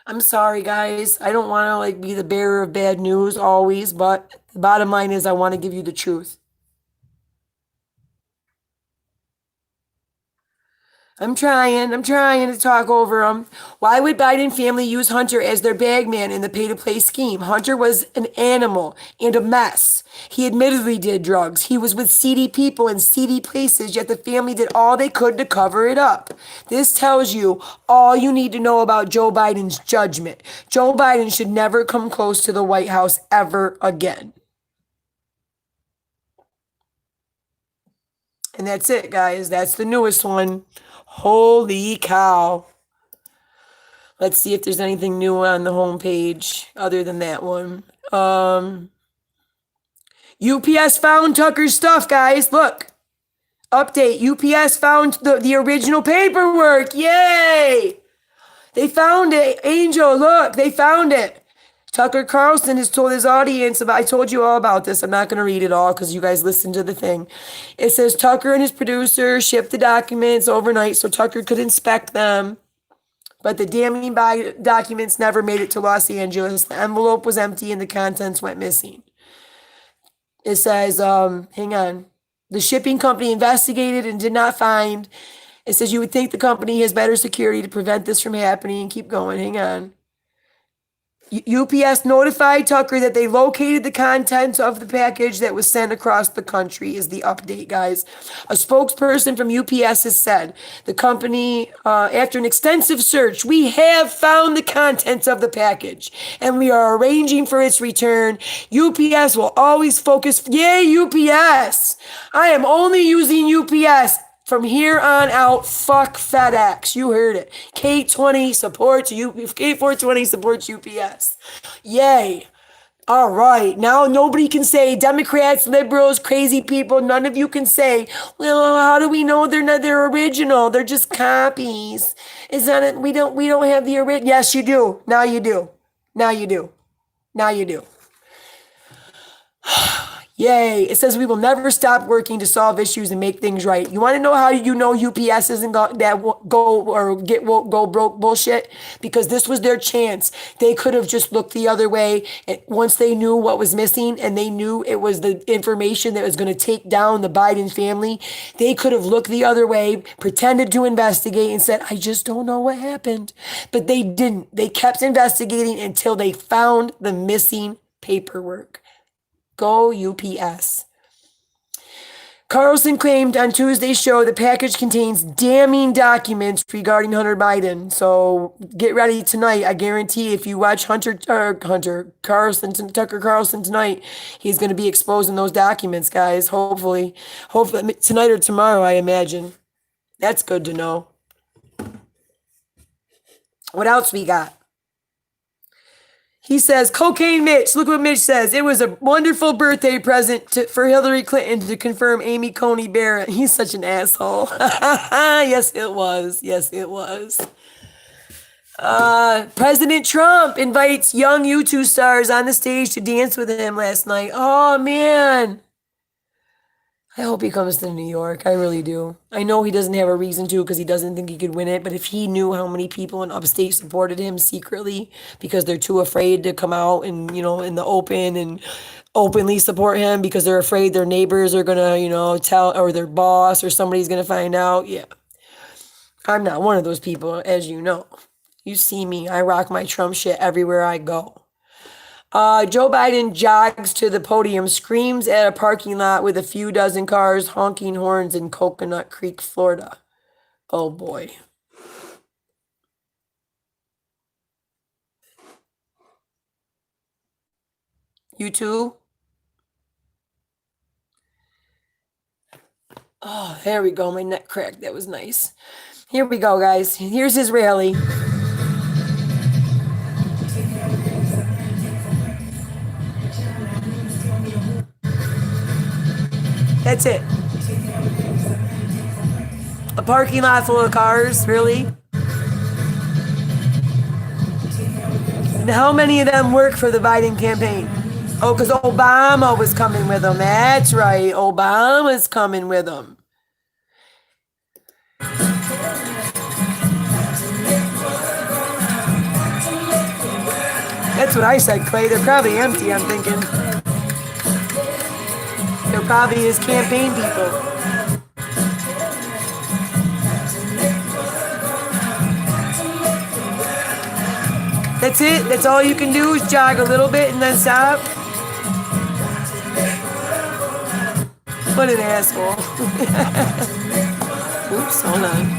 I'm sorry, guys. I don't want to be the bearer of bad news always, but the bottom line is I want to give you the truth. I'm trying to talk over them. Why would Biden family use Hunter as their bagman in the pay-to-play scheme? Hunter was an animal and a mess. He admittedly did drugs. He was with seedy people in seedy places, yet the family did all they could to cover it up. This tells you all you need to know about Joe Biden's judgment. Joe Biden should never come close to the White House ever again. And that's it, guys. That's the newest one. Holy cow. Let's see if there's anything new on the homepage other than that one. UPS found Tucker's stuff, guys. Look. Update. UPS found the original paperwork. Yay! They found it. Angel, look. They found it. Tucker Carlson has told his audience I told you all about this. I'm not going to read it all because you guys listened to the thing. It says Tucker and his producer shipped the documents overnight so Tucker could inspect them. But the damning documents never made it to Los Angeles. The envelope was empty and the contents went missing. It says, hang on. The shipping company investigated and did not find. It says you would think the company has better security to prevent this from happening. Keep going. Hang on. UPS notified Tucker that they located the contents of the package that was sent across the country is the update, guys. A spokesperson from UPS has said the company, after an extensive search, we have found the contents of the package and we are arranging for its return. UPS will always focus. Yay, UPS. I am only using UPS. From here on out, fuck FedEx. You heard it. K420 supports UPS. Yay. All right. Now nobody can say Democrats, liberals, crazy people. None of you can say, well, how do we know they're original? They're just copies. Is that it? We don't have the original. Yes, you do. Now you do. Now you do. Now you do. Yay. It says we will never stop working to solve issues and make things right. You want to know how you know UPS isn't go broke bullshit? Because this was their chance. They could have just looked the other way once they knew what was missing and they knew it was the information that was going to take down the Biden family. They could have looked the other way, pretended to investigate and said, I just don't know what happened. But they didn't. They kept investigating until they found the missing paperwork. Go UPS. Carlson claimed on Tuesday's show the package contains damning documents regarding Hunter Biden. So get ready tonight. I guarantee if you watch Tucker Carlson tonight, he's going to be exposing those documents, guys. Hopefully tonight or tomorrow, I imagine. That's good to know. What else we got? He says, Cocaine Mitch. Look what Mitch says. It was a wonderful birthday present for Hillary Clinton to confirm Amy Coney Barrett. He's such an asshole. Yes, it was. Yes, it was. President Trump invites young YouTube stars on the stage to dance with him last night. Oh, man. I hope he comes to New York. I really do. I know he doesn't have a reason to because he doesn't think he could win it. But if he knew how many people in upstate supported him secretly because they're too afraid to come out and, in the open and openly support him because they're afraid their neighbors are going to, tell, or their boss or somebody's going to find out. Yeah. I'm not one of those people, as you know. You see me. I rock my Trump shit everywhere I go. Joe Biden jogs to the podium, screams at a parking lot with a few dozen cars honking horns in Coconut Creek, Florida. Oh boy. You too? Oh, there we go. My neck cracked. That was nice. Here we go, guys. Here's his rally. That's it. A parking lot full of cars, really? And how many of them work for the Biden campaign? Oh, because Obama was coming with them. That's right. Obama's coming with them. That's what I said, Clay. They're probably empty, I'm thinking. They're probably his campaign people. That's it? That's all you can do is jog a little bit and then stop? What an asshole. Oops, hold on.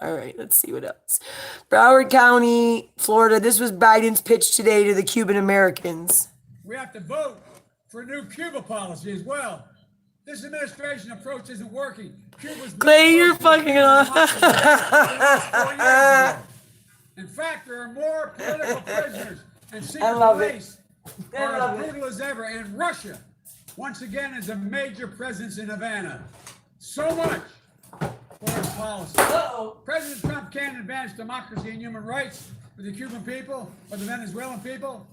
All right, let's see what else. Broward County, Florida. This was Biden's pitch today to the Cuban Americans. We have to vote for a new Cuba policy as well. This administration approach isn't working. Cuba's Clay, you're fucking off. In fact, there are more political prisoners and I secret love it. police are as brutal as ever. And Russia, once again, is a major presence in Havana. So much for his policy. President Trump can't advance democracy and human rights for the Cuban people or the Venezuelan people,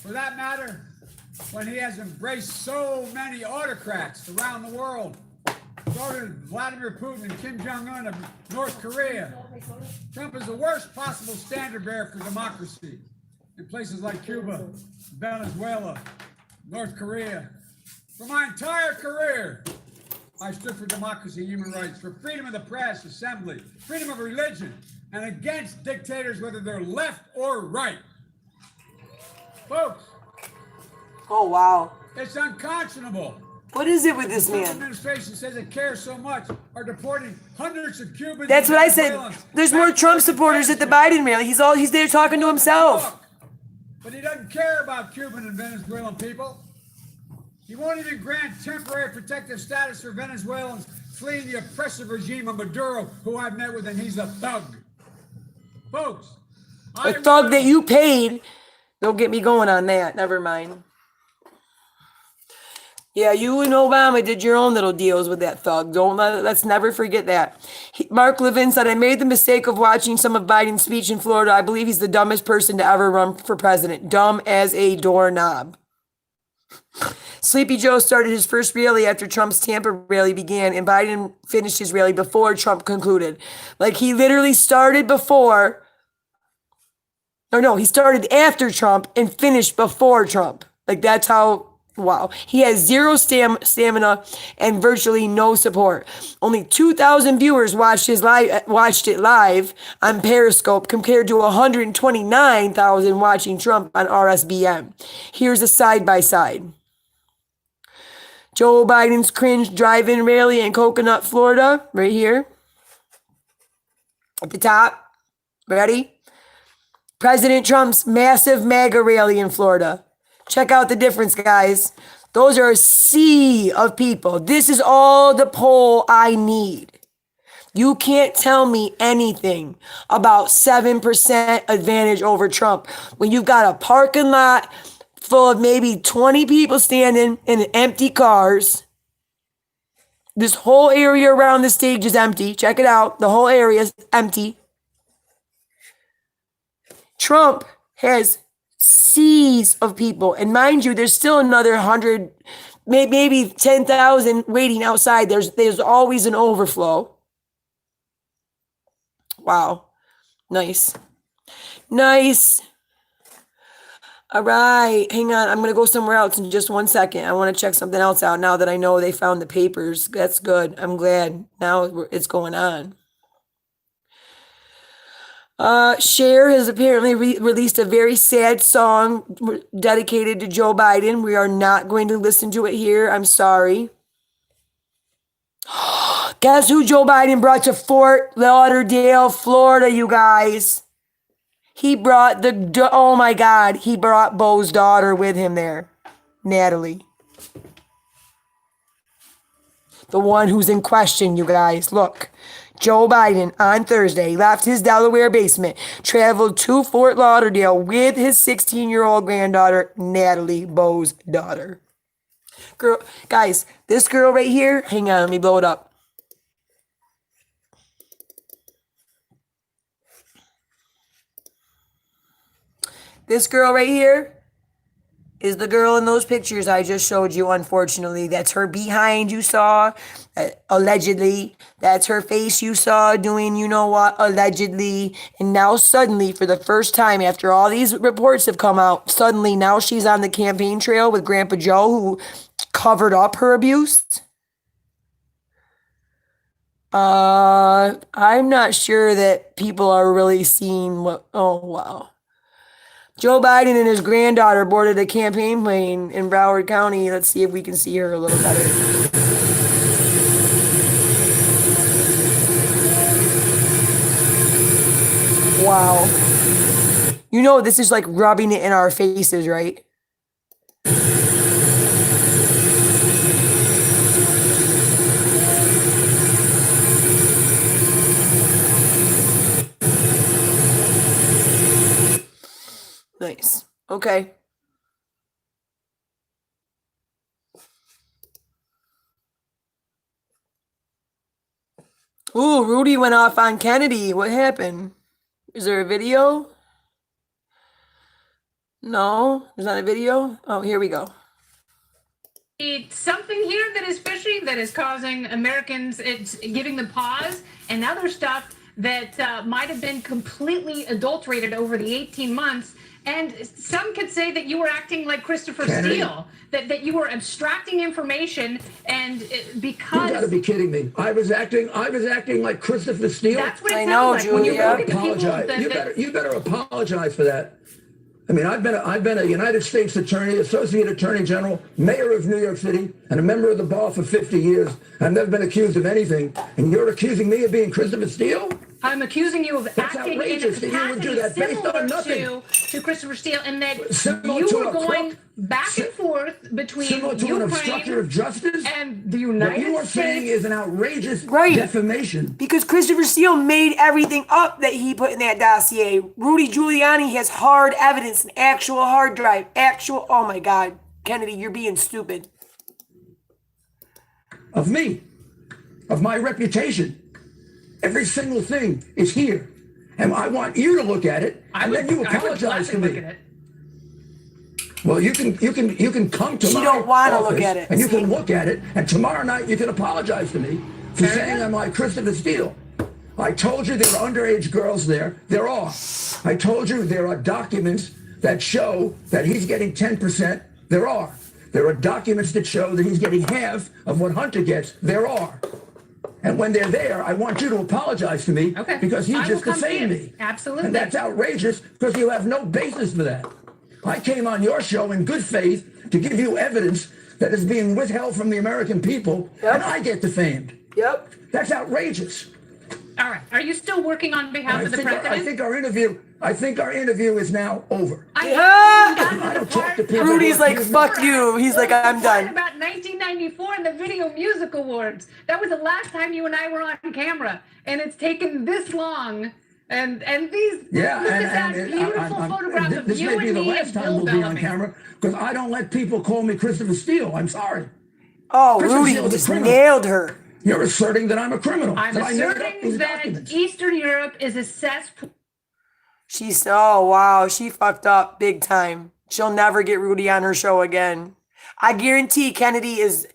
for that matter, when he has embraced so many autocrats around the world. Started Vladimir Putin and Kim Jong-un of North Korea. Trump is the worst possible standard bearer for democracy in places like Cuba, Venezuela, North Korea. For my entire career, I stood for democracy and human rights, for freedom of the press, assembly, freedom of religion, and against dictators, whether they're left or right. Folks. Oh, wow. It's unconscionable. What is it with this The Trump man? administration says it cares so much, are deporting hundreds of Cubans. That's and what I said. Venezuelans. There's more Trump supporters at the Biden rally. He's there talking to himself. But he doesn't care about Cuban and Venezuelan people. He won't even grant temporary protective status for Venezuelans fleeing the oppressive regime of Maduro, who I've met with, and he's a thug. Folks, A thug that you paid. Don't get me going on that. Never mind. Yeah, you and Obama did your own little deals with that thug. Let's never forget that. Mark Levin said, I made the mistake of watching some of Biden's speech in Florida. I believe he's the dumbest person to ever run for president. Dumb as a doorknob. Sleepy Joe started his first rally after Trump's Tampa rally began, and Biden finished his rally before Trump concluded. Like, he literally started before. No, he started after Trump and finished before Trump. Like, that's how. Wow. He has zero stamina and virtually no support. Only 2,000 viewers watched it live on Periscope compared to 129,000 watching Trump on RSBN. Here's a side-by-side. Joe Biden's cringe drive-in rally in Coconut, Florida, right here. At the top. Ready? President Trump's massive MAGA rally in Florida. Check out the difference, guys. Those are a sea of people. This is all the poll I need. You can't tell me anything about 7% advantage over Trump when you've got a parking lot full of maybe 20 people standing in empty cars. This whole area around the stage is empty. Check it out. The whole area is empty. Trump has seas of people. And mind you, there's still another 100, maybe 10,000 waiting outside. There's always an overflow. Wow. Nice. Nice. All right. Hang on. I'm going to go somewhere else in just 1 second. I want to check something else out now that I know they found the papers. That's good. I'm glad now it's going on. Cher has apparently released a very sad song dedicated to Joe Biden. We are not going to listen to it here. I'm sorry. Guess who Joe Biden brought to Fort Lauderdale, Florida, you guys? He brought oh my God, he brought Bo's daughter with him there. Natalie. The one who's in question, you guys. Look. Joe Biden on Thursday left his Delaware basement, traveled to Fort Lauderdale with his 16-year-old granddaughter, Natalie, Bo's daughter. Girl, guys, this girl right here, hang on, let me blow it up. This girl right here is the girl in those pictures I just showed you, unfortunately. That's her behind you saw, allegedly. That's her face you saw doing you know what, allegedly. And now suddenly, for the first time after all these reports have come out, suddenly now she's on the campaign trail with Grandpa Joe, who covered up her abuse. I'm not sure that people are really seeing what, oh wow. Joe Biden and his granddaughter boarded a campaign plane in Broward County. Let's see if we can see her a little better. Wow. You know, this is like rubbing it in our faces, right? Nice. Okay. Ooh, Rudy went off on Kennedy. What happened? Is there a video? No, there's not a video. Oh, here we go. It's something here that is fishy, that is causing Americans, it's giving them pause, and other stuff that might have been completely adulterated over the 18 months. And some could say that you were acting like Christopher Steele, that you were abstracting information, and because— You gotta be kidding me. I was acting like Christopher Steele. That's what it sounds like when you look at the people Apologize. You better apologize for that. I mean, I've been a United States Attorney, Associate Attorney General, Mayor of New York City, and a member of the bar for 50 years. I've never been accused of anything, and you're accusing me of being Christopher Steele? I'm accusing you of acting in a outrageous that you would do that based on capacity nothing. similar to Christopher Steele, and that Similar you to were a going crook? back and forth between Similar to an obstruction of justice? and the What United you are saying States. is an outrageous Right. defamation. Because Christopher Steele made everything up that he put in that dossier. Rudy Giuliani has hard evidence, an actual hard drive, oh my God. Kennedy, you're being stupid. Of me, of my reputation. Every single thing is here. And I want you to look at it, and then you apologize to me. Well, you can come to She my don't wanna office look at it. and you can look at it, and tomorrow night you can apologize to me for saying I'm like Christopher Steele. I told you there are underage girls there. There are. I told you there are documents that show that he's getting 10%. There are. There are documents that show that he's getting half of what Hunter gets. There are. And when they're there, I want you to apologize to me because he just defamed me. Absolutely. And that's outrageous because you have no basis for that. I came on your show in good faith to give you evidence that is being withheld from the American people, and I get defamed. Yep. That's outrageous. All right. Are you still working on behalf of the president? I think our interview is now over. Yeah. I don't talk to people. Rudy's like, fuck you. He's like, I'm done. About 1994 and the Video Music Awards. That was the last time you and I were on camera, and it's taken this long. And these beautiful photographs of this you may be and the me last and time Bill we'll be on Bellamy. camera because I don't let people call me Christopher Steele. I'm sorry. Oh, Christopher Rudy Steele is a just criminal. nailed her. You're asserting that I'm a criminal. I'm that I made up asserting these that documents. Eastern Europe is a cesspool. Oh wow, she fucked up big time. She'll never get Rudy on her show again. I guarantee Kennedy is.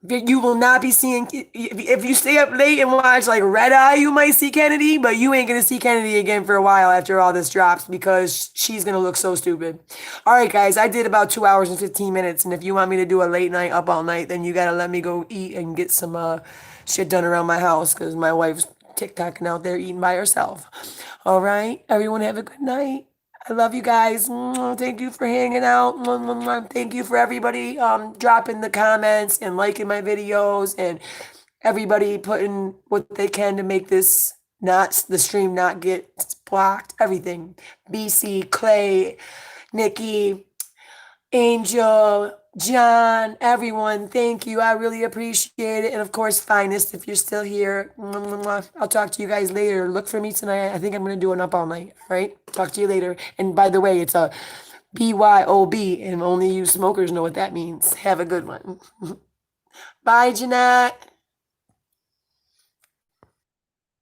You will not be seeing, if you stay up late and watch like Red Eye, you might see Kennedy, but you ain't gonna see Kennedy again for a while after all this drops because she's gonna look so stupid. All right, guys, I did about 2 hours and 15 minutes, and if you want me to do a late night up all night, then you gotta let me go eat and get some shit done around my house because my wife's TikToking out there eating by herself. All right, everyone have a good night. I love you guys. Thank you for hanging out. Thank you for everybody dropping the comments and liking my videos and everybody putting what they can to make this the stream not get blocked. Everything. BC, Clay, Nikki, Angel, John, everyone, thank you. I really appreciate it. And of course, Finest, if you're still here. I'll talk to you guys later. Look for me tonight. I think I'm going to do an up all night. All right? Talk to you later. And by the way, it's a BYOB, and only you smokers know what that means. Have a good one. Bye, Jeanette.